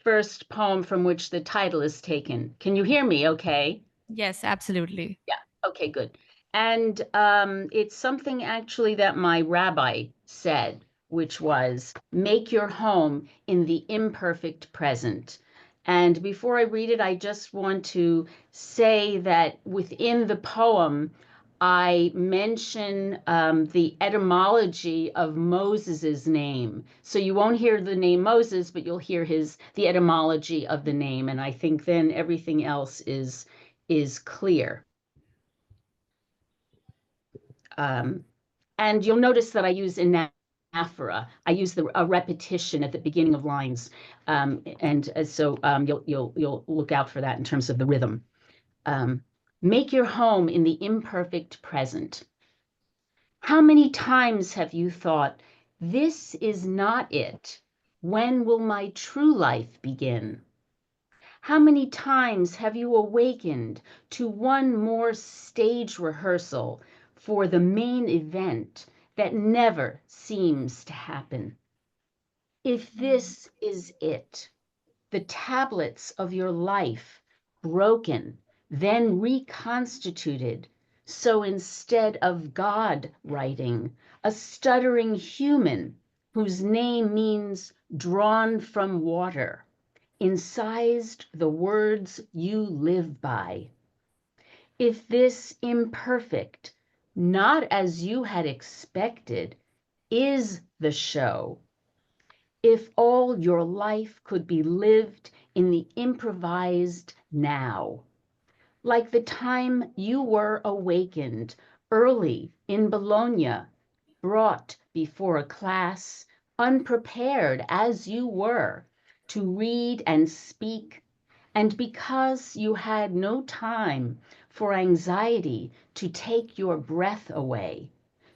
first poem from which the title is taken. Can you hear me okay? Yes, absolutely. Yeah, okay, good. And it's something actually that my rabbi said, which was, make your home in the imperfect present. And before I read it, I just want to say that within the poem, I mention the etymology of Moses's name. So you won't hear the name Moses, but you'll hear the etymology of the name. And I think then everything else is clear. And you'll notice that I use anaphora. I use a repetition at the beginning of lines, so you'll look out for that in terms of the rhythm. Make your home in the imperfect present. How many times have you thought, this is not it? When will my true life begin? How many times have you awakened to one more stage rehearsal for the main event that never seems to happen? If this is it, the tablets of your life broken, then reconstituted, so instead of God writing, a stuttering human whose name means drawn from water, incised the words you live by. If this imperfect, not as you had expected, is the show, if all your life could be lived in the improvised now, like the time you were awakened early in Bologna, brought before a class, unprepared as you were, to read and speak, and because you had no time for anxiety to take your breath away,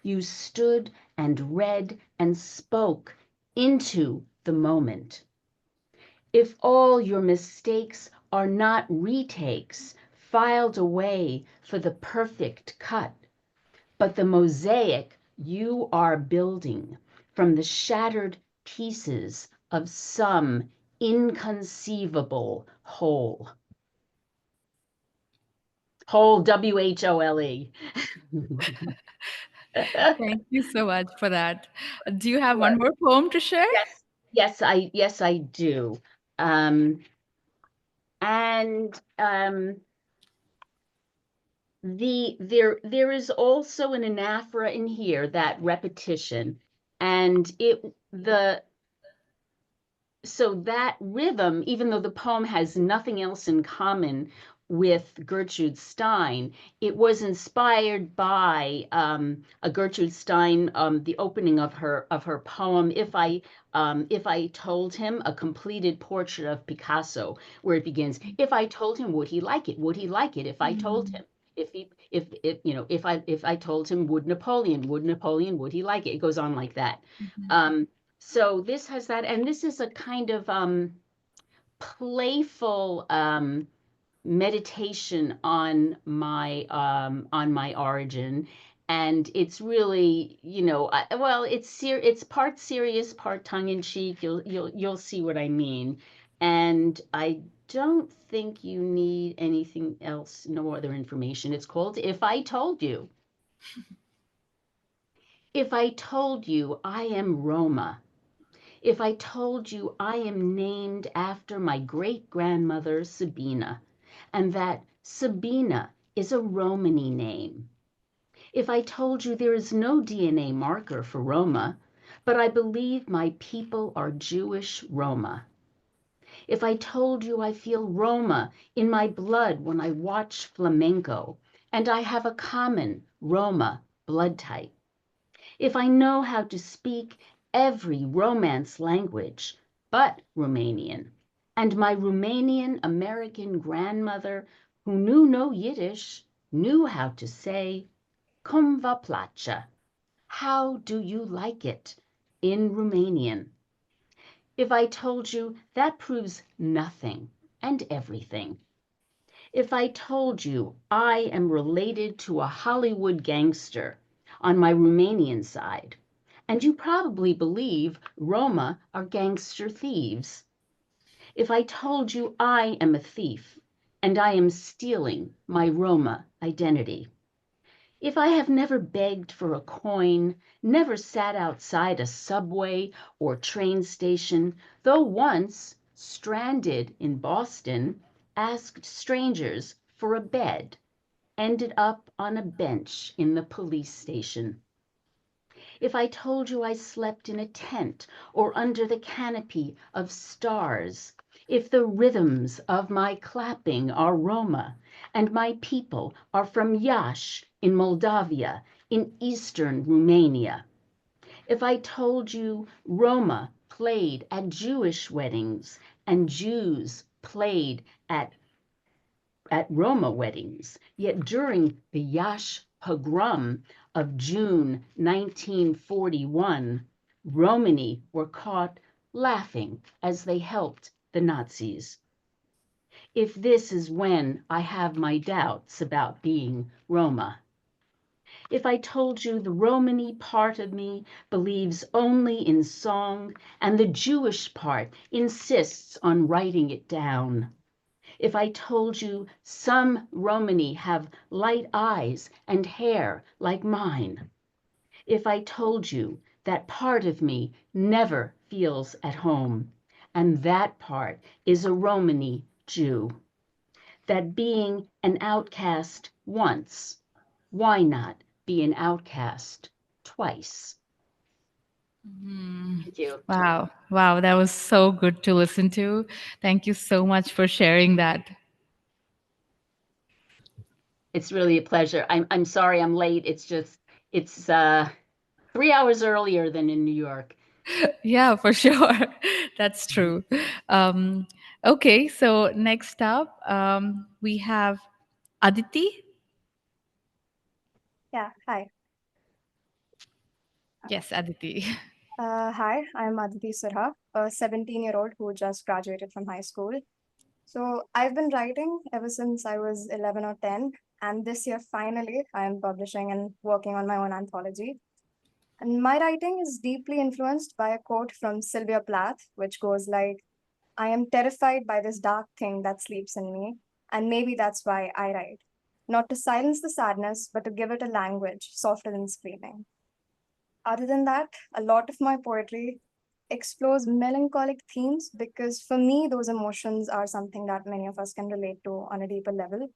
you stood and read and spoke into the moment. If all your mistakes are not retakes filed away for the perfect cut, but the mosaic you are building from the shattered pieces of some inconceivable whole. Whole, W-H-O-L-E. Thank you so much for that. Do you have one more poem to share? Yes, I do. There is also an anaphora in here, that repetition, and so that rhythm, even though the poem has nothing else in common with Gertrude Stein. It was inspired by a Gertrude Stein, the opening of her poem, If I Told Him, a completed portrait of Picasso, where it begins, if I told him, would he like it? Would he like it if I told him? If I told him, would Napoleon, would he like it? It goes on like that. So this has that, and this is a kind of playful meditation on my origin, and it's really, well, it's part serious, part tongue-in-cheek. You'll see what I mean, and I don't think you need anything else, no other information. It's called If I Told You. If I told you I am Roma, if I told you I am named after my great-grandmother Sabina, and that Sabina is a Romany name. If I told you there is no DNA marker for Roma, but I believe my people are Jewish Roma. If I told you I feel Roma in my blood when I watch flamenco, and I have a common Roma blood type. If I know how to speak every Romance language but Romanian, and my Romanian American grandmother, who knew no Yiddish, knew how to say, cum va place, how do you like it, in Romanian. If I told you, that proves nothing and everything. If I told you I am related to a Hollywood gangster on my Romanian side, and you probably believe Roma are gangster thieves. If I told you I am a thief, and I am stealing my Roma identity. If I have never begged for a coin, never sat outside a subway or train station, though once, stranded in Boston, asked strangers for a bed, ended up on a bench in the police station. If I told you I slept in a tent or under the canopy of stars, if the rhythms of my clapping are Roma, and my people are from Iași in Moldavia, in eastern Romania. If I told you Roma played at Jewish weddings and Jews played at Roma weddings, yet during the Iași pogrom of June 1941, Romani were caught laughing as they helped the Nazis. If this is when I have my doubts about being Roma. If I told you the Romani part of me believes only in song and the Jewish part insists on writing it down. If I told you some Romani have light eyes and hair like mine. If I told you that part of me never feels at home, and that part is a Romani Jew. That being an outcast once, why not be an outcast twice? Thank you. Wow. Wow. That was so good to listen to. Thank you so much for sharing that. It's really a pleasure. I'm sorry I'm late. It's 3 hours earlier than in New York. Yeah, for sure. That's true. Okay, so next up, we have Aditi. Yeah, hi. Yes, Aditi. Hi, I'm Aditi Surha, a 17-year-old who just graduated from high school. So I've been writing ever since I was 11 or 10, and this year, finally, I'm publishing and working on my own anthology. And my writing is deeply influenced by a quote from Sylvia Plath, which goes like, I am terrified by this dark thing that sleeps in me, and maybe that's why I write. Not to silence the sadness, but to give it a language softer than screaming. Other than that, a lot of my poetry explores melancholic themes because for me, those emotions are something that many of us can relate to on a deeper level.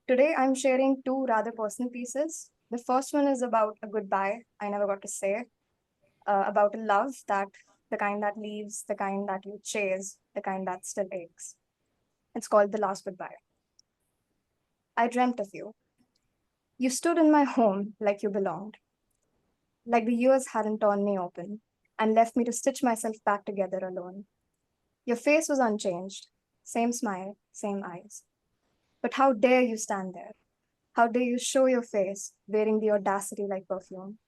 Today, I'm sharing two rather personal pieces. The first one is about a goodbye I never got to say, about a love that the kind that leaves, the kind that you chase, the kind that still aches. It's called The Last Goodbye. I dreamt of you. You stood in my home like you belonged, like the years hadn't torn me open and left me to stitch myself back together alone. Your face was unchanged, same smile, same eyes. But how dare you stand there? How dare you show your face, wearing the audacity like perfume,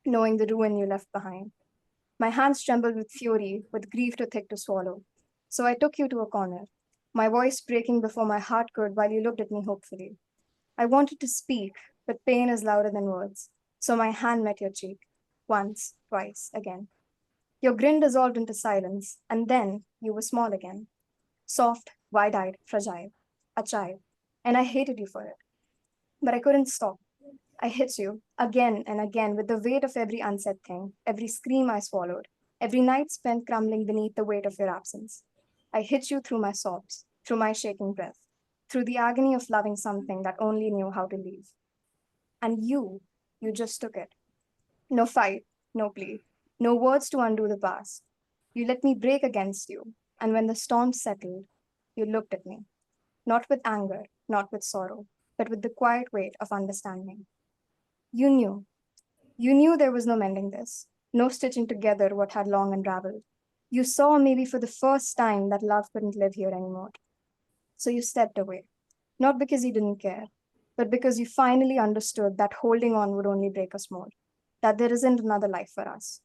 knowing the ruin you left behind? My hands trembled with fury, with grief too thick to swallow. So I took you to a corner, my voice breaking before my heart could while you looked at me hopefully. I wanted to speak, but pain is louder than words. So my hand met your cheek, once, twice, again. Your grin dissolved into silence, and then you were small again. Soft, wide-eyed, fragile, a child. And I hated you for it. But I couldn't stop. I hit you again and again with the weight of every unsaid thing, every scream I swallowed, every night spent crumbling beneath the weight of your absence. I hit you through my sobs, through my shaking breath, through the agony of loving something that only knew how to leave. And you just took it. No fight, no plea, no words to undo the past. You let me break against you, and when the storm settled, you looked at me, not with anger, not with sorrow, but with the quiet weight of understanding. You knew there was no mending this, no stitching together what had long unraveled. You saw maybe for the first time that love couldn't live here anymore. So you stepped away, not because you didn't care, but because you finally understood that holding on would only break us more, that there isn't another life for us.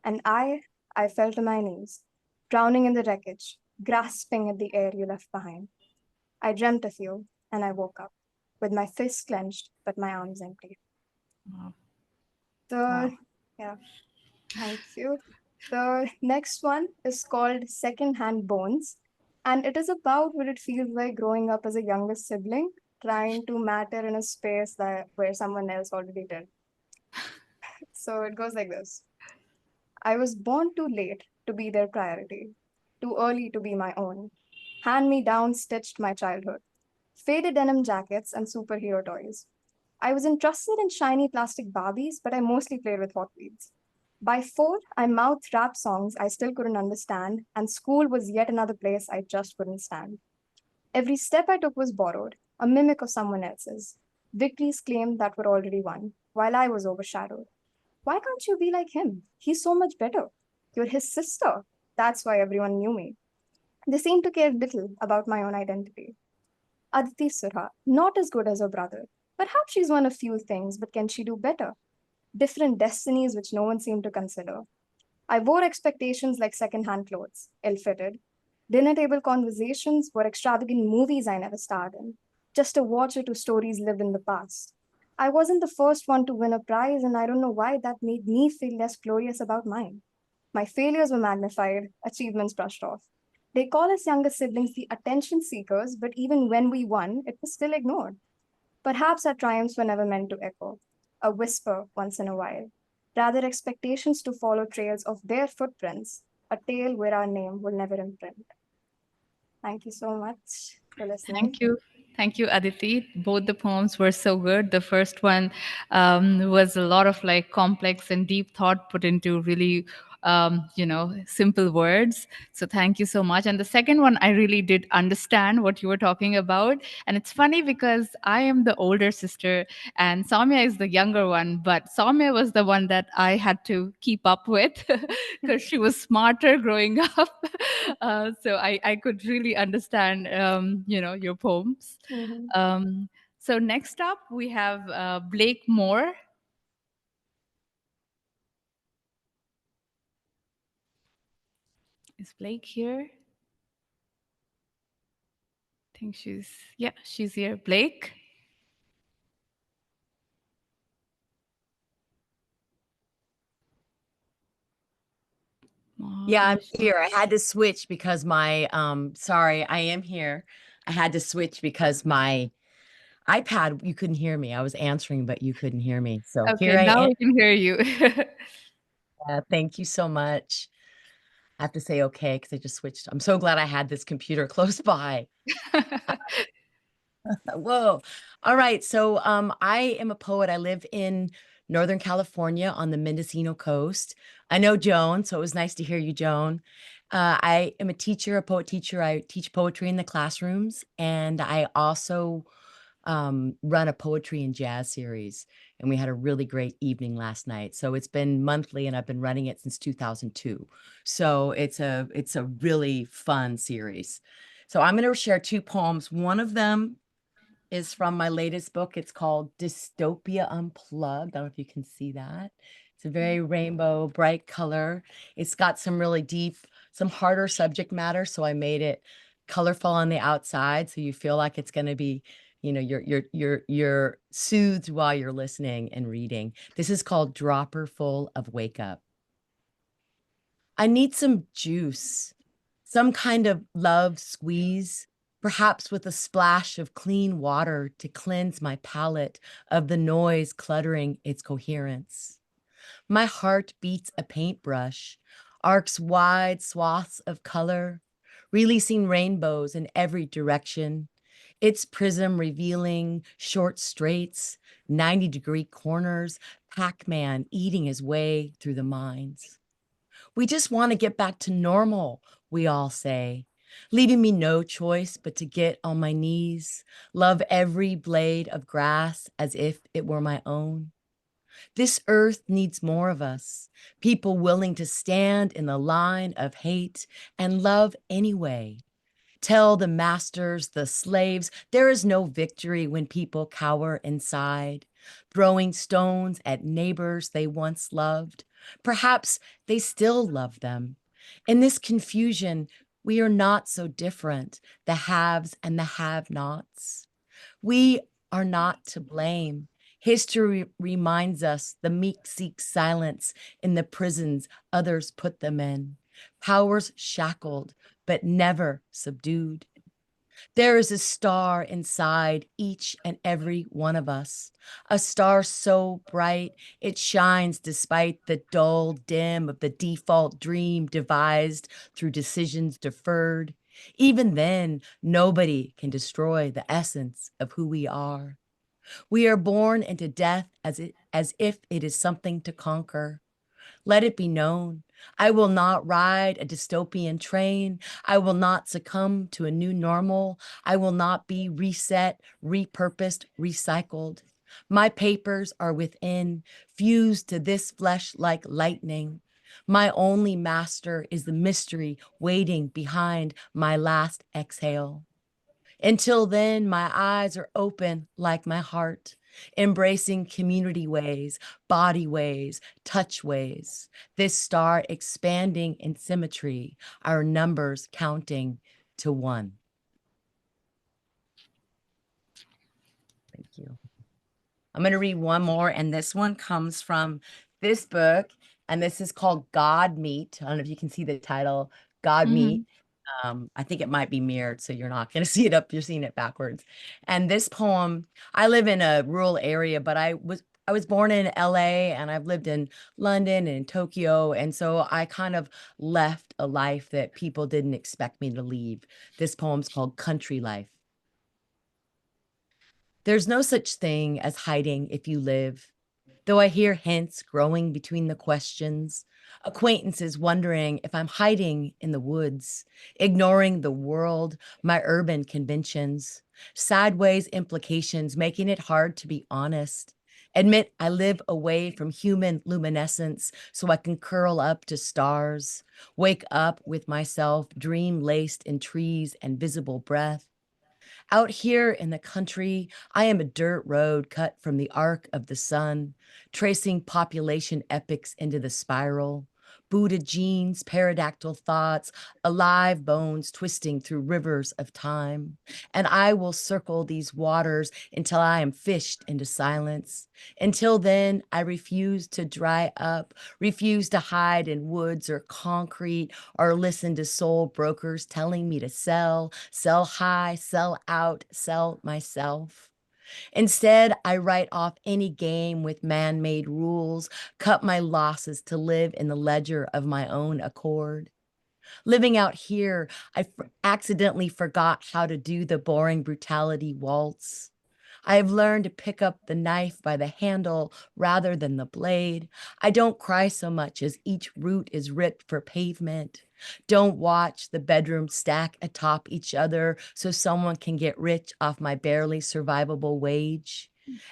And I fell to my knees, drowning in the wreckage, grasping at the air you left behind. I dreamt of you, and I woke up, with my fists clenched, but my arms empty. Wow. Yeah, thank you. The next one is called Secondhand Bones, and it is about what it feels like growing up as a younger sibling, trying to matter in a space where someone else already did. So it goes like this. I was born too late to be their priority, too early to be my own. Hand-me-down stitched my childhood. Faded denim jackets and superhero toys. I was entrusted in shiny plastic Barbies, but I mostly played with Hot Wheels. By 4, I mouthed rap songs I still couldn't understand, and school was yet another place I just couldn't stand. Every step I took was borrowed, a mimic of someone else's. Victories claimed that were already won, while I was overshadowed. Why can't you be like him? He's so much better. You're his sister. That's why everyone knew me. They seemed to care little about my own identity. Aditi Surha, not as good as her brother. Perhaps she's one of few things, but can she do better? Different destinies which no one seemed to consider. I wore expectations like second-hand clothes, ill-fitted. Dinner table conversations were extravagant movies I never starred in. Just a watch or two stories lived in the past. I wasn't the first one to win a prize, and I don't know why that made me feel less glorious about mine. My failures were magnified, achievements brushed off. They call us younger siblings the attention seekers, but even when we won, it was still ignored. Perhaps our triumphs were never meant to echo, a whisper once in a while. Rather, expectations to follow trails of their footprints, a tale where our name will never imprint. Thank you so much for listening. Thank you. Thank you, Aditi. Both the poems were so good. The first one was a lot of like complex and deep thought put into really, simple words. So thank you so much. And the second one, I really did understand what you were talking about. And it's funny because I am the older sister and Saumya is the younger one, but Saumya was the one that I had to keep up with because she was smarter growing up. So I could really understand, your poems. Mhm. So next up, we have Blake Moore. Is Blake here? I think she's here. Blake? Yeah, I'm here. I had to switch because my sorry, I am here. I had to switch because my iPad, you couldn't hear me. I was answering, but you couldn't hear me. So Okay, here I now am. we can hear you. Thank you so much. I have to say okay because I just switched. I'm so glad I had this computer close by. Whoa. All right. So I am a poet. I live in Northern California on the Mendocino coast. I know Joan, so it was nice to hear you, Joan. I am a teacher, a poet teacher. I teach poetry in the classrooms, and I also run a poetry and jazz series, and we had a really great evening last night. So it's been monthly, and I've been running it since 2002. So it's a really fun series. So I'm going to share 2 poems. One of them is from my latest book. It's called Dystopia Unplugged. I don't know if you can see that. It's a very rainbow, bright color. It's got some really deep, some harder subject matter. So I made it colorful on the outside, so you feel like it's going to be, you know, you're soothed while you're listening and reading. This is called Dropper Full of Wake Up. I need some juice, some kind of love squeeze, perhaps with a splash of clean water to cleanse my palate of the noise cluttering its coherence. My heart beats a paintbrush, arcs wide swaths of color, releasing rainbows in every direction, its prism revealing short straights, 90-degree corners, Pac-Man eating his way through the minds. We just want to get back to normal, we all say, leaving me no choice but to get on my knees, love every blade of grass as if it were my own. This earth needs more of us, people willing to stand in the line of hate and love anyway. Tell the masters, the slaves, there is no victory when people cower inside, throwing stones at neighbors they once loved. Perhaps they still love them. In this confusion, we are not so different, the haves and the have-nots. We are not to blame. History reminds us the meek seek silence in the prisons others put them in. Powers shackled, but never subdued. There is a star inside each and every one of us, a star so bright it shines despite the dull dim of the default dream devised through decisions deferred. Even then, nobody can destroy the essence of who we are. We are born into death as if it is something to conquer. Let it be known, I will not ride a dystopian train. I will not succumb to a new normal. I will not be reset, repurposed, recycled. My papers are within, fused to this flesh like lightning. My only master is the mystery waiting behind my last exhale. Until then, my eyes are open like my heart, embracing community ways, body ways, touch ways. This star expanding in symmetry, our numbers counting to 1. Thank you. I'm going to read one more, and this one comes from this book, and this is called God Meet. I don't know if you can see the title, God Meet. I think it might be mirrored, so you're not going to see it up. You're seeing it backwards. And this poem, I live in a rural area, but I was born in LA, and I've lived in London and in Tokyo. And so I kind of left a life that people didn't expect me to leave. This poem's called Country Life. There's no such thing as hiding if you live, though I hear hints growing between the questions, acquaintances wondering if I'm hiding in the woods, ignoring the world, my urban conventions, sideways implications making it hard to be honest. Admit I live away from human luminescence so I can curl up to stars, wake up with myself, dream laced in trees and visible breath. Out here in the country, I am a dirt road cut from the arc of the sun, tracing population epics into the spiral. Buddha genes, pterodactyl thoughts, alive bones twisting through rivers of time. And I will circle these waters until I am fished into silence. Until then, I refuse to dry up, refuse to hide in woods or concrete, or listen to soul brokers telling me to sell high, sell out, sell myself. Instead, I write off any game with man-made rules, cut my losses to live in the ledger of my own accord. Living out here, I accidentally forgot how to do the boring brutality waltz. I have learned to pick up the knife by the handle rather than the blade. I don't cry so much as each root is ripped for pavement. Don't watch the bedrooms stack atop each other so someone can get rich off my barely survivable wage.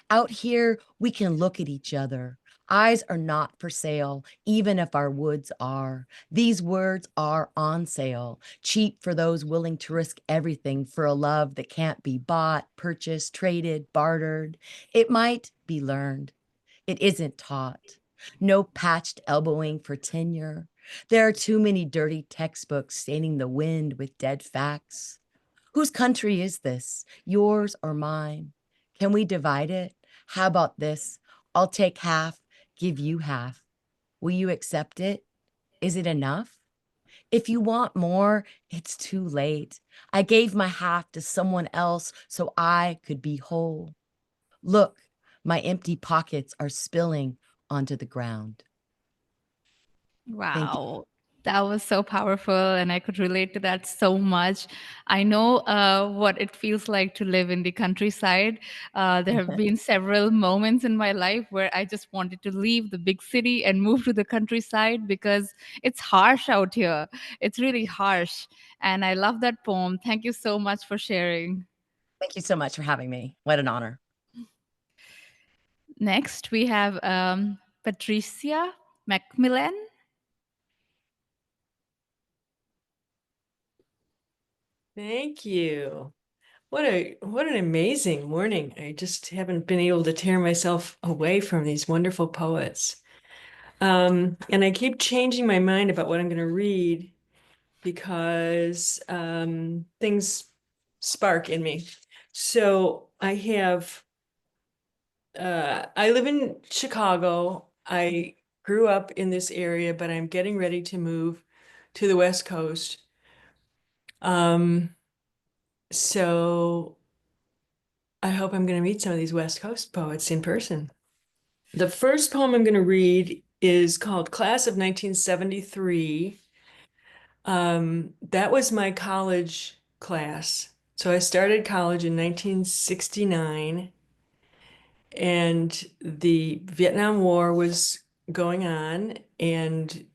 Out here, we can look at each other. Eyes are not for sale, even if our woods are. These words are on sale, cheap for those willing to risk everything for a love that can't be bought, purchased, traded, bartered. It might be learned. It isn't taught. No patched elbowing for tenure. There are too many dirty textbooks staining the wind with dead facts. Whose country is this, yours or mine? Can we divide it? How about this? I'll take half, give you half. Will you accept it? Is it enough? If you want more, it's too late. I gave my half to someone else so I could be whole. Look, my empty pockets are spilling onto the ground. Wow. That was so powerful, and I could relate to that so much. I know what it feels like to live in the countryside. There have been several moments in my life where I just wanted to leave the big city and move to the countryside because it's harsh out here. It's really harsh. And I love that poem. Thank you so much for sharing. Thank you so much for having me. What an honor. Next, we have Patricia McMillen. Thank you. What an amazing morning. I just haven't been able to tear myself away from these wonderful poets. And I keep changing my mind about what I'm going to read because things spark in me. So I live in Chicago. I grew up in this area, but I'm getting ready to move to the West Coast. So I hope I'm going to meet some of these West Coast poets in person. The first poem I'm going to read is called Class of 1973. That was my college class. So I started college in 1969, and the Vietnam War was going on, and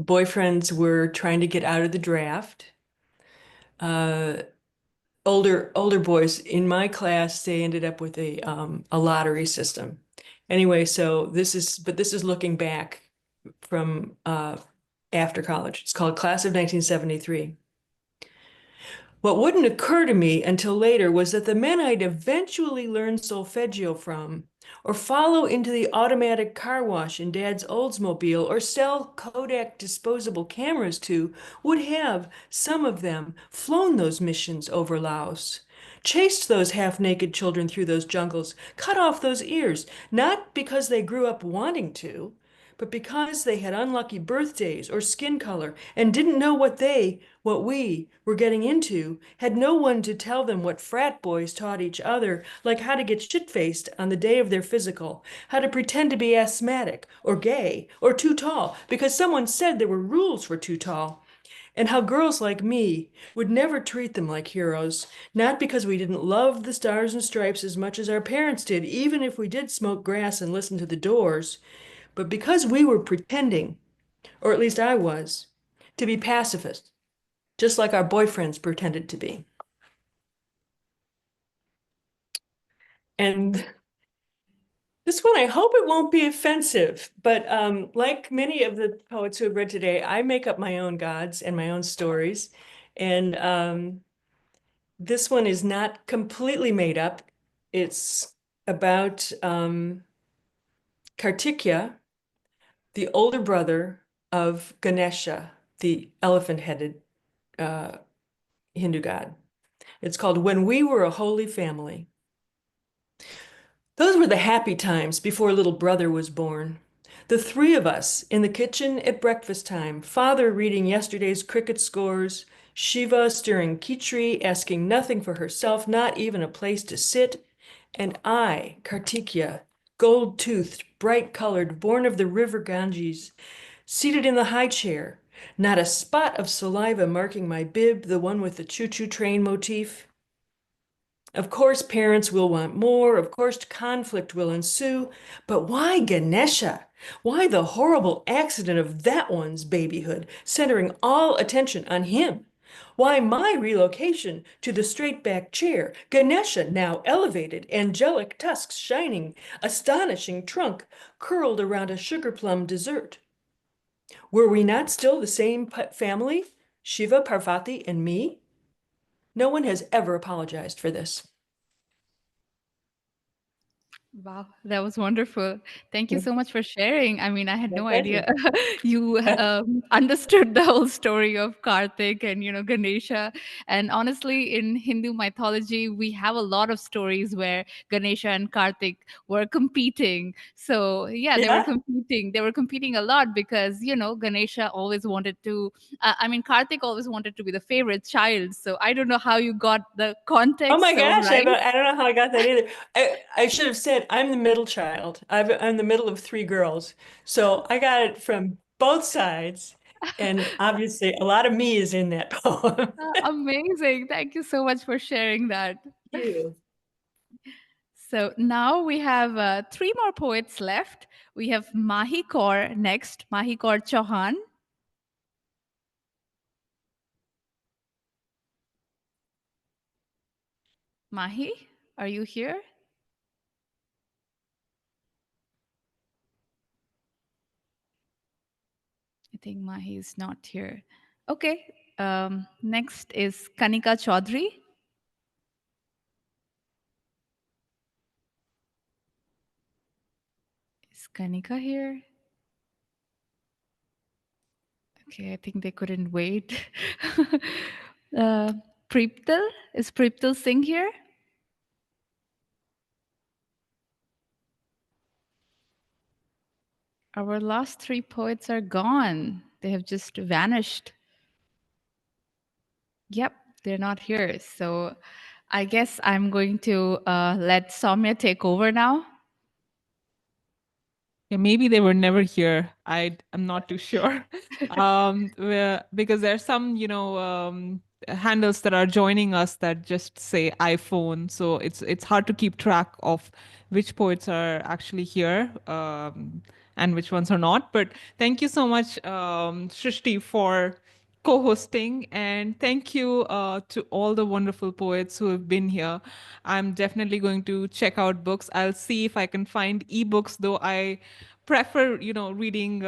boyfriends were trying to get out of the draft. Older boys in my class, they ended up with a lottery system. Anyway, so this is looking back from after college. It's called Class of 1973. What wouldn't occur to me until later was that the men I'd eventually learn solfeggio from, or follow into the automatic car wash in Dad's Oldsmobile, or sell Kodak disposable cameras to, would have, some of them, flown those missions over Laos, chased those half-naked children through those jungles, cut off those ears, not because they grew up wanting to, but because they had unlucky birthdays or skin color and didn't know what we were getting into, had no one to tell them what frat boys taught each other, like how to get shit-faced on the day of their physical, how to pretend to be asthmatic or gay or too tall because someone said there were rules for too tall, and how girls like me would never treat them like heroes, not because we didn't love the Stars and Stripes as much as our parents did, even if we did smoke grass and listen to the Doors, but because we were pretending, or at least I was, to be pacifists, just like our boyfriends pretended to be. And this one, I hope it won't be offensive, but like many of the poets who have read today, I make up my own gods and my own stories. And this one is not completely made up. It's about Kartikeya, the older brother of Ganesha, the elephant-headed Hindu god. It's called When We Were a Holy Family. Those were the happy times before little brother was born. The three of us in the kitchen at breakfast time, father reading yesterday's cricket scores, Shiva stirring khichdi, asking nothing for herself, not even a place to sit, and I, Kartikeya, gold-toothed, bright-colored, born of the river Ganges, seated in the high chair, not a spot of saliva marking my bib, the one with the choo-choo train motif. Of course, parents will want more. Of course, conflict will ensue. But why Ganesha? Why the horrible accident of that one's babyhood, centering all attention on him? Why my relocation to the straight-back chair, Ganesha now elevated, angelic tusks shining, astonishing trunk curled around a sugar plum dessert? Were we not still the same family, Shiva, Parvati, and me? No one has ever apologized for this. Wow, that was wonderful. Thank you so much for sharing. I mean, I had no idea pleasure. you understood the whole story of Karthik and, Ganesha. And honestly, in Hindu mythology, we have a lot of stories where Ganesha and Karthik were competing. So, yeah, they were Yeah. competing. They were competing a lot because, Ganesha always wanted to, Karthik always wanted to be the favorite child. So I don't know how you got the Oh my context so gosh, right. I don't know how I got that either. I should have said I'm the middle child. I'm the middle of three girls. So I got it from both sides. And obviously a lot of me is in that poem. Amazing. Thank you so much for sharing that. Thank you. So now we have three more poets left. We have Mahi Kaur next, Mahi Kaur Chauhan. Mahi, are you here? I think Mahi is not here. Okay. Next is Kanika Chaudhary. Is Kanika here? Okay, I think they couldn't wait. Priptal, is Priptal Singh here? Our last three poets are gone. They have just vanished. Yep, they're not here. So I guess I'm going to let Saumya take over now. Yeah, maybe they were never here. I'm not too sure. Because there's some, handles that are joining us that just say iPhone. So it's hard to keep track of which poets are actually here and which ones are not. But thank you so much, Shrishti, for co-hosting, and thank you to all the wonderful poets who have been here. I'm definitely going to check out books. I'll see if I can find ebooks, though I prefer reading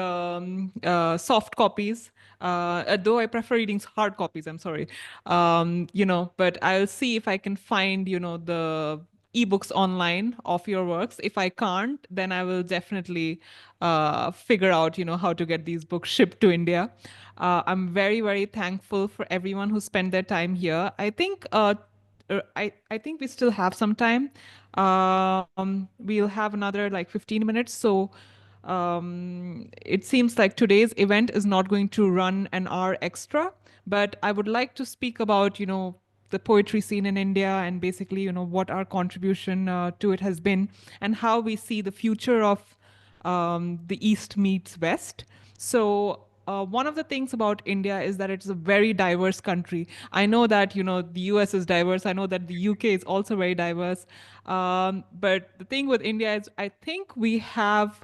soft copies, though I prefer reading hard copies, I'm sorry. But I'll see if I can find the ebooks online of your works. If I can't, then I will definitely figure out how to get these books shipped to India. I'm very, very thankful for everyone who spent their time here. I think I think we still have some time. We'll have another like 15 minutes. So it seems like today's event is not going to run an hour extra, but I would like to speak about, the poetry scene in India and basically, what our contribution to it has been and how we see the future of the East meets West. So one of the things about India is that it's a very diverse country. I know that the US is diverse. I know that the UK is also very diverse. But the thing with India is, I think we have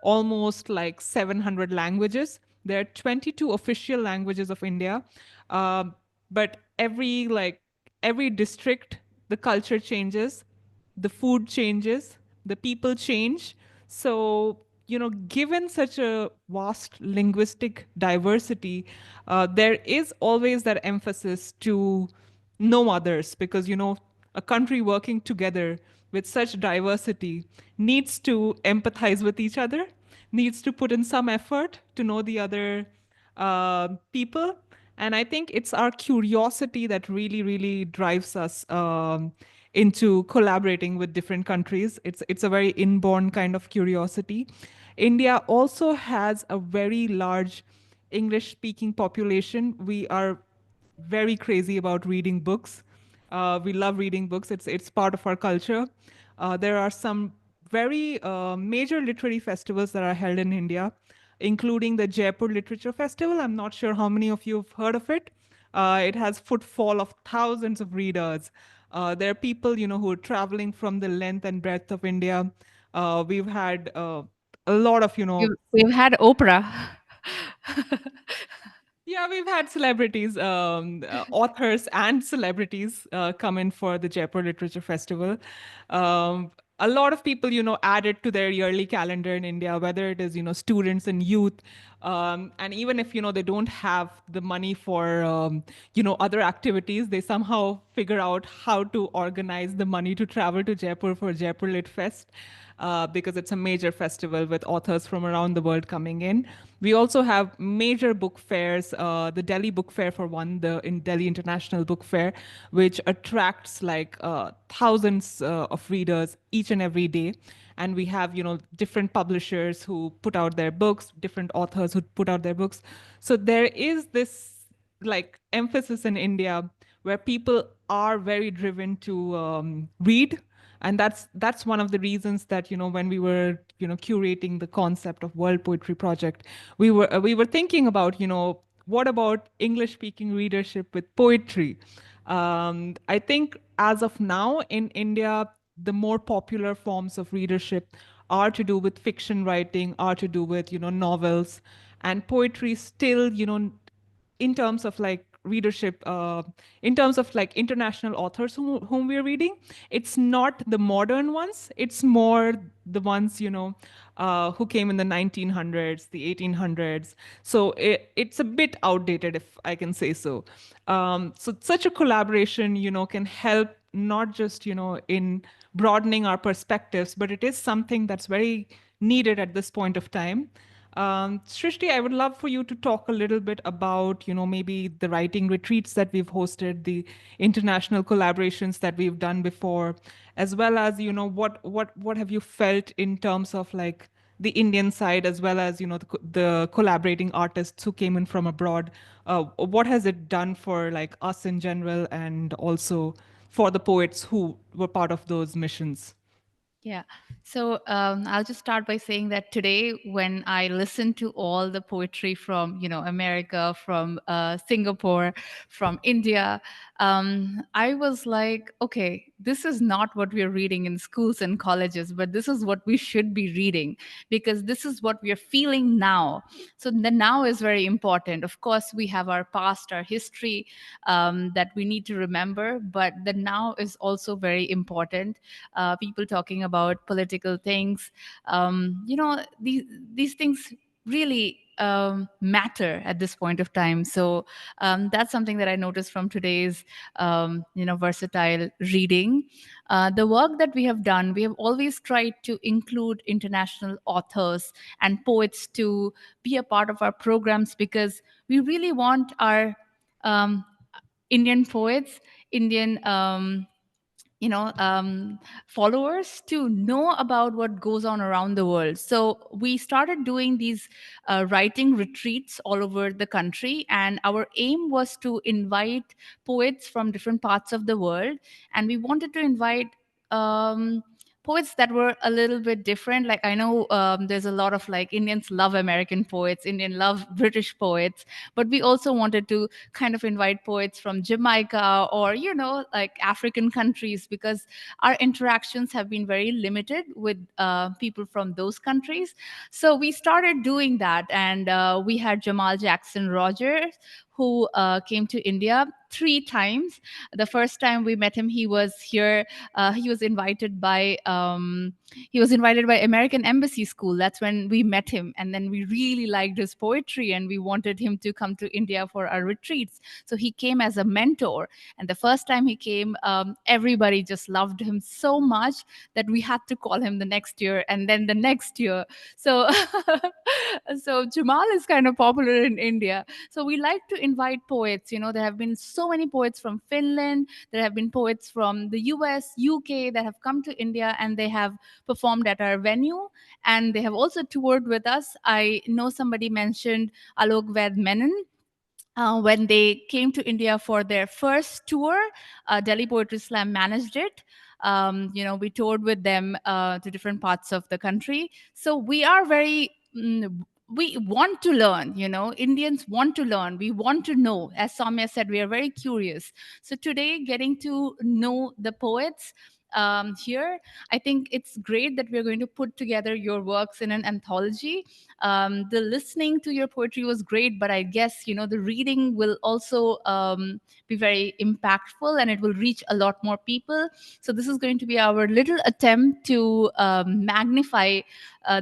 almost like 700 languages. There are 22 official languages of India, but every district, the culture changes, the food changes, the people change. So, given such a vast linguistic diversity, there is always that emphasis to know others because, a country working together with such diversity needs to empathize with each other, needs to put in some effort to know the other people. And I think it's our curiosity that really, really drives us into collaborating with different countries. It's a very inborn kind of curiosity. India also has a very large English-speaking population. We are very crazy about reading books. We love reading books. It's part of our culture. There are some very major literary festivals that are held in India, including the Jaipur Literature Festival. I'm not sure how many of you have heard of it. It has footfall of thousands of readers. There are people, who are traveling from the length and breadth of India. We've had a lot of, We've had Oprah. Yeah, we've had celebrities, authors and celebrities come in for the Jaipur Literature Festival. A lot of people, add it to their yearly calendar in India, whether it is, students and youth. And even if, they don't have the money for, other activities, they somehow figure out how to organize the money to travel to Jaipur for Jaipur Lit Fest. Because it's a major festival with authors from around the world coming in. We also have major book fairs, the Delhi Book Fair for one, the Delhi International Book Fair, which attracts like thousands of readers each and every day. And we have, different publishers who put out their books, different authors who put out their books. So there is this like emphasis in India where people are very driven to read. And that's one of the reasons that when we were curating the concept of World Poetry Project, we were thinking about what about English speaking readership with poetry. I think as of now in India, the more popular forms of readership are to do with fiction writing, are to do with novels, and poetry still in terms of like readership, in terms of like international authors whom we're reading, it's not the modern ones, it's more the ones who came in the 1900s, the 1800s. So it's a bit outdated, if I can say so. So such a collaboration can help not just in broadening our perspectives, but it is something that's very needed at this point of time. Shrishti, I would love for you to talk a little bit about, maybe the writing retreats that we've hosted, the international collaborations that we've done before, as well as, what have you felt in terms of like the Indian side, as well as, the collaborating artists who came in from abroad. What has it done for like us in general, and also for the poets who were part of those missions? Yeah. So I'll just start by saying that today, when I listened to all the poetry from, America, from Singapore, from India, I was like, okay, this is not what we're reading in schools and colleges, but this is what we should be reading, because this is what we are feeling now. So the now is very important. Of course, we have our past, our history that we need to remember, but the now is also very important. People talking about political things, these things really matter at this point of time. So that's something that I noticed from today's versatile reading. The work that we have done, we have always tried to include international authors and poets to be a part of our programs, because we really want our Indian poets, Indian followers to know about what goes on around the world. So we started doing these writing retreats all over the country, and our aim was to invite poets from different parts of the world, and we wanted to invite poets that were a little bit different. Like, I know there's a lot of like Indians love American poets, Indian love British poets, but we also wanted to kind of invite poets from Jamaica or like African countries, because our interactions have been very limited with people from those countries. So we started doing that, and we had Jamal Jackson Rogers, who came to India 3 times. The first time we met him, he was here. He was invited by American Embassy School. That's when we met him, and then we really liked his poetry, and we wanted him to come to India for our retreats. So he came as a mentor, and the first time he came, everybody just loved him so much that we had to call him the next year, and then the next year. So so Jamal is kind of popular in India. So we like to invite poets. There have been so many poets from Finland. There have been poets from the US, UK that have come to India, and they have performed at our venue, and they have also toured with us. I know somebody mentioned Alok Ved Menon. When they came to India for their first tour, Delhi Poetry Slam managed it. We toured with them to different parts of the country. So we are very we want to learn, Indians want to learn, we want to know. As Saumya said, we are very curious. So today, getting to know the poets here, I think it's great that we're going to put together your works in an anthology. The listening to your poetry was great, but I guess, the reading will also be very impactful, and it will reach a lot more people. So this is going to be our little attempt to magnify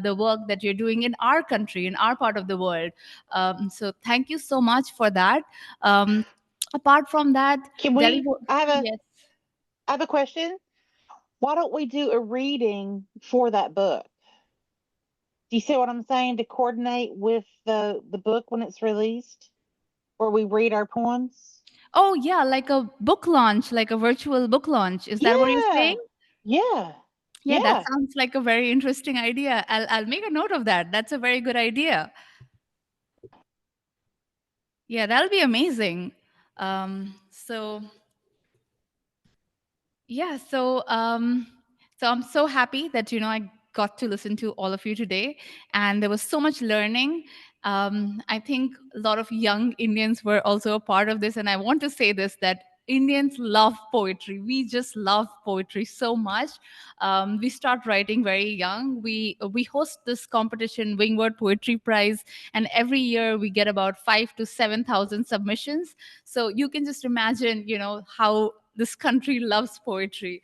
the work that you're doing in our country, in our part of the world. So thank you so much for that. Apart from that, Can we? Yes. I have a question. Why don't we do a reading for that book? Do you see what I'm saying? To coordinate with the book when it's released, where we read our poems. Oh yeah, like a book launch, like a virtual book launch. Is that what you're saying? Yeah. Yeah, that sounds like a very interesting idea. I'll make a note of that. That's a very good idea. Yeah, that'll be amazing. So yeah, so I'm so happy that I got to listen to all of you today, and there was so much learning. I think a lot of young Indians were also a part of this, and I want to say this, that Indians love poetry. We just love poetry so much. We start writing very young. We host this competition, Wingward Poetry Prize, and every year we get about 5,000 to 7,000 submissions. So you can just imagine, how this country loves poetry.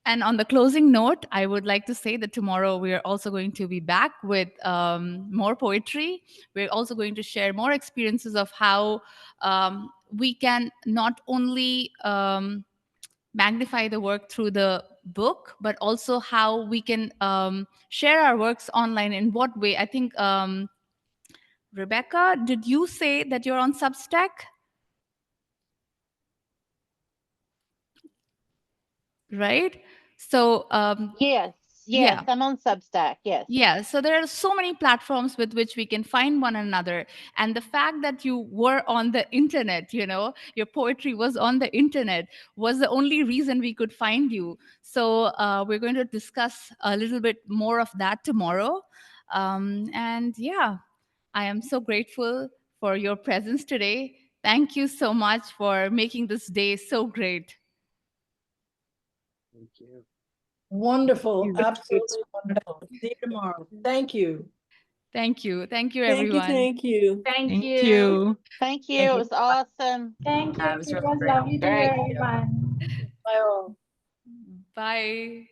And on the closing note, I would like to say that tomorrow we are also going to be back with more poetry. We're also going to share more experiences of how we can not only magnify the work through the book, but also how we can share our works online. In what way? I think, Rebecca, did you say that you're on Substack? Right? So yes, yeah. I'm on Substack. Yes. Yeah, so there are so many platforms with which we can find one another. And the fact that you were on the internet, your poetry was on the internet, was the only reason we could find you. So we're going to discuss a little bit more of that tomorrow. And yeah, I am so grateful for your presence today. Thank you so much for making this day so great. Thank you. Wonderful. Absolutely wonderful. See you tomorrow. Thank you. Thank you. Thank you, Thank you. everyone. Thank you. Thank you. Thank you. Thank It you. was awesome. Thank you. It was It really was great. lovely to Very hear good. everyone. Bye all. Bye.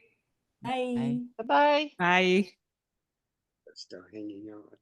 Bye. Bye-bye. Bye. Still hanging out.